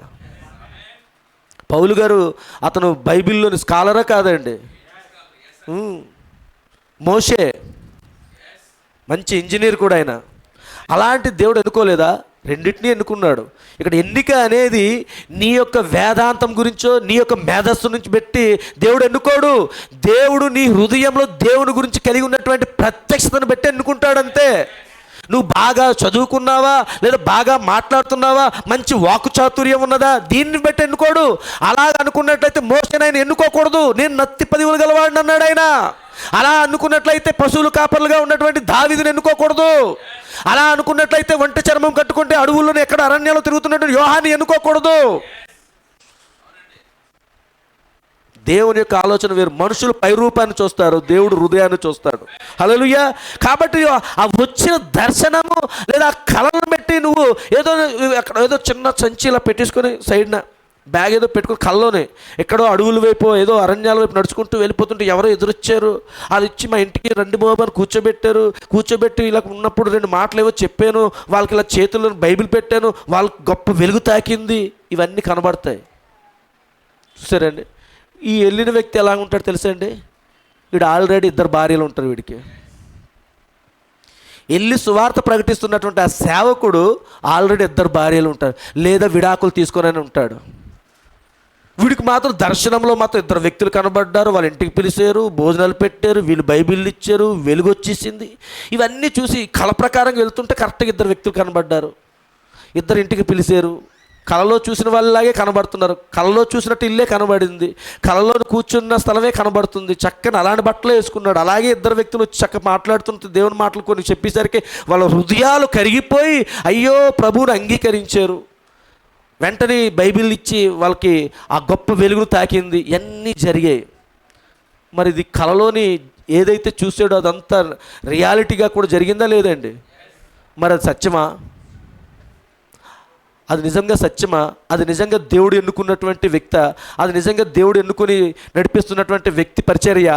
పౌలు గారు అతను బైబిల్లోని స్కాలరా కాదండి. మోషే మంచి ఇంజనీర్ కూడా ఆయన. అలాంటి దేవుడు ఎన్నుకోలేదా? రెండింటినీ ఎన్నుకున్నాడు. ఇక్కడ ఎన్నిక అనేది నీ యొక్క వేదాంతం గురించో నీ యొక్క మేధస్సు నుంచి పెట్టి దేవుడు ఎన్నుకోడు. దేవుడు నీ హృదయంలో దేవుని గురించి కలిగి ఉన్నటువంటి ప్రత్యక్షతను బట్టి ఎన్నుకుంటాడు అంతే. నువ్వు బాగా చదువుకున్నావా లేదా బాగా మాట్లాడుతున్నావా, మంచి వాక్కు చాతుర్యం ఉన్నదా, దీన్ని బట్టి ఎన్నుకోడు. అలా అనుకున్నట్లయితే మోషేని ఆయన ఎన్నుకోకూడదు. నేను నత్తి 10 గలవాడిని అన్నాడు ఆయన. అలా అనుకున్నట్లయితే పశువులు కాపర్లుగా ఉన్నటువంటి దావీదుని ఎన్నుకోకూడదు. అలా అనుకున్నట్లయితే వంట చర్మం కట్టుకుంటే అడవుల్లోనే ఎక్కడ అరణ్యాలు తిరుగుతున్నటువంటి యోహాన్ని ఎన్నుకోకూడదు. దేవుని యొక్క ఆలోచన వేరు. మనుషులు పై రూపాన్ని చూస్తారు, దేవుడు హృదయాన్ని చూస్తాడు. హల్లెలూయా. కాబట్టి ఆ వచ్చిన దర్శనము లేదా కళను బట్టి నువ్వు ఏదో చిన్న సంచిలా పెట్టేసుకొని సైడ్న బ్యాగ్ ఏదో పెట్టుకుని కళ్ళలోనే ఎక్కడో అడవుల వైపు ఏదో అరణ్యాల వైపు నడుచుకుంటూ వెళ్ళిపోతుంటే ఎవరో ఎదురొచ్చారు, అది ఇచ్చి మా ఇంటికి రండి బాబు అని కూర్చోబెట్టి ఇలా ఉన్నప్పుడు 2 మాటలు ఏవో చెప్పాను, వాళ్ళకి ఇలా చేతుల్లో బైబిల్ పెట్టాను, వాళ్ళకి గొప్ప వెలుగు తాకింది, ఇవన్నీ కనబడతాయి. చూసారండి, ఈ వెళ్ళిన వ్యక్తి ఎలా ఉంటాడు తెలుసా అండి? వీడు ఆల్రెడీ 2 భార్యలు ఉంటారు. వీడికి వెళ్ళి సువార్త ప్రకటిస్తున్నటువంటి ఆ సేవకుడు ఆల్రెడీ 2 భార్యలు ఉంటారు, లేదా విడాకులు తీసుకొని ఉంటాడు. వీడికి మాత్రం దర్శనంలో మాత్రం 2 వ్యక్తులు కనబడ్డారు, వాళ్ళ ఇంటికి పిలిచారు, భోజనాలు పెట్టారు, వీళ్ళు బైబిల్ ఇచ్చారు, వెలుగు వచ్చేసింది. ఇవన్నీ చూసి కళ ప్రకారం వెళ్తుంటే కరెక్ట్గా 2 వ్యక్తులు కనబడ్డారు, 2 ఇంటికి పిలిచారు. కళలో చూసిన వాళ్ళలాగే కనబడుతున్నారు, కళలో చూసినట్టు ఇల్లే కనబడింది, కళలో కూర్చున్న స్థలమే కనబడుతుంది, చక్కని అలాంటి బట్టలు వేసుకున్నాడు. అలాగే 2 వ్యక్తులు వచ్చి చక్కగా మాట్లాడుతుంటే దేవుని మాటలు కొన్ని చెప్పేసరికి వాళ్ళ హృదయాలు కరిగిపోయి అయ్యో ప్రభువుని అంగీకరించారు. వెంటనే బైబిల్ ఇచ్చి వాళ్ళకి ఆ గొప్ప వెలుగును తాకింది. ఇవన్నీ జరిగాయి. మరి ఇది కళలోని ఏదైతే చూసాడో అదంతా రియాలిటీగా కూడా జరిగిందా లేదండి? మరి అది సత్యమా? అది నిజంగా సత్యమా? అది నిజంగా దేవుడు ఎన్నుకున్నటువంటి వ్యక్తి? అది నిజంగా దేవుడు ఎన్నుకొని నడిపిస్తున్నటువంటి వ్యక్తి పరిచర్య?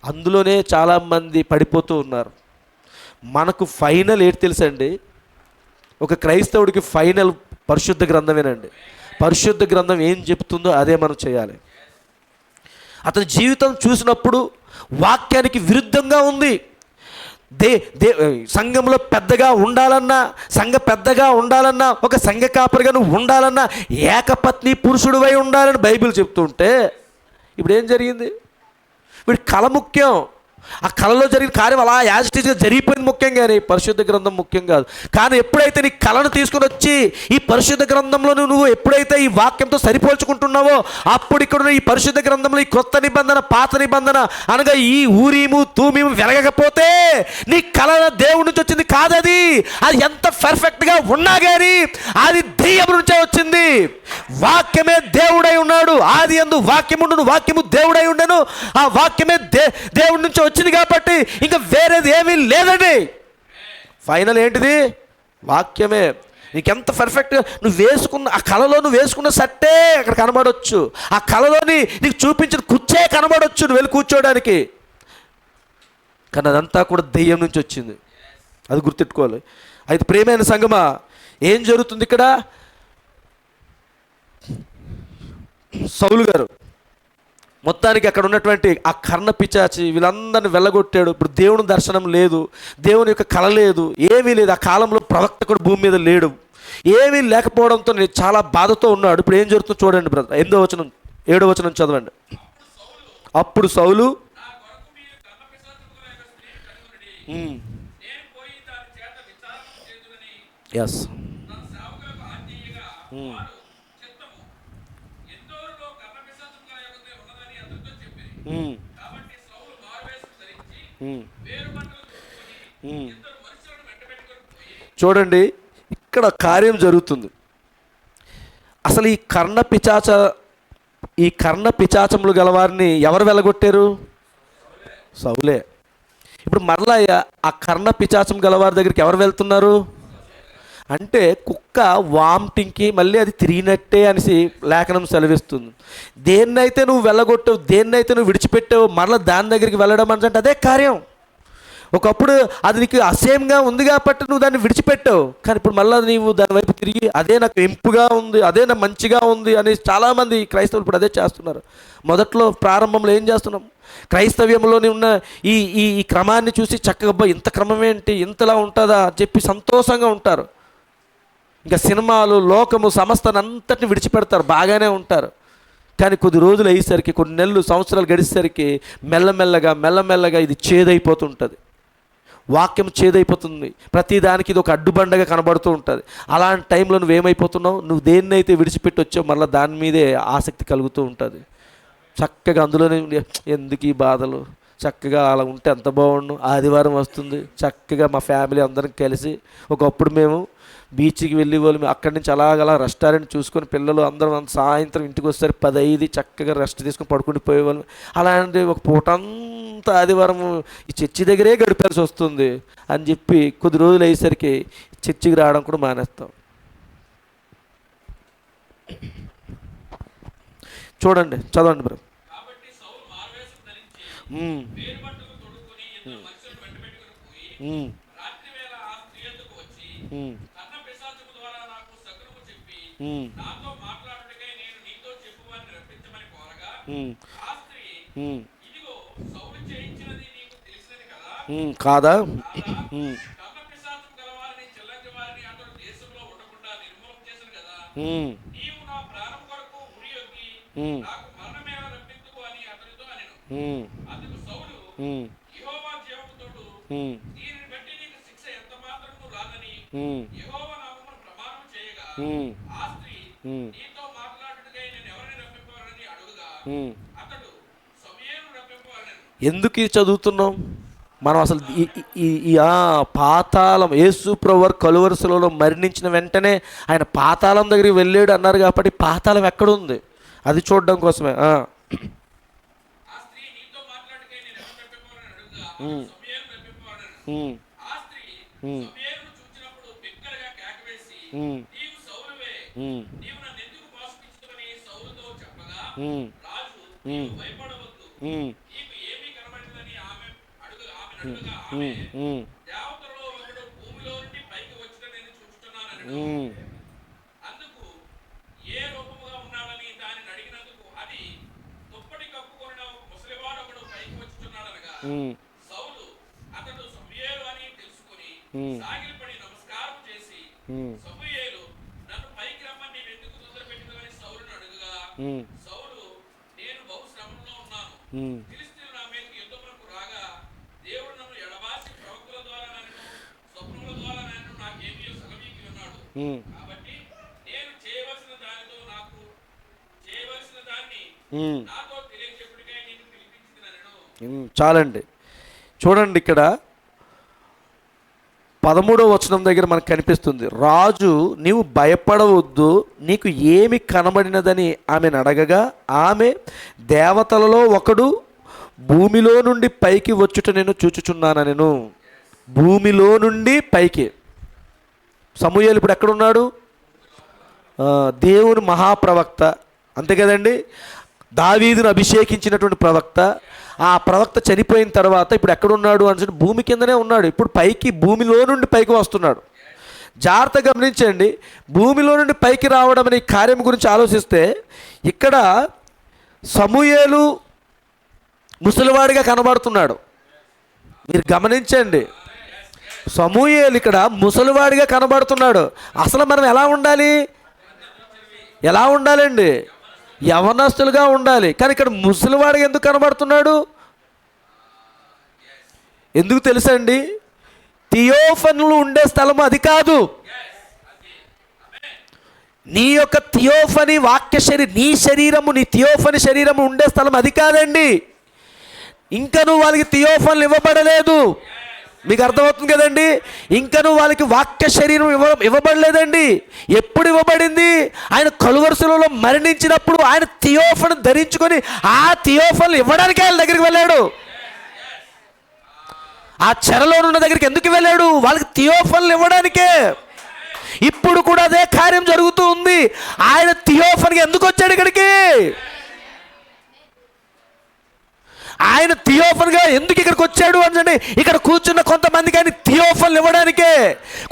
అందులోనే చాలామంది పడిపోతూ ఉన్నారు. మనకు ఫైనల్ ఏంటి తెలుసండి? ఒక క్రైస్తవుడికి ఫైనల్ పరిశుద్ధ గ్రంథమేనండి. పరిశుద్ధ గ్రంథం ఏం చెప్తుందో అదే మనం చేయాలి. అతని జీవితం చూసినప్పుడు వాక్యానికి విరుద్ధంగా ఉంది. సంఘంలో పెద్దగా ఉండాలన్నా, పెద్దగా ఉండాలన్నా, ఒక సంఘ కాపరిగా నువ్వు ఉండాలన్నా ఏకపత్ని పురుషుడివై ఉండాలని బైబిల్ చెప్తుంటే ఇప్పుడు ఏం జరిగింది? వీడి కళ ముఖ్యం, ఆ కళలో జరిగిన కార్యం అలా యాజిటీస్గా జరిగిపోయింది ముఖ్యం, కానీ పరిశుద్ధ గ్రంథం ముఖ్యం కాదు. కానీ ఎప్పుడైతే నీ కళను తీసుకుని వచ్చి ఈ పరిశుద్ధ గ్రంథంలో నువ్వు ఎప్పుడైతే ఈ వాక్యంతో సరిపోల్చుకుంటున్నావో అప్పుడు ఇక్కడ ఈ పరిశుద్ధ గ్రంథంలో ఈ కొత్త నిబంధన పాత నిబంధన అనగా ఈ ఊరీము తూమీము వెలగకపోతే నీ కళ దేవుడి నుంచి వచ్చింది కాదు. అది ఎంత పర్ఫెక్ట్గా ఉన్నా కానీ అది దెయ్యం నుంచే వచ్చింది. వాక్యమే దేవుడై ఉన్నాడు. ఆది యందు వాక్యముండును, వాక్యము దేవుడై ఉండెను, ఆ వాక్యమే దేవుడి నుంచి వచ్చింది కాబట్టి ఇంకా వేరేది ఏమీ లేదండి. ఫైనల్ ఏంటిది? వాక్యమే. నీకెంత పర్ఫెక్ట్గా నువ్వు వేసుకున్న ఆ కళలో నువ్వు వేసుకున్న సట్టే అక్కడ కనబడవచ్చు, ఆ కళలోని నీకు చూపించిన కుర్చే కనబడవచ్చు నువ్వు వెళ్ళి కూర్చోడానికి, కానీ అదంతా కూడా దెయ్యం నుంచి వచ్చింది. అది గుర్తెట్టుకోవాలి. అయితే ప్రియమైన సంగమా, ఏం జరుగుతుంది ఇక్కడ? సౌలు గారు మొత్తానికి అక్కడ ఉన్నటువంటి ఆ కర్ణ పిచాచి వీళ్ళందరినీ వెళ్ళగొట్టాడు. ఇప్పుడు దేవుని దర్శనం లేదు, దేవుని యొక్క కళ లేదు, ఏమీ లేదు. ఆ కాలంలో ప్రవక్త కూడా భూమి మీద లేడు. ఏమీ లేకపోవడంతో నేను చాలా బాధతో ఉన్నాడు. ఇప్పుడు ఏం జరుగుతుందో చూడండి బ్రదర్. 8వ వచనం 7వ వచనం చదవండి. అప్పుడు సౌలు ఎస్ చూడండి, ఇక్కడ కార్యం జరుగుతుంది. అసలు ఈ కర్ణ పిచాచములు గలవారిని ఎవరు వెళ్ళగొట్టారు? సౌలే. ఇప్పుడు మరలా ఆ కర్ణ పిచాచం గలవారి దగ్గరికి ఎవరు వెళ్తున్నారు? అంటే కుక్క వామిటింగ్కి మళ్ళీ అది తిరిగినట్టే అనేసి లేఖనం సెలవిస్తుంది. దేన్నైతే నువ్వు వెళ్ళగొట్టావు, దేన్నైతే నువ్వు విడిచిపెట్టావు, మరలా దాని దగ్గరికి వెళ్ళడం అంటే అదే కార్యం. ఒకప్పుడు అది నీకు అసహ్యంగా ఉంది కాబట్టి నువ్వు దాన్ని విడిచిపెట్టావు, కానీ ఇప్పుడు మళ్ళీ నీవు దాని వైపు తిరిగి అదే నాకు ఎంపుగా ఉంది, అదే నాకు మంచిగా ఉంది అని చాలామంది క్రైస్తవులు ఇప్పుడు అదే చేస్తున్నారు. మొదట్లో ప్రారంభంలో ఏం చేస్తున్నాం? క్రైస్తవ్యంలోని ఉన్న ఈ ఈ క్రమాన్ని చూసి చక్కగా ఇంత క్రమం ఏంటి, ఇంతలా ఉంటుందా అని చెప్పి సంతోషంగా ఉంటారు. ఇంకా సినిమాలు, లోకము, సమస్తని అంతటిని విడిచిపెడతారు, బాగానే ఉంటారు. కానీ కొద్ది రోజులు అయ్యేసరికి, కొన్ని నెలలు, సంవత్సరాలు గడిచేసరికి మెల్లమెల్లగా ఇది చేదైపోతుంటుంది. వాక్యం చేదైపోతుంది. ప్రతిదానికి ఇది ఒక అడ్డుబండగా కనబడుతూ ఉంటుంది. అలాంటి టైంలో నువ్వేమైపోతున్నావు? నువ్వు దేన్నైతే విడిచిపెట్టి వచ్చావు మళ్ళీ దాని మీదే ఆసక్తి కలుగుతూ ఉంటుంది. చక్కగా అందులోనే ఎందుకు ఈ బాధలు, చక్కగా అలా ఉంటే ఎంత బాగుండు, ఆదివారం వస్తుంది, చక్కగా మా ఫ్యామిలీ అందరం కలిసి, ఒకప్పుడు మేము బీచ్కి వెళ్ళి వాళ్ళు అక్కడి నుంచి అలాగలా రెస్టారెంట్ చూసుకొని పిల్లలు అందరం సాయంత్రం ఇంటికి వస్తారు 10-5 చక్కగా రెస్ట్ తీసుకొని పడుకుని పోయేవాళ్ళు. అలాంటి ఒక పూట అంతా ఆదివారం ఈ చర్చి దగ్గరే గడిపాల్సి వస్తుంది అని చెప్పి కొద్ది రోజులు అయ్యేసరికి చర్చికి రావడం కూడా మానేస్తాం. చూడండి, చదవండి బ్రో. కాదా? ఎందుకు ఇది చదువుతున్నాం మనం అసలు? ఈ పాతాళం, యేసు ప్రభువు కలువరి శిలువలో మరణించిన వెంటనే ఆయన పాతాళం దగ్గరికి వెళ్ళాడు అన్నారు కాబట్టి పాతాళం ఎక్కడుంది అది చూడడం కోసమే. చాలండి. చూడండి, ఇక్కడ 13వ వచనం దగ్గర మనకు కనిపిస్తుంది, రాజు నీవు భయపడవద్దు, నీకు ఏమి కనబడినదని ఆమెను అడగగా ఆమె, దేవతలలో ఒకడు భూమిలో నుండి పైకి వచ్చుట నేను చూచుచున్నానెను. భూమిలో నుండి పైకి. సమూయేలు ఇప్పుడు ఎక్కడున్నాడు? దేవుని మహాప్రవక్త, అంతే కదండి, దావీదును అభిషేకించినటువంటి ప్రవక్త. ఆ ప్రవక్త చనిపోయిన తర్వాత ఇప్పుడు ఎక్కడున్నాడు అని భూమి కిందనే ఉన్నాడు. ఇప్పుడు పైకి, భూమిలో నుండి పైకి వస్తున్నాడు. జాగ్రత్త గమనించండి, భూమిలో నుండి పైకి రావడం అనే కార్యం గురించి ఆలోచిస్తే ఇక్కడ సమూయేలు ముసలివాడిగా కనబడుతున్నాడు. మీరు గమనించండి, సమూయేలు ఇక్కడ ముసలివాడిగా కనబడుతున్నాడు. అసలు మనం ఎలా ఉండాలి? ఎలా ఉండాలండి? యవనస్తులుగా ఉండాలి. కానీ ఇక్కడ ముసలివాడిగా ఎందుకు కనబడుతున్నాడు? ఎందుకు తెలుసండి? థియోఫనులు ఉండే స్థలం అది కాదు. నీ యొక్క థియోఫనీ వాక్య నీ శరీరము, నీ థియోఫనీ శరీరము ఉండే స్థలం అది కాదండి. ఇంకను వాళ్ళకి థియోఫన్లు ఇవ్వబడలేదు. మీకు అర్థమవుతుంది కదండి? ఇంకను వాళ్ళకి వాక్య శరీరం ఇవ్వబడలేదండి. ఎప్పుడు ఇవ్వబడింది? ఆయన కలువరి శిలువలో మరణించినప్పుడు ఆయన థియోఫను ధరించుకొని ఆ థియోఫన్లు ఇవ్వడానికి ఆయన దగ్గరికి వెళ్ళాడు. ఆ చెరలో ఉన్న దగ్గరికి ఎందుకు వెళ్ళాడు? వాళ్ళకి థియోఫన్లు ఇవ్వడానికే. ఇప్పుడు కూడా అదే కార్యం జరుగుతూ ఉంది. ఆయన థియోఫన్కి ఎందుకు వచ్చాడు ఇక్కడికి? ఆయన థియోఫన్గా ఎందుకు ఇక్కడికి వచ్చాడు అంటే, ఇక్కడ కూర్చున్న కొంతమందికి ఆయన థియోఫన్లు ఇవ్వడానికే,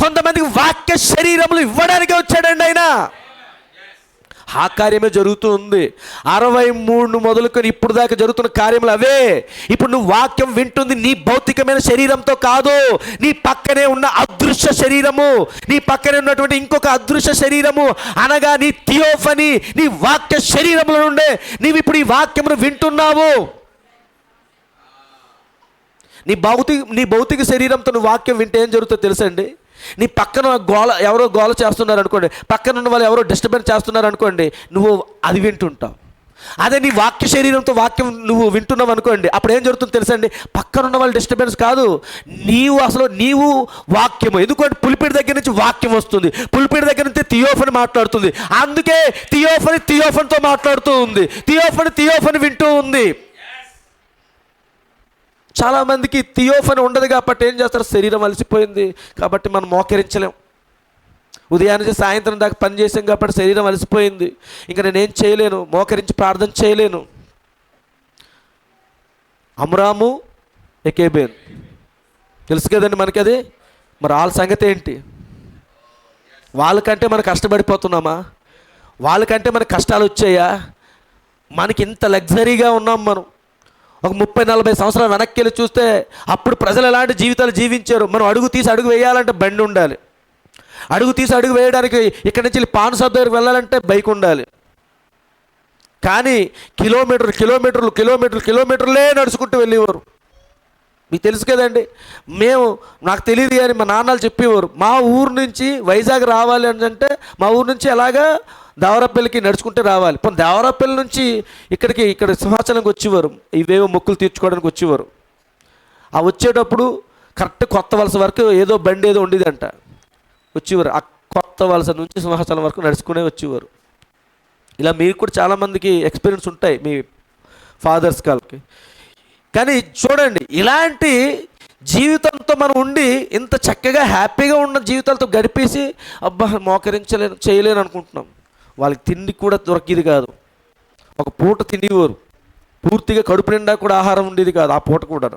కొంతమందికి వాక్య శరీరములు ఇవ్వడానికే వచ్చాడండి ఆయన. ఆ కార్యమే జరుగుతూ ఉంది. 63 మొదలుకొని ఇప్పుడు దాకా జరుగుతున్న కార్యములు అవే. ఇప్పుడు నువ్వు వాక్యం వింటుంది నీ భౌతికమైన శరీరంతో కాదు, నీ పక్కనే ఉన్న అదృశ్య శరీరము, నీ పక్కనే ఉన్నటువంటి ఇంకొక అదృశ్య శరీరము అనగా నీ థియోఫనీ, నీ వాక్య శరీరముల నుండే నీవు ఇప్పుడు ఈ వాక్యమును వింటున్నావు. నీ భౌతిక శరీరంతో నువ్వు వాక్యం వింటే ఏం జరుగుతుందో తెలుసండి? నీ పక్కన ఎవరో గోల చేస్తున్నారు అనుకోండి, పక్కన ఉన్న వాళ్ళు ఎవరో డిస్టర్బెన్స్ చేస్తున్నారు అనుకోండి, నువ్వు అది వింటుంటావు. అదే నీ వాక్య శరీరంతో వాక్యం నువ్వు వింటున్నావు అనుకోండి, అప్పుడు ఏం జరుగుతుందో తెలుసండి, పక్కన ఉన్న వాళ్ళ డిస్టర్బెన్స్ కాదు, నీవు వాక్యము. ఎందుకంటే పులిపిడి దగ్గర నుంచి వాక్యం వస్తుంది, పులిపిడి దగ్గర నుంచి థియోఫనీ మాట్లాడుతుంది. అందుకే థియోఫనీతో మాట్లాడుతూ ఉంది, థియోఫనీ వింటూ ఉంది. చాలామందికి థియోఫనీ ఉండదు కాబట్టి ఏం చేస్తారు, శరీరం అలసిపోయింది కాబట్టి మనం మోకరించలేం. ఉదయాన్నే సాయంత్రం దాకా పని చేసాం కాబట్టి శరీరం అలసిపోయింది, ఇంకా నేనేం చేయలేను, మోకరించి ప్రార్థన చేయలేను. అమ్రాము ఎకేబేన్ తెలుసు కదండి మనకి అది. మరి వాళ్ళ సంగతి ఏంటి? వాళ్ళకంటే మనం కష్టపడిపోతున్నామా? వాళ్ళకంటే మనకు కష్టాలు వచ్చాయా? మనకి ఇంత లగ్జరీగా ఉన్నాం. మనం ఒక 30-40 సంవత్సరాలు వెనక్కి వెళ్ళి చూస్తే అప్పుడు ప్రజలు ఎలాంటి జీవితాలు జీవించారు. మనం అడుగు తీసి అడుగు వేయాలంటే బండి ఉండాలి, అడుగు తీసి అడుగు వేయడానికి ఇక్కడి నుంచి పాన్ షాప్ దగ్గరికి వెళ్ళాలంటే బైక్ ఉండాలి. కానీ కిలోమీటర్లే నడుచుకుంటూ వెళ్ళేవారు. మీకు తెలుసు కదండి. నాకు తెలియదు కానీ మా నాన్నలు చెప్పేవారు, మా ఊరు నుంచి వైజాగ్ రావాలి అని అంటే మా ఊరు నుంచి ఎలాగా దేవరపల్లికి నడుచుకుంటే రావాలి. పోనీ దేవరపల్లి నుంచి ఇక్కడ సింహాచలంకి వచ్చేవారు, ఇవేవో మొక్కులు తీర్చుకోవడానికి వచ్చేవారు. ఆ వచ్చేటప్పుడు కరెక్ట్ కొత్త వలస వరకు ఏదో బండి ఏదో ఉండేదంట, వచ్చేవారు. ఆ కొత్త వలస నుంచి సింహాచలం వరకు నడుచుకునే వచ్చేవారు. ఇలా మీకు కూడా చాలామందికి ఎక్స్పీరియన్స్ ఉంటాయి మీ ఫాదర్స్ కాల్కి. కానీ చూడండి, ఇలాంటి జీవితంతో మనం ఉండి ఇంత చక్కగా హ్యాపీగా ఉన్న జీవితాలతో గడిపేసి అబ్బా చేయలేను అనుకుంటున్నాం. వాళ్ళకి తిండి కూడా దొరికేది కాదు. ఒక పూట తినేవారు, పూర్తిగా కడుపు నిండా కూడా ఆహారం ఉండేది కాదు. ఆ పూట కూడా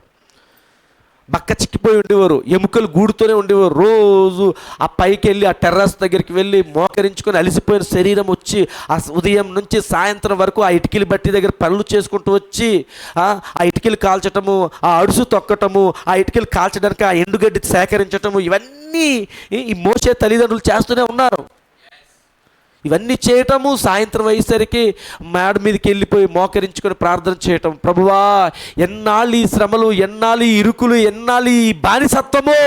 బక్క చిక్కిపోయి ఉండేవారు, ఎముకలు గూడుతూనే ఉండేవారు. రోజు ఆ పైకి వెళ్ళి ఆ టెర్రస్ దగ్గరికి వెళ్ళి మోకరించుకొని అలసిపోయిన శరీరం వచ్చి ఆ ఉదయం నుంచి సాయంత్రం వరకు ఆ ఇటుకలు బట్టి దగ్గర పనులు చేసుకుంటూ వచ్చి ఆ ఇటుకలు కాల్చటము, ఆ అడుసు తొక్కటము, ఆ ఇటుకలు కాల్చడానికి ఆ ఎండుగడ్డి సేకరించటము, ఇవన్నీ ఈ మోసే తల్లిదండ్రులు చేస్తూనే ఉన్నారు. ఇవన్నీ చేయటము, సాయంత్రం అయ్యేసరికి మేడ మీదకి వెళ్ళిపోయి మోకరించుకొని ప్రార్థన చేయటం, ప్రభువా ఎన్నాళ్ళు ఈ శ్రమలు, ఎన్నాళ్ళు ఈ ఇరుకులు, ఎన్నాళ్ళు ఈ బానిసత్వము.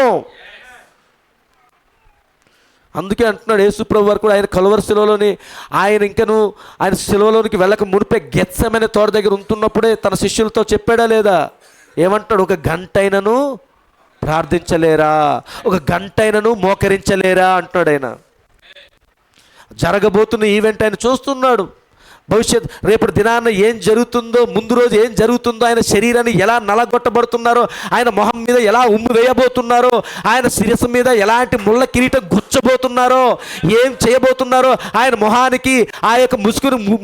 అందుకే అంటున్నాడు యేసు ప్రభు వారు కూడా, ఆయన కలువరి శిలువలోని ఆయన శిలువలోనికి వెళ్ళక మునిపే గెత్సెమనే తోట దగ్గర ఉంటున్నప్పుడే తన శిష్యులతో చెప్పాడా లేదా? ఏమంటాడు? ఒక గంటైనను ప్రార్థించలేరా, ఒక గంటైనను మోకరించలేరా అంటున్నాడు. ఆయన జరగబోతున్న ఈవెంట్ ఆయన చూస్తున్నాడు. రేపటి దినాన్న ఏం జరుగుతుందో, ముందు రోజు ఏం జరుగుతుందో, ఆయన శరీరాన్ని ఎలా నలగొట్టబడుతున్నారో, ఆయన మొహం మీద ఎలా ఉమ్ము వేయబోతున్నారో, ఆయన శిరస్సు మీద ఎలాంటి ముళ్ళ కిరీటం గుచ్చబోతున్నారో, ఏం చేయబోతున్నారో, ఆయన మొహానికి ఆ యొక్క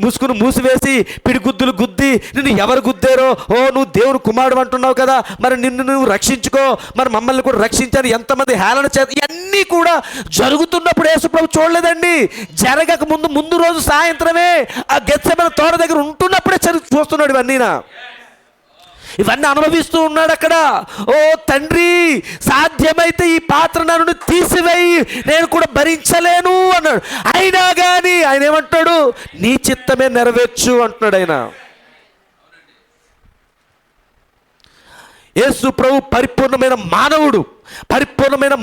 ముసుగును మూసివేసి పిడిగుద్దులు గుద్ది నిన్ను ఎవరు గుద్దారో, ఓ నువ్వు దేవుని కుమారుడు అంటున్నావు కదా, మరి నిన్ను నువ్వు రక్షించుకో, మరి మమ్మల్ని కూడా రక్షించాను ఎంతమంది హేళన చేత, ఇవన్నీ కూడా జరుగుతున్నప్పుడు యేసుప్రభు చూడలేదండి. జరగక ముందు రోజు సాయంత్రమే ఆ గెత్సెమనే తోట దగ్గర ఉంటున్నప్పుడే చూస్తున్నాడు. ఇవన్నీ అనుభవిస్తూ ఉన్నాడు అక్కడ. ఓ తండ్రి, సాధ్యమైతే ఈ పాత్ర నన్ను తీసివేయి, నేను కూడా భరించలేను అన్నాడు. అయినా కానీ ఆయన ఏమంటాడు? నీ చిత్తమే నెరవేర్చు అంటున్నాడు ఆయన. యేసు ప్రభు పరిపూర్ణమైన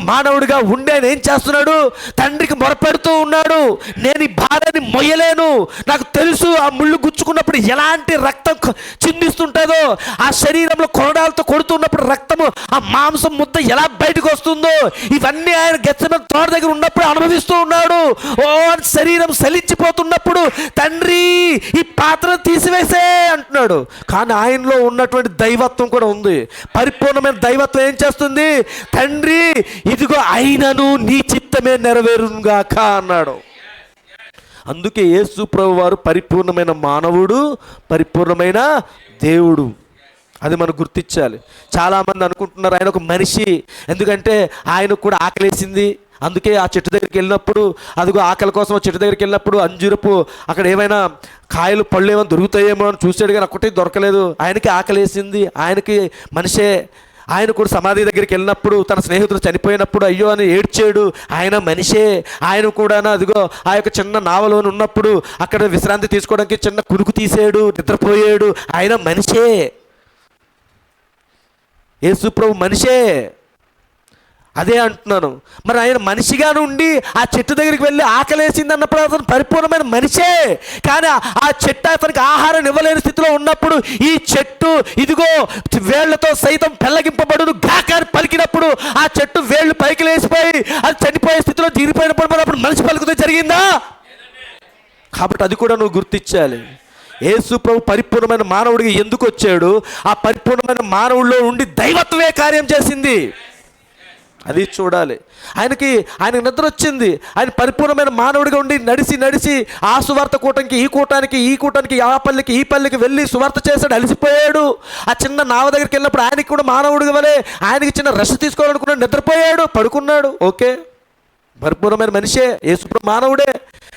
మానవుడిగా ఉండి ఆయన ఏం చేస్తున్నాడు? తండ్రికి మొరపెడుతూ ఉన్నాడు. నేను ఈ భారాన్ని మొయ్యలేను, నాకు తెలుసు ఆ ముళ్ళు గుచ్చుకున్నప్పుడు ఎలాంటి రక్తం చిందిస్తుంటుందో, ఆ శరీరంలో కొరడాలతో కొడుతున్నప్పుడు రక్తము ఆ మాంసం ముద్ద ఎలా బయటకు వస్తుందో, ఇవన్నీ ఆయన గెత్సెమనే తోట దగ్గర ఉన్నప్పుడు అనుభవిస్తూ ఉన్నాడు. ఓ శరీరం సలించిపోతున్నప్పుడు తండ్రి ఈ పాత్ర తీసివేసే అంటున్నాడు. కానీ ఆయనలో ఉన్నటువంటి దైవత్వం కూడా ఉంది. పరిపూర్ణమైన దైవత్వం ఏం చేస్తుంది? తండ్రి ఇదిగో అయినను నీ చిత్తమే నెరవేరుగాక అన్నాడు. అందుకే యేసు ప్రభు వారు పరిపూర్ణమైన మానవుడు, పరిపూర్ణమైన దేవుడు. అది మనం గుర్తించాలి. చాలామంది అనుకుంటున్నారు ఆయన ఒక మనిషి, ఎందుకంటే ఆయనకు కూడా ఆకలేసింది, అందుకే ఆ చెట్టు దగ్గరికి వెళ్ళినప్పుడు, అదిగో ఆకలి కోసం ఆ చెట్టు దగ్గరికి వెళ్ళినప్పుడు అంజూరపు అక్కడ ఏమైనా కాయలు పళ్ళు ఏమైనా దొరుకుతాయేమో అని చూసాడు, కానీ ఒకటి దొరకలేదు. ఆయనకి ఆకలేసింది, ఆయనకి మనిషే. ఆయన కూడా సమాధి దగ్గరికి వెళ్ళినప్పుడు తన స్నేహితుడు చనిపోయినప్పుడు అయ్యో అని ఏడ్చాడు, ఆయన మనిషే. ఆయన కూడా అదిగో ఆ యొక్క చిన్న నావలోని ఉన్నప్పుడు అక్కడ విశ్రాంతి తీసుకోవడానికి చిన్న కునుకు తీసాడు, నిద్రపోయాడు, ఆయన మనిషే. యేసు ప్రభు మనిషే. అదే అంటున్నాను. మరి ఆయన మనిషిగా నుండి ఆ చెట్టు దగ్గరికి వెళ్ళి ఆకలేసింది అన్నప్పుడు అతను పరిపూర్ణమైన మనిషే. కానీ ఆ చెట్టు అతనికి ఆహారం ఇవ్వలేని స్థితిలో ఉన్నప్పుడు ఈ చెట్టు ఇదిగో వేళ్లతో సైతం పెళ్ళగింపబడును గాక అని పలికినప్పుడు ఆ చెట్టు వేళ్ళు పైకి లేచిపోయి అది చనిపోయే స్థితిలో తీరిపోయినప్పుడు మరి అప్పుడు మనిషి పలుకుతూ జరిగిందా? కాబట్టి అది కూడా నువ్వు గుర్తించాలి. యేసు ప్రభు పరిపూర్ణమైన మానవుడికి ఎందుకు వచ్చాడు? ఆ పరిపూర్ణమైన మానవుడిలో ఉండి దైవత్వమే కార్యం చేసింది. అది చూడాలి. ఆయనకి నిద్ర వచ్చింది. ఆయన పరిపూర్ణమైన మానవుడిగా ఉండి నడిచి ఆ సువార్త కూటానికి ఈ కూటానికి ఆ పల్లికి ఈ పల్లికి వెళ్ళి సువార్త చేశాడు. అలసిపోయాడు. ఆ చిన్న నావ దగ్గరికి వెళ్ళినప్పుడు ఆయనకి కూడా మానవుడిగా వలే ఆయనకి చిన్న రెస్ట్ తీసుకోవాలనుకున్నాడు. నిద్రపోయాడు, పడుకున్నాడు. ఓకే, పరిపూర్ణమైన మనిషే, యేసు మానవుడే.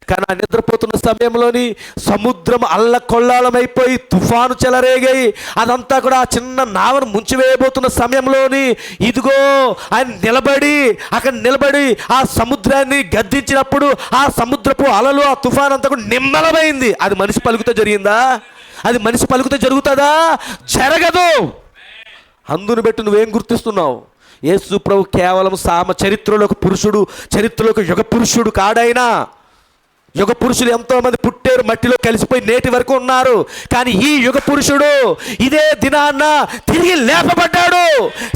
కానీ ఆ నిద్రపోతున్న సమయంలోని సముద్రం అల్లకొల్లాలమైపోయి తుఫాను చెలరేగాయి. అదంతా కూడా ఆ చిన్న నావను ముంచివేయబోతున్న సమయంలోని ఇదిగో ఆయన అక్కడ నిలబడి ఆ సముద్రాన్ని గద్దించినప్పుడు ఆ సముద్రపు అలలు ఆ తుఫాను అంతా కూడా నిమ్మలమైంది. అది మనిషి పలుకుతో జరిగిందా? అది మనిషి పలుకుతో జరుగుతుందా? జరగదు. అందును బట్టి నువ్వేం గుర్తిస్తున్నావు? యేసు ప్రభు కేవలం చరిత్రలో ఒక పురుషుడు, చరిత్రలో ఒక యుగ పురుషుడు కాడైనా. యుగ పురుషులు ఎంతోమంది పుట్టారు, మట్టిలో కలిసిపోయి నేటి వరకు ఉన్నారు. కానీ ఈ యుగ పురుషుడు ఇదే దినాన్న తిరిగి లేపబడ్డాడు,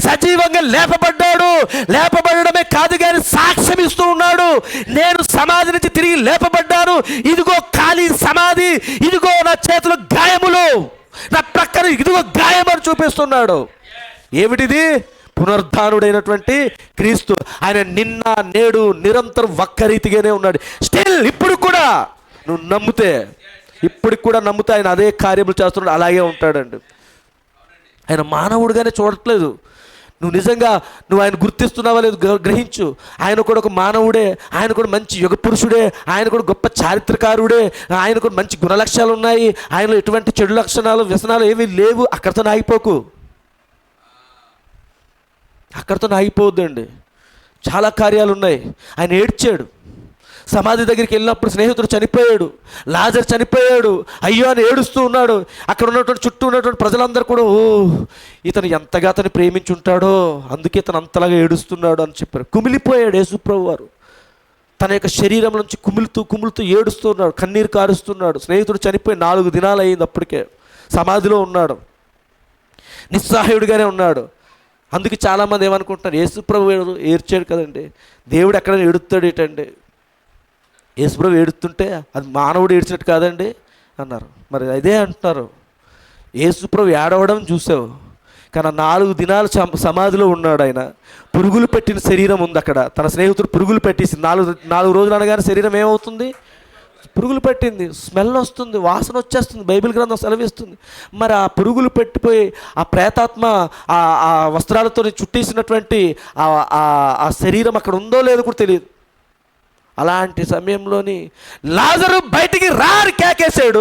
సజీవంగా లేపబడ్డాడు. లేపబడమే కాదు కానీ సాక్ష్యం ఇస్తూ ఉన్నాడు. నేను సమాధి నుంచి తిరిగి లేపబడ్డాను, ఇదిగో ఖాళీ సమాధి, ఇదిగో నా చేతిలో గాయములు, నా ప్రక్కన ఇదిగో గాయమని చూపిస్తున్నాడు. ఏమిటిది? పునరుద్ధానుడైనటువంటి క్రీస్తు. ఆయన నిన్న నేడు నిరంతరం ఒక్క రీతిగానే ఉన్నాడు. స్టిల్ ఇప్పుడు కూడా నువ్వు నమ్మితే, ఇప్పటికి కూడా నమ్మితే ఆయన అదే కార్యములు చేస్తున్నాడు, అలాగే ఉంటాడండి. ఆయన మానవుడిగానే చూడట్లేదు. నువ్వు నిజంగా ఆయన గుర్తిస్తున్నావా లేదు గ్రహించు. ఆయన కూడా ఒక మానవుడే, ఆయన కూడా మంచి యుగ పురుషుడే, ఆయన కూడా గొప్ప చారిత్రకారుడే, ఆయన కూడా మంచి గుణలక్షణాలు ఉన్నాయి, ఆయనలో ఎటువంటి చెడు లక్షణాలు వ్యసనాలు ఏమీ లేవు. అక్కడితో ఆగిపోకు, అక్కడితో ఆగిపోవద్దండి. చాలా కార్యాలు ఉన్నాయి. ఆయన ఏడ్చాడు. సమాధి దగ్గరికి వెళ్ళినప్పుడు స్నేహితుడు చనిపోయాడు, లాజర్ చనిపోయాడు, అయ్యో అని ఏడుస్తూ ఉన్నాడు. అక్కడ ఉన్నటువంటి చుట్టూ ఉన్నటువంటి ప్రజలందరూ కూడా ఓ ఇతను ఎంతగా అతను ప్రేమించుంటాడో అందుకే ఇతను అంతలాగా ఏడుస్తున్నాడు అని చెప్పారు. కుమిలిపోయాడు యేసుప్రభు వారు. తన యొక్క శరీరం నుంచి కుములుతూ ఏడుస్తున్నాడు, కన్నీరు కారుస్తున్నాడు. స్నేహితుడు చనిపోయి 4 దినాలు అయింది. అప్పటికే సమాధిలో ఉన్నాడు, నిస్సహాయుడిగానే ఉన్నాడు. అందుకే చాలామంది ఏమనుకుంటున్నారు, యేసుప్రభు ఏడ్చాడు కదండి, దేవుడు ఎక్కడైనా ఏడుస్తాడు ఏంటండి? యేసుప్రభు ఏడుస్తుంటే అది మానవుడు ఏడ్చినట్టు కాదండి అన్నారు. మరి అదే అంటున్నారు, యేసుప్రభు ఏడవడం చూసావు, కానీ 4 దినాలు సమాధిలో ఉన్నాడు. ఆయన పురుగులు పెట్టిన శరీరం ఉంది అక్కడ. తన స్నేహితుడు పురుగులు పెట్టేసి 4 రోజులు అనగానే శరీరం ఏమవుతుంది? పురుగులు పెట్టింది, స్మెల్ వస్తుంది, వాసన వచ్చేస్తుంది, బైబిల్ గ్రంథం సెలవిస్తుంది. మరి ఆ పురుగులు పెట్టిపోయి ఆ ప్రేతాత్మ ఆ వస్త్రాలతో చుట్టేసినటువంటి ఆ శరీరం అక్కడ ఉందో లేదో కూడా తెలియదు. అలాంటి సమయంలోని లాజరు బయటికి రాని కేకేశాడు.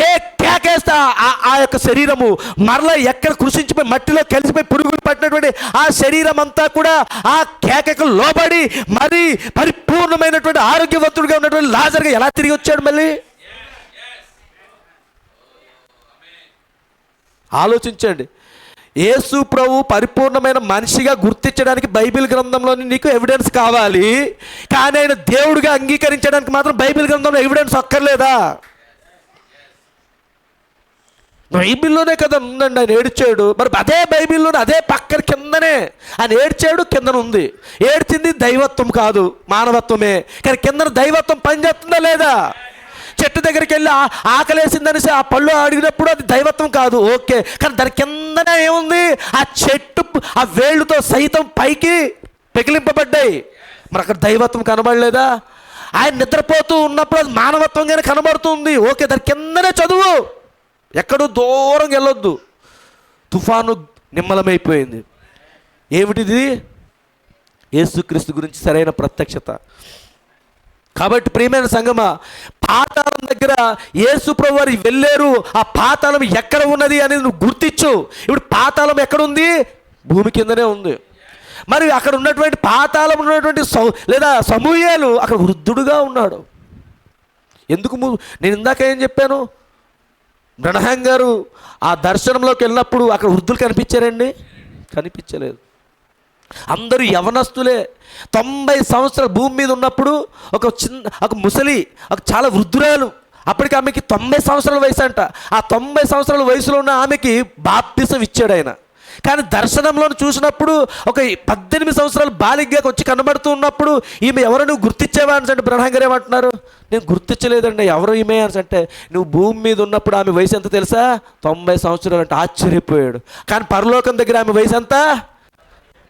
ఏ కేకేస్తే ఆ యొక్క శరీరము మరలా ఎక్కడ కృషించిపోయి మట్టిలో కలిసిపోయి పురుగులు పట్టినటువంటి ఆ శరీరం అంతా కూడా ఆ కేకకు లోబడి మరి పరిపూర్ణమైనటువంటి ఆరోగ్యవంతుడిగా ఉన్నటువంటి లాజరుగా ఎలా తిరిగి వచ్చాడు? మళ్ళీ ఆలోచించండి. యేసు ప్రభు పరిపూర్ణమైన మనిషిగా గుర్తించడానికి బైబిల్ గ్రంథంలోని నీకు ఎవిడెన్స్ కావాలి, కానీ ఆయన దేవుడిగా అంగీకరించడానికి మాత్రం బైబిల్ గ్రంథంలో ఎవిడెన్స్ అక్కర్లేదా? బైబిల్లోనే కదా ఉందండి ఆయన ఏడ్చాడు. మరి అదే బైబిల్లోనే అదే పక్కన కిందనే ఆయన ఏడ్చాడు, కిందన ఉంది. ఏడ్చింది దైవత్వం కాదు, మానవత్వమే. కానీ కిందన దైవత్వం పనిచేస్తుందా లేదా? చెట్టు దగ్గరికి వెళ్ళి ఆకలేసిందనేసి ఆ పళ్ళు అడిగినప్పుడు అది దైవత్వం కాదు, ఓకే. కానీ దాని కిందనే ఏముంది? ఆ చెట్టు ఆ వేళ్ళుతో సైతం పైకి పెకిలింపబడ్డాయి. మరి అక్కడ దైవత్వం కనబడలేదా? ఆయన నిద్రపోతూ ఉన్నప్పుడు అది మానవత్వంగానే కనబడుతుంది, ఓకే. దాని కిందనే చదువు, ఎక్కడో దూరం వెళ్ళొద్దు. తుఫాను నిమ్మలమైపోయింది. ఏమిటిది? యేసుక్రీస్తు గురించి సరైన ప్రత్యక్షత. కాబట్టి ప్రియమైన సంగమా, పాతాళం దగ్గర యేసు ప్రభు వారు వెళ్ళారు. ఆ పాతాళం ఎక్కడ ఉన్నది అనేది నువ్వు గుర్తించు. ఇప్పుడు పాతాళం ఎక్కడుంది? భూమి కిందనే ఉంది. మరి అక్కడ ఉన్నటువంటి పాతాళం ఉన్నటువంటి లేదా సమూయేలు అక్కడ వృద్ధుడుగా ఉన్నాడు. ఎందుకు? నేను ఇందాక ఏం చెప్పాను, బ్రహ్నాం గారు ఆ దర్శనంలోకి వెళ్ళినప్పుడు అక్కడ వృద్ధులు కనిపించారండి? కనిపించలేదు. అందరూ యవనస్తులే. 90 సంవత్సరాలు భూమి మీద ఉన్నప్పుడు ఒక ముసలి, ఒక చాలా వృద్ధురాలు, అప్పటికి ఆమెకి 90 సంవత్సరాల వయసు అంట. ఆ 90 సంవత్సరాల వయసులో ఉన్న ఆమెకి బాప్తిసం ఇచ్చాడు ఆయన. కానీ దర్శనంలో చూసినప్పుడు ఒక 18 సంవత్సరాలు బాలిగ్గా వచ్చి కనబడుతూ ఉన్నప్పుడు ఈమె ఎవరు నువ్వు గుర్తించేవా అని అంటే బ్రహ్మ గారు ఏమంటున్నారు, నేను గుర్తించలేదండి, ఎవరు ఈమె అని అంటే, నువ్వు భూమి మీద ఉన్నప్పుడు ఆమె వయసు ఎంత తెలుసా, 90 సంవత్సరాలు అంటే. ఆశ్చర్యపోయాడు. కానీ పరలోకం దగ్గర ఆమె వయసు ఎంత?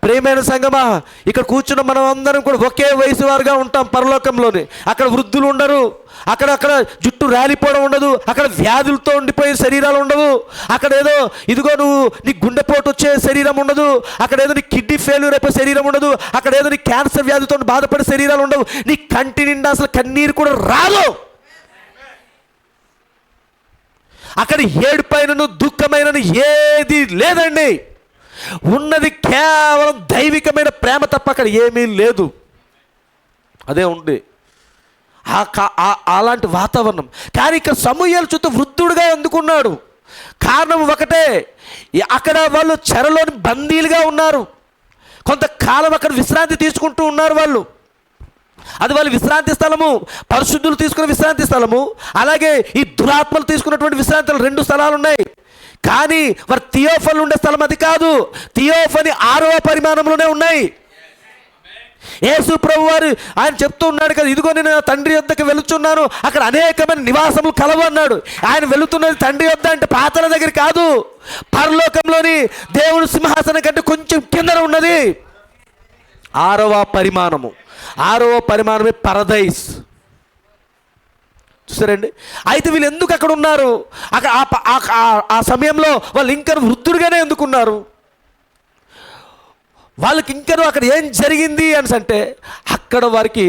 ప్రియమైన సంగమా, ఇక్కడ కూర్చున్న మనం అందరం కూడా ఒకే వయసు వారుగా ఉంటాం పరలోకంలోని. అక్కడ వృద్ధులు ఉండరు, అక్కడ జుట్టు రాలిపోవడం ఉండదు, అక్కడ వ్యాధులతో ఉండిపోయే శరీరాలు ఉండవు, అక్కడ ఏదో ఇదిగో నువ్వు నీ గుండెపోటు వచ్చే శరీరం ఉండదు, అక్కడ ఏదో నీ కిడ్నీ ఫెయిల్యూర్ అయిపోయే శరీరం ఉండదు, అక్కడ ఏదో నీ క్యాన్సర్ వ్యాధితో బాధపడే శరీరాలు ఉండవు, నీ కంటి నిండా అసలు కన్నీరు కూడా రాదు. అక్కడ ఏడుపైనను దుఃఖమైనను ఏది లేదండి. ఉన్నది కేవలం దైవికమైన ప్రేమ తప్ప అక్కడ ఏమీ లేదు. అదే ఉంది అలాంటి వాతావరణం. కానీ ఇక్కడ సమూయేలు చుట్టూ వృద్ధుడుగా ఎందుకున్నాడు? కారణం ఒకటే, అక్కడ వాళ్ళు చెరలోని బందీలుగా ఉన్నారు. కొంతకాలం అక్కడ విశ్రాంతి తీసుకుంటూ ఉన్నారు వాళ్ళు. అది వాళ్ళ విశ్రాంతి స్థలము, పరిశుద్ధులు తీసుకునే విశ్రాంతి స్థలము, అలాగే ఈ దురాత్మలు తీసుకున్నటువంటి విశ్రాంతి 2 స్థలాలు ఉన్నాయి. కానీ వారు థియోఫనీ ఉండే స్థలం అది కాదు. థియోఫనీ 6వ పరిమాణంలోనే ఉన్నాయి. యేసు ప్రభు వారు ఆయన చెప్తూ ఉన్నాడు కదా, ఇదిగో నేను తండ్రి యొద్దకు వెళుతున్నాను, అక్కడ అనేకమైన నివాసములు కలవు అన్నాడు. ఆయన వెళుతున్నది తండ్రి యొద్ద అంటే పాతాళ దగ్గర కాదు, పరలోకంలోని దేవుని సింహాసనం కంటే కొంచెం కిందన ఉన్నది 6వ పరిమాణము. 6వ పరిమాణమే పరదైస్. చూసారండి. అయితే వీళ్ళు ఎందుకు అక్కడ ఉన్నారు? అక్కడ ఆ సమయంలో వాళ్ళు ఇంకా వృద్ధుడిగానే ఎందుకున్నారు? వాళ్ళకి ఇంకా అక్కడ ఏం జరిగింది అని అంటే, అక్కడ వారికి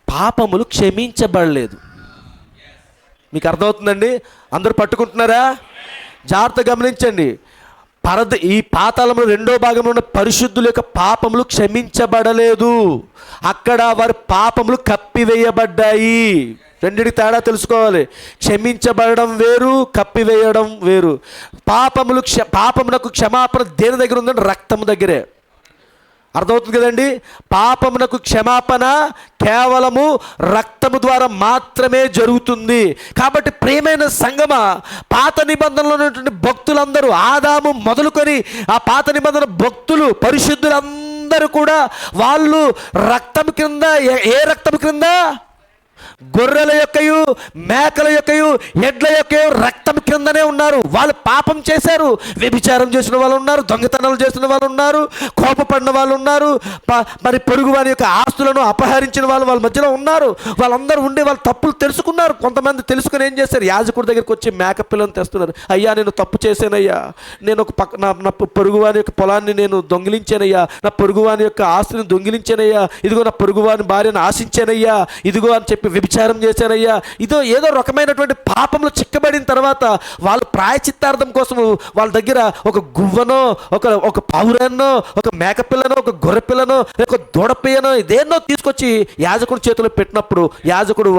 పాపములు క్షమించబడలేదు. మీకు అర్థమవుతుందండి? అందరూ పట్టుకుంటున్నారా? జాగ్రత్తగా గమనించండి. ఈ పాతాళంలో 2వ భాగంలో ఉన్న పరిశుద్ధుల యొక్క పాపములు క్షమించబడలేదు. అక్కడ వారి పాపములు కప్పివేయబడ్డాయి. రెండిటి తేడా తెలుసుకోవాలి. క్షమించబడడం వేరు, కప్పివేయడం వేరు. పాపమునకు క్షమాపణ దేని దగ్గర ఉందంటే రక్తం దగ్గరే. అర్థమవుతుంది కదండి? పాపమునకు క్షమాపణ కేవలము రక్తము ద్వారా మాత్రమే జరుగుతుంది. కాబట్టి ప్రియమైన సంగమ, పాత నిబంధనలో ఉన్నటువంటి భక్తులందరూ, ఆదాము మొదలుకొని ఆ పాత నిబంధన భక్తులు, పరిశుద్ధులందరూ కూడా వాళ్ళు రక్తం కింద, ఏ రక్తం కింద? గొర్రెల యొక్కయు, మేకల యొక్కయు, ఎడ్ల యొక్కయు రక్తం కిందనే ఉన్నారు. వాళ్ళు పాపం చేశారు. వ్యభిచారం చేసిన వాళ్ళు ఉన్నారు, దొంగతనాలు చేసిన వాళ్ళు ఉన్నారు, కోపపడిన వాళ్ళు ఉన్నారు, మరి పొరుగు వారి యొక్క ఆస్తులను అపహరించిన వాళ్ళు వాళ్ళ మధ్యలో ఉన్నారు. వాళ్ళందరూ ఉండి వాళ్ళ తప్పులు తెలుసుకున్నారు. కొంతమంది తెలుసుకుని ఏం చేశారు? యాజకుడి దగ్గరికి వచ్చి మేక పిల్లని తెస్తున్నారు. అయ్యా, నేను తప్పు చేశానయ్యా, నేను ఒక నా పొరుగు వారి యొక్క పొలాన్ని నేను దొంగిలించానయ్యా, నా పొరుగు వారి యొక్క ఆస్తిని దొంగిలించానయ్యా, ఇదిగో నా పొరుగు వారిని భార్యను ఆశించానయ్యా, ఇదిగో అని చెప్పి వ్యభిచారం చేశారయ్యా. ఏదో రకమైనటువంటి పాపంలో చిక్కబడిన తర్వాత వాళ్ళు ప్రాయచిత్తార్థం కోసం వాళ్ళ దగ్గర ఒక గువ్వనో, ఒక పావురాన్నో, ఒక మేకపిల్లనో, ఒక గొర్రెపిల్లనో, ఒక దూడపియ్యనో, ఇదేన్నో తీసుకొచ్చి యాజకుడి చేతిలో పెట్టినప్పుడు యాజకుడు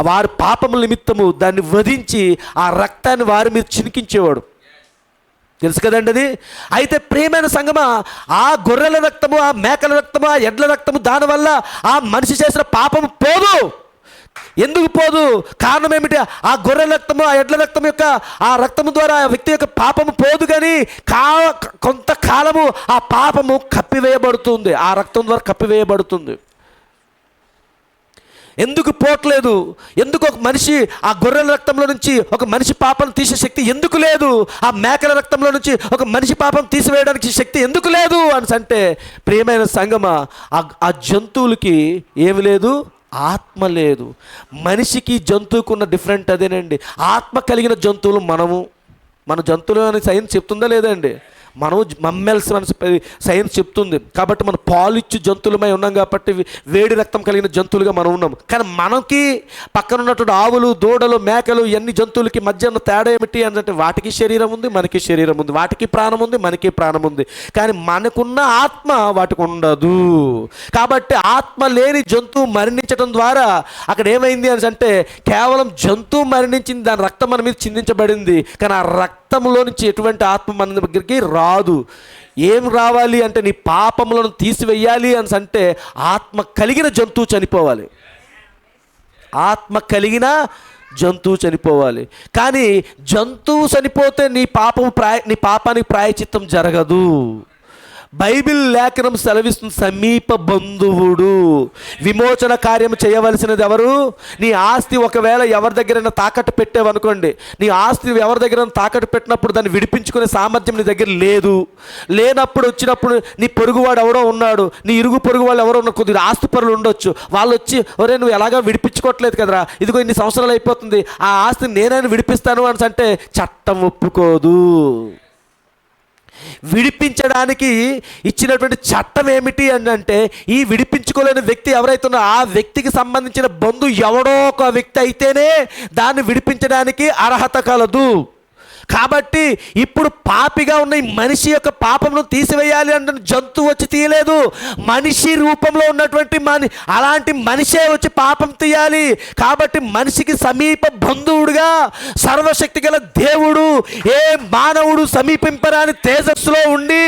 వారి పాపముల నిమిత్తము దాన్ని వధించి ఆ రక్తాన్ని వారి మీద చినికించేవాడు. తెలుసు కదండి అది. అయితే ప్రియమైన సంగమా, ఆ గొర్రెల రక్తము, ఆ మేకల రక్తము, ఆ ఎడ్ల రక్తము, దానివల్ల ఆ మనిషి చేసిన పాపము పోదు. ఎందుకు పోదు? కారణం ఏమిటి? ఆ గొర్రె రక్తము, ఆ ఎడ్ల రక్తం యొక్క ఆ రక్తము ద్వారా ఆ వ్యక్తి యొక్క పాపము పోదు, కానీ కొంతకాలము ఆ పాపము కప్పివేయబడుతుంది, ఆ రక్తం ద్వారా కప్పివేయబడుతుంది. ఎందుకు పోవట్లేదు? ఎందుకు ఒక మనిషి ఆ గొర్రెల రక్తంలో నుంచి ఒక మనిషి పాపం తీసే శక్తి ఎందుకు లేదు? ఆ మేకల రక్తంలో నుంచి ఒక మనిషి పాపం తీసివేయడానికి శక్తి ఎందుకు లేదు అని అంటే, ప్రియమైన సంగమా, ఆ జంతువులకి ఏమి లేదు? ఆత్మ లేదు. మనిషికి జంతువుకు ఉన్న డిఫరెంట్ అదేనండి. ఆత్మ కలిగిన జంతువులు మన జంతువులు అని సైన్స్ చెప్తుందా లేదండి? మనము మమ్మల్స్ మన సైన్స్ చెప్తుంది. కాబట్టి మనం పాలిచ్చు జంతువులమై ఉన్నాం కాబట్టి వేడి రక్తం కలిగిన జంతువులుగా మనం ఉన్నాం. కానీ మనకి పక్కన ఉన్నటువంటి ఆవులు, దూడలు, మేకలు, ఎన్ని జంతువులకి మధ్య ఉన్న తేడా ఏమిటి అంటే, వాటికి శరీరం ఉంది, మనకి శరీరం ఉంది, వాటికి ప్రాణం ఉంది, మనకి ప్రాణం ఉంది, కానీ మనకున్న ఆత్మ వాటికి ఉండదు. కాబట్టి ఆత్మ లేని జంతువు మరణించడం ద్వారా అక్కడ ఏమైంది అని అంటే, కేవలం జంతువు మరణించింది, దాని రక్తం మన మీద చిందించబడింది, కానీ ఆ రక్తం రక్తంలో నుంచి ఎటువంటి ఆత్మ మన దగ్గరికి రాదు. ఏం రావాలి అంటే నీ పాపములను తీసివేయాలి అని అంటే ఆత్మ కలిగిన జంతువు చనిపోవాలి. ఆత్మ కలిగిన జంతువు చనిపోవాలి. కానీ జంతువు చనిపోతే నీ పాపానికి ప్రాయచిత్తం జరగదు. బైబిల్ లేఖనం సెలవిస్తుంది, సమీప బంధువుడు విమోచన కార్యం చేయవలసినది ఎవరు? నీ ఆస్తి ఒకవేళ ఎవరి దగ్గరైనా తాకట్టు పెట్టావనుకోండి, నీ ఆస్తి ఎవరి దగ్గర తాకట్టు పెట్టినప్పుడు దాన్ని విడిపించుకునే సామర్థ్యం నీ దగ్గర లేనప్పుడు వచ్చినప్పుడు నీ పొరుగువాడు ఎవరో ఉన్నాడు, నీ ఇరుగు పొరుగు వాళ్ళు ఎవరో ఉన్నారు, కొద్దిగా ఆస్తి పరులు ఉండొచ్చు, వాళ్ళు వచ్చి ఒరే నువ్వు ఎలాగా విడిపించుకోవట్లేదు కదరా, ఇదిగో ఇన్ని సంవత్సరాలు అయిపోతుంది, ఆ ఆస్తిని నేనైనా విడిపిస్తాను అని అంటే చట్టం ఒప్పుకోదు. విడిపించడానికి ఇచ్చినటువంటి చట్టం ఏమిటి అని అంటే, ఈ విడిపించుకోలేని వ్యక్తి ఎవరైతే ఉన్నారో ఆ వ్యక్తికి సంబంధించిన బంధువు ఎవడో ఒక వ్యక్తి అయితేనే దాన్ని విడిపించడానికి అర్హత కలదు. కాబట్టి ఇప్పుడు పాపిగా ఉన్న ఈ మనిషి యొక్క పాపమును తీసివేయాలి అంటే జంతువు వచ్చి తీయలేదు, మనిషి రూపంలో ఉన్నటువంటి అలాంటి మనిషే వచ్చి పాపం తీయాలి. కాబట్టి మనిషికి సమీప బంధువుడుగా సర్వశక్తి గల దేవుడు ఏ మానవుడు సమీపింపరాని తేజస్సులో ఉండి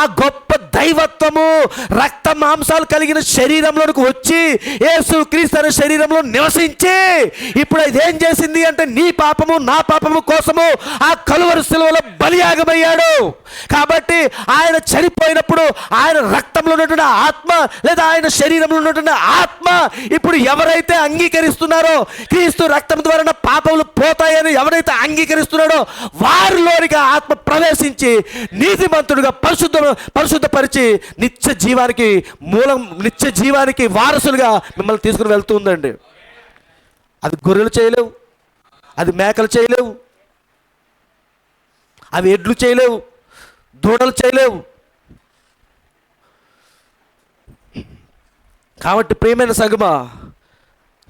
ఆ గొప్ప దైవత్వము రక్త మాంసాలు కలిగిన శరీరంలోనికి వచ్చి యేసుక్రీస్తు అనే శరీరంలో నివసించి ఇప్పుడు ఇదేం చేసింది అంటే నీ పాపము నా పాపము కోసము ఆ కలువరి శిలువలో బలియాగమయ్యాడు. కాబట్టి ఆయన చనిపోయినప్పుడు ఆయన రక్తంలో ఉన్నటువంటి ఆత్మ లేదా ఆయన శరీరంలో ఉన్నటువంటి ఆత్మ ఇప్పుడు ఎవరైతే అంగీకరిస్తున్నారో, క్రీస్తు రక్తం ద్వారా పాపములు పోతాయని ఎవరైతే అంగీకరిస్తున్నాడో వారిలోనికి ఆత్మ ప్రవేశించి నీతిమంతుడుగా పరిశుద్ధపరిచి నిత్య జీవానికి వారసులుగా మిమ్మల్ని తీసుకుని వెళ్తుందండి. అది గొర్రెలు చేయలేవు, అది మేకలు చేయలేవు, అవి ఎడ్లు చేయలేవు, దూడలు చేయలేవు. కాబట్టి ప్రియమైన సంగమా,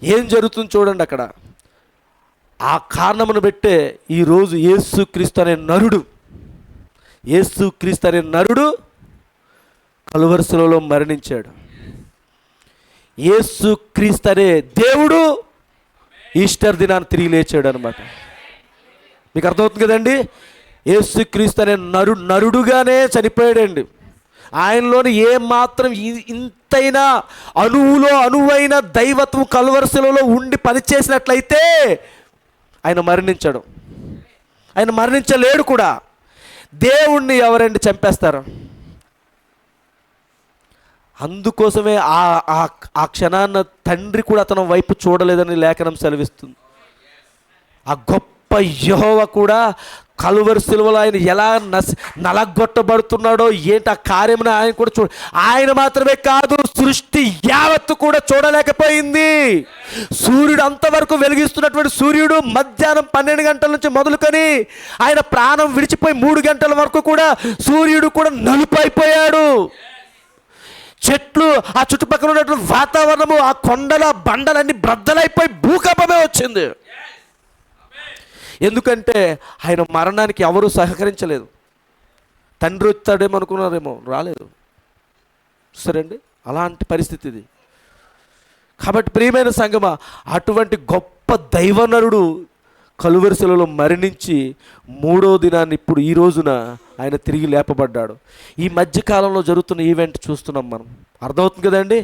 ఏం జరుగుతుంది చూడండి. అక్కడ ఆ కారణమును బట్టే ఈరోజు యేసుక్రీస్తు అనే నరుడు కలువరి శిలువలో మరణించాడు. యేసుక్రీస్తు అనే దేవుడు ఈస్టర్ దినాన్ని తిరిగి లేచాడు అనమాట. మీకు అర్థమవుతుంది కదండి. యేసుక్రీస్తు అనే నరుడుగానే చనిపోయాడండి. ఆయనలోని ఏమాత్రం ఇంతైనా అణువైన దైవత్వం కలువరి శిలువలో ఉండి పనిచేసినట్లయితే ఆయన మరణించడు. ఆయన మరణించలేడు కూడా. దేవుణ్ణి ఎవరండి చంపేస్తారు? అందుకోసమే ఆ క్షణాన్న తండ్రి కూడా అతని వైపు చూడలేదని లేఖనం సెలవిస్తుంది. ఆ గొప్ప యెహోవా కూడా కలువరి శిలువలో ఆయన ఎలా నలగొట్టబడుతున్నాడో ఏంటి ఆ కార్యమును ఆయన కూడా ఆయన మాత్రమే కాదు, సృష్టి యావత్తు కూడా చూడలేకపోయింది. సూర్యుడు అంతవరకు వెలిగిస్తున్నటువంటి సూర్యుడు మధ్యాహ్నం 12 గంటల నుంచి మొదలుకొని ఆయన ప్రాణం విడిచిపోయి 3 గంటల వరకు కూడా సూర్యుడు కూడా నలుపైపోయాడు. చెట్లు, ఆ చుట్టుపక్కల ఉన్నటువంటి వాతావరణము, ఆ కొండల బండలన్నీ బ్రద్దలైపోయి భూకంపమే వచ్చింది. ఎందుకంటే ఆయన మరణానికి ఎవరూ సహకరించలేదు. తండ్రి వచ్చాడేమో అనుకున్నారేమో, రాలేదు. సరేండి, అలాంటి పరిస్థితి ఇది. కాబట్టి ప్రియమైన సంగమా, అటువంటి గొప్ప దైవనరుడు కలువరి శిలువలో మరణించి 3వ దినాన్ని ఇప్పుడు ఈ రోజున ఆయన తిరిగి లేపబడ్డాడు. ఈ మధ్యకాలంలో జరుగుతున్న ఈవెంట్ చూస్తున్నాం మనం. అర్థమవుతుంది కదండి.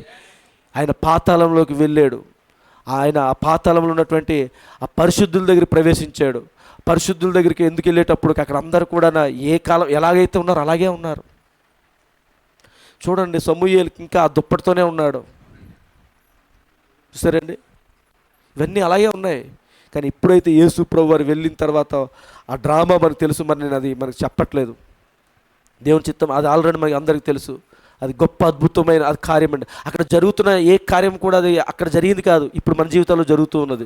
ఆయన పాతాళంలోకి వెళ్ళాడు. ఆయన ఆ పాతాళంలో ఉన్నటువంటి ఆ పరిశుద్ధుల దగ్గర ప్రవేశించాడు. పరిశుద్ధుల దగ్గరికి ఎందుకు వెళ్ళేటప్పుడు అక్కడ అందరూ కూడా ఏ కాలం ఎలాగైతే ఉన్నారో అలాగే ఉన్నారు. చూడండి, సమూయేలుకి ఇంకా ఆ దుప్పటితోనే ఉన్నాడు. చూసారండి, ఇవన్నీ అలాగే ఉన్నాయి. కానీ ఇప్పుడైతే యేసు ప్రభు వారు వెళ్ళిన తర్వాత ఆ డ్రామా మనకు తెలుసు. మరి నేను అది మనకు చెప్పట్లేదు. దేవుని చిత్తం అది ఆల్రెడీ మనకి అందరికీ తెలుసు. అది గొప్ప అద్భుతమైన అది కార్యం అండి. అక్కడ జరుగుతున్న ఏ కార్యం కూడా అది అక్కడ జరిగింది కాదు, ఇప్పుడు మన జీవితంలో జరుగుతూ ఉన్నది.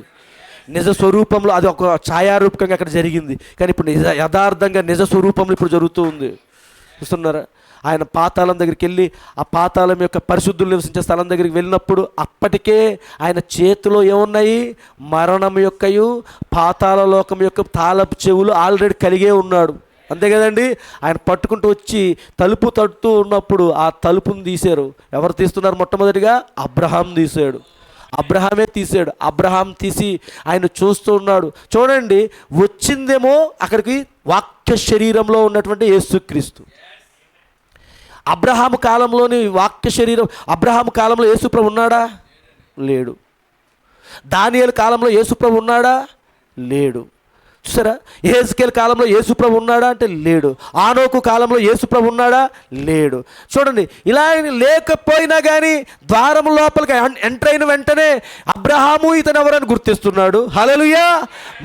నిజ స్వరూపంలో అది ఒక ఛాయారూపకంగా అక్కడ జరిగింది, కానీ ఇప్పుడు యథార్థంగా నిజ స్వరూపంలో ఇప్పుడు జరుగుతూ ఉంది. చూస్తున్నారా? ఆయన పాతాళం దగ్గరికి వెళ్ళి ఆ పాతాళం యొక్క పరిశుద్ధులు నివసించే స్థలం దగ్గరికి వెళ్ళినప్పుడు అప్పటికే ఆయన చేతిలో ఏమున్నాయి? మరణం యొక్కయు పాతాళ లోకం యొక్క తాళపు చెవులు ఆల్రెడీ కలిగే ఉన్నాడు. అంతే కదండి. ఆయన పట్టుకుంటూ వచ్చి తలుపు తడుతూ ఉన్నప్పుడు ఆ తలుపును తీశారు. ఎవరు తీస్తున్నారు? మొట్టమొదటిగా అబ్రహాం తీశాడు. అబ్రహామే తీసాడు. అబ్రహాం తీసి ఆయన చూస్తూ ఉన్నాడు. చూడండి, వచ్చిందేమో అక్కడికి వాక్య శరీరంలో ఉన్నటువంటి యేసుక్రీస్తు. అబ్రహాము కాలంలోని వాక్య శరీరం. అబ్రహాము కాలంలో యేసుప్రభు ఉన్నాడా? లేడు. దానియేలు కాలంలో యేసుప్రభు ఉన్నాడా? లేడు. చూసారా, యెహెజ్కేలు కాలంలో యేసుప్రభు ఉన్నాడా అంటే లేడు. ఆనోకు కాలంలో యేసుప్రభు ఉన్నాడా? లేడు. చూడండి, ఇలా లేకపోయినా కానీ ద్వారం లోపలికి ఎంటర్ అయిన వెంటనే అబ్రహాము ఇతను ఎవరని గుర్తిస్తున్నాడు. హల్లెలూయా.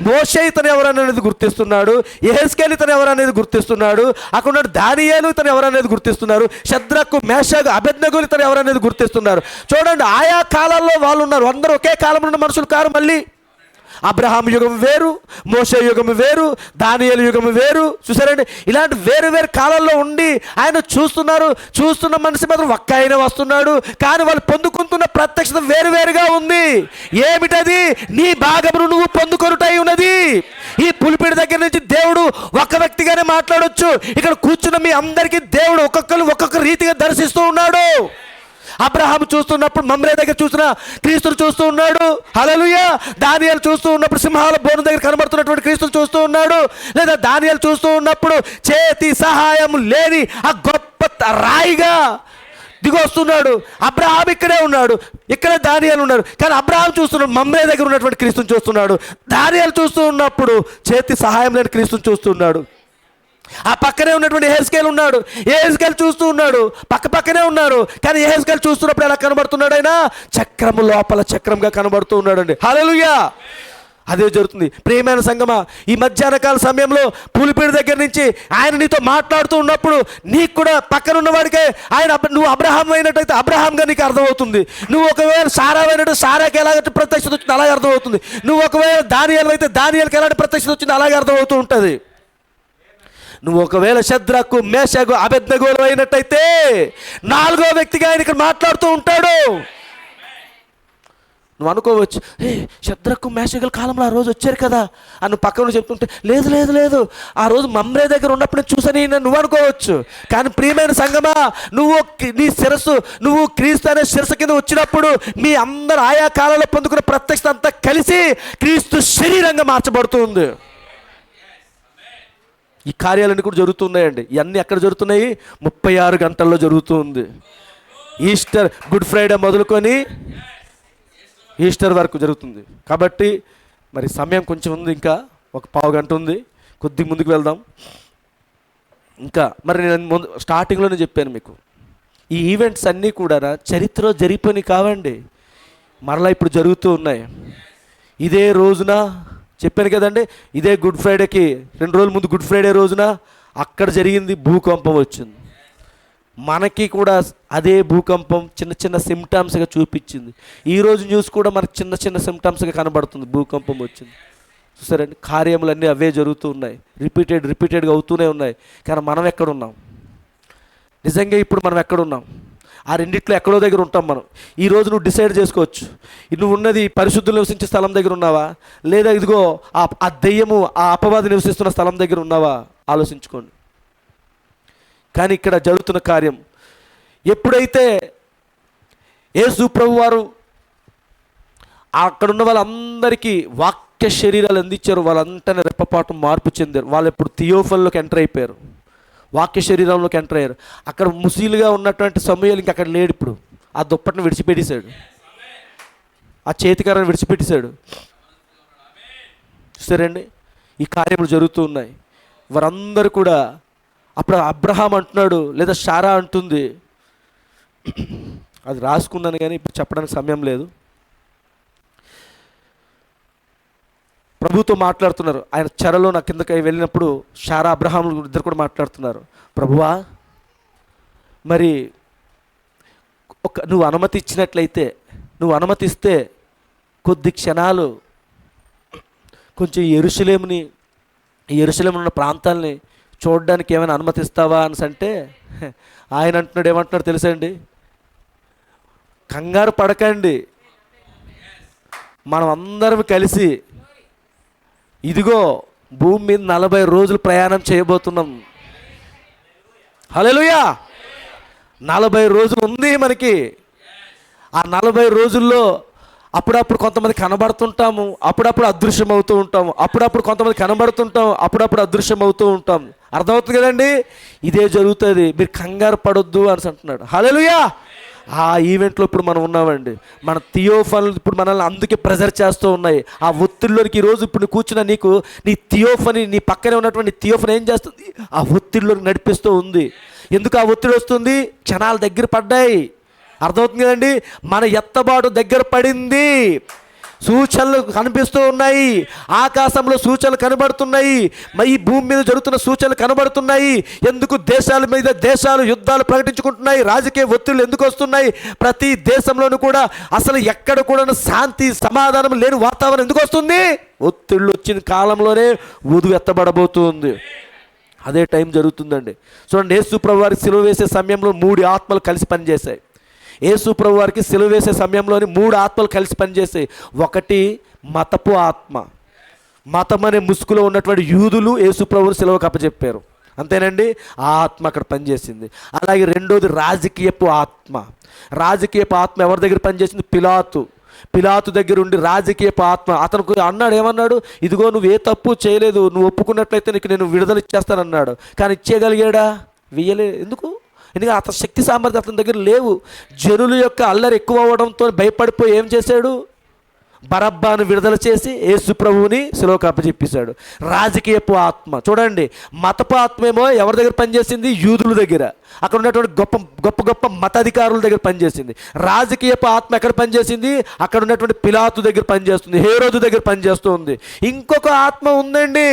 మోషే ఇతను ఎవరనేది గుర్తిస్తున్నాడు. యెహెజ్కేలు ఇతను ఎవరనేది గుర్తిస్తున్నాడు. అక్కడ దానియేలు ఇతను ఎవరనేది గుర్తిస్తున్నారు. షద్రకు, మేషకు, అబేద్నెగోలు ఇతను ఎవరనేది గుర్తిస్తున్నారు. చూడండి, ఆయా కాలాల్లో వాళ్ళు ఉన్నారు. అందరూ ఒకే కాలంలో ఉన్న మనుషులు కారు. మళ్ళీ అబ్రహాం యుగం వేరు, మోషే యుగం వేరు, దానియేలు యుగం వేరు. చూసారండి, ఇలాంటి వేరు వేరు కాలాల్లో ఉండి ఆయన చూస్తున్న మనిషి మాత్రం ఒక్క ఆయన వస్తున్నాడు. కానీ వాళ్ళు పొందుకుంటున్న ప్రత్యక్షత వేరువేరుగా ఉంది. ఏమిటది? నీ భాగమును నువ్వు పొందుకొనుటై ఉన్నది. ఈ పులిపిడి దగ్గర నుంచి దేవుడు ఒక వ్యక్తిగానే మాట్లాడొచ్చు. ఇక్కడ కూర్చున్న మీ అందరికీ దేవుడు ఒక్కొక్క రీతిగా దర్శిస్తూ ఉన్నాడు. అబ్రహాం చూస్తున్నప్పుడు మమ్రే దగ్గర చూసిన క్రీస్తును చూస్తూ ఉన్నాడు. హల్లెలూయా. దానియేలు చూస్తూ ఉన్నప్పుడు సింహాల బోను దగ్గర కనబడుతున్నటువంటి క్రీస్తును చూస్తూ ఉన్నాడు. లేదా దానియేలు చూస్తూ ఉన్నప్పుడు చేతి సహాయం లేని ఆ గొప్ప రాయిగా దిగొస్తున్నాడు. అబ్రహాం ఇక్కడే ఉన్నాడు, ఇక్కడే దానియేలు ఉన్నాడు. కానీ అబ్రహాం చూస్తున్నాడు, మమ్రే దగ్గర ఉన్నటువంటి క్రీస్తును చూస్తున్నాడు. దానియేలు చూస్తూ ఉన్నప్పుడు చేతి సహాయం లేని క్రీస్తును చూస్తున్నాడు. ఆ పక్కనే ఉన్నటువంటి యెహెజ్కేలు ఉన్నాడు. యెహెజ్కేలు చూస్తూ ఉన్నాడు, పక్కనే ఉన్నారు. కానీ యెహెజ్కేలు చూస్తున్నప్పుడు ఎలా కనబడుతున్నాడు? ఆయన చక్రము లోపల చక్రంగా కనబడుతూ ఉన్నాడండి. హల్లెలూయా. అదే జరుగుతుంది. ప్రియమైన సంగమా, ఈ మధ్యాహ్న కాల సమయంలో పులిపీడి దగ్గర నుంచి ఆయన నీతో మాట్లాడుతూ ఉన్నప్పుడు నీకు కూడా పక్కన ఉన్నవాడికే ఆయన నువ్వు అబ్రహాం అయినట్టయితే అబ్రహాంగా నీకు అర్థమవుతుంది. నువ్వు ఒకవేళ సారా అయినట్టు సారాకి ఎలాగైతే ప్రత్యక్షత వచ్చింది అలాగే అర్థమవుతుంది. నువ్వు ఒకవేళ దానియేలు అయితే దానియేలుకి ఎలాంటి ప్రత్యక్షత వచ్చింది అలాగే అర్థమవుతూ ఉంటుంది. నువ్వు ఒకవేళ షద్రకు, మేషకు, అబేద్నెగోలు అయినట్టయితే నాలుగో వ్యక్తిగా ఆయన ఇక్కడ మాట్లాడుతూ ఉంటాడు. నువ్వు అనుకోవచ్చు, షద్రకు, మేషకుల కాలంలో ఆ రోజు వచ్చారు కదా అని పక్కన చెప్తుంటే లేదు లేదు లేదు ఆ రోజు మమ్రే దగ్గర ఉన్నప్పుడు చూసని నువ్వు అనుకోవచ్చు. కానీ ప్రియమైన సంగమా, నీ శిరస్సు, నువ్వు క్రీస్తు అనే శిరస్సు కింద వచ్చినప్పుడు మీ అందరూ ఆయా కాలంలో పొందుకున్న ప్రత్యక్షత అంతా కలిసి క్రీస్తు శరీరంగా మార్చబడుతుంది. ఈ కార్యాలన్నీ కూడా జరుగుతున్నాయండి. ఇవన్నీ ఎక్కడ జరుగుతున్నాయి? 36 గంటల్లో జరుగుతుంది. ఈస్టర్, గుడ్ ఫ్రైడే మొదలుకొని ఈస్టర్ వరకు జరుగుతుంది. కాబట్టి మరి సమయం కొంచెం ఉంది, ఇంకా ఒక పావు గంట ఉంది. కొద్దిగా ముందుకు వెళ్దాం. ఇంకా మరి నేను స్టార్టింగ్లోనే చెప్పాను మీకు, ఈ ఈవెంట్స్ అన్నీ కూడా చరిత్రలో జరిగిపోయినాయి కావండి, మరలా ఇప్పుడు జరుగుతూ ఉన్నాయి. ఇదే రోజున చెప్పాను కదండి, ఇదే గుడ్ ఫ్రైడేకి 2 రోజుల ముందు గుడ్ ఫ్రైడే రోజున అక్కడ జరిగింది, భూకంపం వచ్చింది. మనకి కూడా అదే భూకంపం చిన్న చిన్న సిమ్టమ్స్గా చూపించింది. ఈరోజు న్యూస్ కూడా మనకు చిన్న చిన్న సిమ్టమ్స్గా కనబడుతుంది. భూకంపం వచ్చింది. చూసారండి, కార్యములన్నీ అవే జరుగుతూ ఉన్నాయి. రిపీటెడ్గా అవుతూనే ఉన్నాయి. కానీ మనం ఎక్కడున్నాం? నిజంగా ఇప్పుడు మనం ఎక్కడున్నాం? ఆ రెండిట్లో ఎక్కడో దగ్గర ఉంటాం మనం. ఈరోజు నువ్వు డిసైడ్ చేసుకోవచ్చు, నువ్వు ఉన్నది పరిశుద్ధులు నివసించే స్థలం దగ్గర ఉన్నావా, లేదా ఇదిగో ఆ దెయ్యము, ఆ అపవాది నివసిస్తున్న స్థలం దగ్గర ఉన్నావా? ఆలోచించుకోండి. కానీ ఇక్కడ జరుగుతున్న కార్యం, ఎప్పుడైతే యేసు ప్రభు వారు అక్కడున్న వాళ్ళందరికీ వాక్య శరీరాలు అందించారు, వాళ్ళంటనే రెప్పపాటు మార్పు చెందారు. వాళ్ళు ఎప్పుడు థియోఫల్లోకి ఎంటర్ అయిపోయారు, వాక్య శరీరంలోకి ఎంటర్ అయ్యారు. అక్కడ ముసీలుగా ఉన్నటువంటి సమూయేలు ఇంక అక్కడ లేడు. ఇప్పుడు ఆ దుప్పటిని విడిచిపెట్టేశాడు, ఆ చేతికర్రను విడిచిపెట్టేశాడు. చూసారండి, ఈ కార్యములు జరుగుతూ ఉన్నాయి. వారందరూ కూడా అప్పుడు అబ్రహాం అంటున్నాడు, లేదా శారా అంటుంది, అది రాసుకున్నాను కానీ ఇప్పుడు చెప్పడానికి సమయం లేదు. ప్రభుతో మాట్లాడుతున్నారు. ఆయన చెరలో నా కిందకి వెళ్ళినప్పుడు శారా, అబ్రహాం ఇద్దరు కూడా మాట్లాడుతున్నారు. ప్రభువా, మరి నువ్వు అనుమతి ఇచ్చినట్లయితే, నువ్వు అనుమతిస్తే కొద్ది క్షణాలు కొంచెం యెరూషలేములో ఉన్న ప్రాంతాలని చూడడానికి ఏమైనా అనుమతిస్తావా అని అంటే ఆయన అంటున్నాడు, ఏమంటున్నాడు తెలుసా అండి? కంగారు పడకండి, మనం అందరం కలిసి ఇదిగో భూమి మీద 40 రోజులు ప్రయాణం చేయబోతున్నాం. హల్లెలూయా. 40 రోజులు ఉంది మనకి. ఆ 40 రోజుల్లో అప్పుడప్పుడు కొంతమంది కనబడుతుంటాము, అప్పుడప్పుడు అదృశ్యం అవుతూ ఉంటాము, అప్పుడప్పుడు కొంతమంది కనబడుతుంటాం, అప్పుడప్పుడు అదృశ్యం అవుతూ ఉంటాం. అర్థమవుతుంది కదండి? ఇదే జరుగుతుంది, మీరు కంగారు పడొద్దు అని అంటున్నాడు. హల్లెలూయా! ఆ ఈవెంట్లో ఇప్పుడు మనం ఉన్నామండి. మన థియోఫనీలు ఇప్పుడు మనల్ని అందుకే ప్రెజర్ చేస్తూ ఉన్నాయి. ఆ ఒత్తిడిలోనికి ఈరోజు ఇప్పుడు కూర్చున్న నీకు నీ థియోఫనీ, నీ పక్కనే ఉన్నటువంటి థియోఫనీ ఏం చేస్తుంది? ఆ ఒత్తిడిలోకి నడిపిస్తూ ఉంది. ఎందుకు ఆ ఒత్తిడి వస్తుంది? క్షణాలు దగ్గర పడ్డాయి. అర్థమవుతుంది కదండి? మన ఎత్తబాటు దగ్గర పడింది. సూచనలు కనిపిస్తూ ఉన్నాయి, ఆకాశంలో సూచనలు కనబడుతున్నాయి, ఈ భూమి మీద జరుగుతున్న సూచనలు కనబడుతున్నాయి. ఎందుకు దేశాల మీద దేశాలు యుద్ధాలు ప్రకటించుకుంటున్నాయి? రాజకీయ ఒత్తిళ్లు ఎందుకు వస్తున్నాయి? ప్రతి దేశంలోనూ కూడా అసలు ఎక్కడ కూడా శాంతి సమాధానం లేని వాతావరణం ఎందుకు వస్తుంది? ఒత్తిళ్ళు వచ్చిన కాలంలోనే వధువు ఎత్తబడబోతుంది. అదే టైం జరుగుతుందండి. చూడండి, యేసు ప్రభువు వారికి సిలువ వేసే సమయంలో 3 ఆత్మలు కలిసి పనిచేశాయి. యేసు ప్రభువు వారికి సిలువ వేసే సమయంలోని 3 ఆత్మలు కలిసి పనిచేసాయి. ఒకటి మతపు ఆత్మ, మతం అనే ముసుగులో ఉన్నటువంటి యూదులు యేసు ప్రభువుని సిలువకు అప్పచెప్పారు, అంతేనండి. ఆ ఆత్మ అక్కడ పనిచేసింది. అలాగే రెండోది రాజకీయపు ఆత్మ. రాజకీయపు ఆత్మ ఎవరి దగ్గర పనిచేసింది? పిలాతు దగ్గర ఉండి రాజకీయపు ఆత్మ అతనికి అన్నాడు, ఏమన్నాడు? ఇదిగో నువ్వు ఏ తప్పు చేయలేదు, నువ్వు ఒప్పుకున్నట్లయితే నీకు నేను విడుదల ఇచ్చేస్తానన్నాడు. కానీ ఇచ్చేయగలిగాడా? వెయ్యలేదు. ఎందుకు? ఎందుకంటే అతని శక్తి సామర్థ్యం అతని దగ్గర లేవు. జనుల యొక్క అల్లరి ఎక్కువ అవ్వడంతో భయపడిపోయి ఏం చేశాడు? బరబ్బాను విడుదల చేసి యేసు ప్రభువుని సిలువకు అప్పచెప్పేశాడు. రాజకీయపు ఆత్మ చూడండి, మతపు ఆత్మ ఏమో ఎవరి దగ్గర పనిచేసింది? యూదుల దగ్గర, అక్కడ ఉన్నటువంటి గొప్ప గొప్ప మతాధికారుల దగ్గర పనిచేసింది. రాజకీయపు ఆత్మ ఎక్కడ పనిచేసింది? అక్కడ ఉన్నటువంటి పిలాతు దగ్గర పనిచేస్తుంది, హేరోదు దగ్గర పనిచేస్తుంది. ఇంకొక ఆత్మ ఉందండి,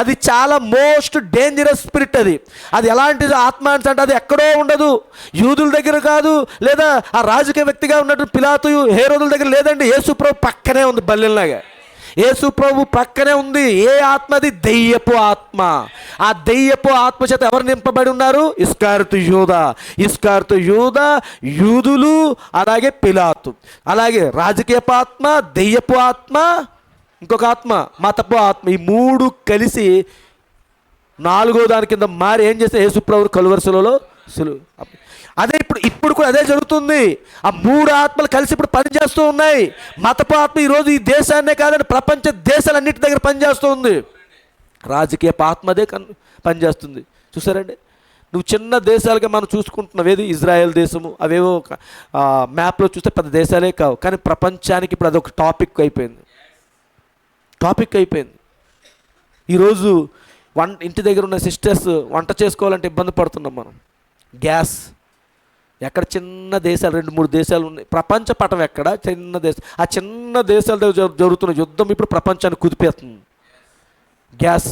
అది చాలా మోస్ట్ డేంజరస్ స్పిరిట్. అది ఎలాంటి ఆత్మ అంటే అది ఎక్కడో ఉండదు, యూదుల దగ్గర కాదు, లేదా ఆ రాజకీయ వ్యక్తిగా ఉన్నటువంటి పిలాతు హేరోదుల దగ్గర లేదండి. యేసు ప్రభు పక్కనే ఉంది, బల్లెంలాగా యేసు ప్రభు పక్కనే ఉంది. ఏ ఆత్మ? అది దెయ్యపు ఆత్మ. ఆ దెయ్యపు ఆత్మ చేత ఎవరు నింపబడి ఉన్నారు? ఇస్కారియోతు యూదా, యూదులు, అలాగే పిలాతు. అలాగే రాజకీయపు ఆత్మ, దెయ్యపు ఆత్మ, ఇంకొక ఆత్మ మతపు ఆత్మ. ఈ 3 కలిసి 4వ దాని కింద మారి ఏం చేస్తే యేసు ప్రభువు కలువరి శిలువలో అదే ఇప్పుడు కూడా అదే జరుగుతుంది. ఆ 3 ఆత్మలు కలిసి ఇప్పుడు పనిచేస్తూ ఉన్నాయి. మతపు ఆత్మ ఈరోజు ఈ దేశాన్నే కాదండి, ప్రపంచ దేశాలన్నిటి దగ్గర పనిచేస్తూ ఉంది. రాజకీయ ఆత్మ అదే పనిచేస్తుంది. చూసారండి, నువ్వు చిన్న దేశాలుగా మనం చూసుకుంటున్నావు. ఏది? ఇజ్రాయెల్ దేశము, అవేవో మ్యాప్లో చూస్తే పెద్ద దేశాలే కావు, కానీ ప్రపంచానికి ఇప్పుడు అదొక టాపిక్ అయిపోయింది. ఈరోజు ఇంటి దగ్గర ఉన్న సిస్టర్స్ వంట చేసుకోవాలంటే ఇబ్బంది పడుతున్నాం మనం. గ్యాస్ ఎక్కడ? చిన్న దేశాలు 2-3 దేశాలు ఉన్నాయి. ప్రపంచ పటం ఎక్కడ? చిన్న దేశం. ఆ చిన్న దేశాల దగ్గర జరుగుతున్న యుద్ధం ఇప్పుడు ప్రపంచాన్ని కుదిపేస్తుంది. గ్యాస్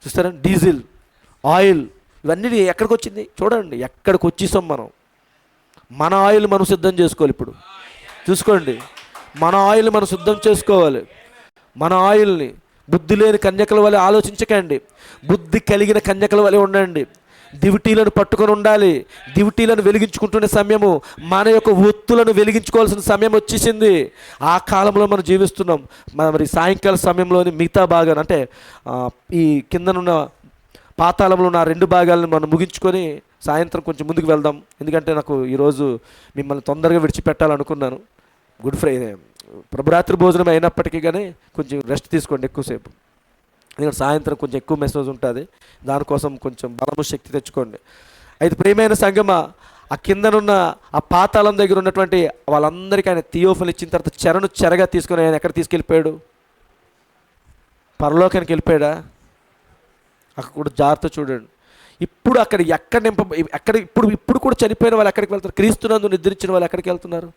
చూస్తారా? డీజిల్, ఆయిల్, ఇవన్నీ ఎక్కడికి వచ్చింది? చూడండి, ఎక్కడికి వచ్చేసాం మనం. మన ఆయిల్ మనం సిద్ధం చేసుకోవాలి. ఇప్పుడు చూసుకోండి, మన ఆయిల్ మనం సిద్ధం చేసుకోవాలి. మన ఆయిల్ని బుద్ధి లేని కన్యకల వలె ఆలోచించకండి, బుద్ధి కలిగిన కన్యకల వలె ఉండండి. దివిటీలను పట్టుకొని ఉండాలి. దివిటీలను వెలిగించుకుంటునే సమయము, మన యొక్క ఒత్తులను వెలిగించుకోవాల్సిన సమయం వచ్చేసింది. ఆ కాలంలో మనం జీవిస్తున్నాం. మరి సాయంకాల సమయంలోని మిగతా భాగాన్ని, అంటే ఈ కిందనున్న పాతాళంలో ఉన్న 2 భాగాలను మనం ముగించుకొని సాయంత్రం కొంచెం ముందుకు వెళ్దాం. ఎందుకంటే నాకు ఈరోజు మిమ్మల్ని తొందరగా విడిచిపెట్టాలనుకున్నాను. గుడ్ ఫ్రైడే ప్రభురాత్రి భోజనం అయినప్పటికీ కానీ కొంచెం రెస్ట్ తీసుకోండి ఎక్కువసేపు, ఎందుకంటే సాయంత్రం కొంచెం ఎక్కువ మెసేజ్ ఉంటుంది. దానికోసం కొంచెం బలము శక్తి తెచ్చుకోండి. అయితే ప్రియమైన సంగమా, ఆ కిందనున్న ఆ పాతాళం దగ్గర ఉన్నటువంటి వాళ్ళందరికీ ఆయన థియోఫనీ ఇచ్చిన తర్వాత చెరగా తీసుకొని ఆయన ఎక్కడ తీసుకెళ్ళిపోయాడు? పరలోకానికి వెళ్ళిపోయాడా? అక్కడ కూడా జాగ్రత్త చూడండి. ఇప్పుడు అక్కడ ఇప్పుడు కూడా చనిపోయిన వాళ్ళు ఎక్కడికి వెళ్తారు? క్రీస్తునందు నిద్రించిన వాళ్ళు ఎక్కడికి వెళ్తున్నారు?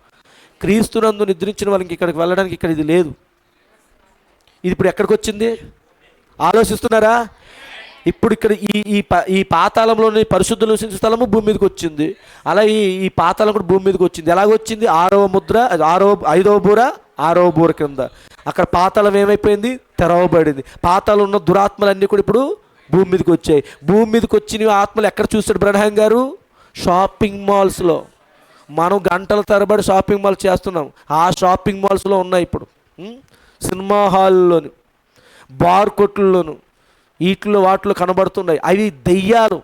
క్రీస్తునందు నిద్రించిన వాళ్ళకి ఇక్కడికి వెళ్ళడానికి ఇక్కడ ఇది లేదు. ఇది ఇప్పుడు ఎక్కడికి వచ్చింది? ఆలోచిస్తున్నారా? ఇప్పుడు ఇక్కడ ఈ పాతాళంలోని పరిశుద్ధుల నివసించే స్థలము భూమి మీదకి వచ్చింది. అలాగే ఈ పాతాళం కూడా భూమి మీదకి వచ్చింది. ఎలాగొచ్చింది? 5వ బూర 6వ బూర కింద అక్కడ పాతాళం ఏమైపోయింది? తెరవబడింది. పాతాళం ఉన్న దురాత్మలన్నీ కూడా ఇప్పుడు భూమి మీదకి వచ్చాయి. భూమి మీదకి వచ్చిన ఆత్మలు ఎక్కడ చూస్తాడు బ్రహ్మం గారు? షాపింగ్ మాల్స్లో. మనం గంటల తరబడి షాపింగ్ మాల్స్ చేస్తున్నాం. ఆ షాపింగ్ మాల్స్లో ఉన్నాయి ఇప్పుడు. సినిమా హాల్లోను, బార్ కొట్లలోను, వాటిలో కనబడుతున్నాయి. అవి దెయ్యాలు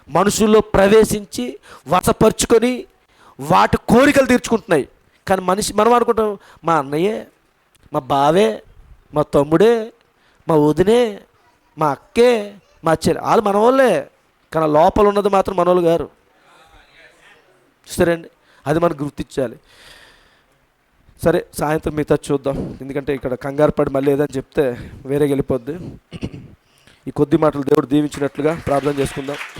మనుషుల్లో ప్రవేశించి వశపరుచుకొని వాటి కోరికలు తీర్చుకుంటున్నాయి. కానీ మనం అనుకుంటాం మా అన్నయ్యే, మా బావే, మా తమ్ముడే, మా వదినే, మా అక్కే, మా చెల్లి, వాళ్ళు మన వాళ్ళే, కానీ లోపల ఉన్నది మాత్రం మనోళ్ళు గారు. చూస్తారండి, అది మనకు గుర్తించాలి. సరే, సాయంత్రం మిగతా చూద్దాం, ఎందుకంటే ఇక్కడ కంగారు పడి మళ్ళీ ఏదని చెప్తే వేరేగా వెళ్ళిపోద్ది. ఈ కొద్ది మాటలు దేవుడు దీవించినట్లుగా ప్రార్థన చేసుకుందాం.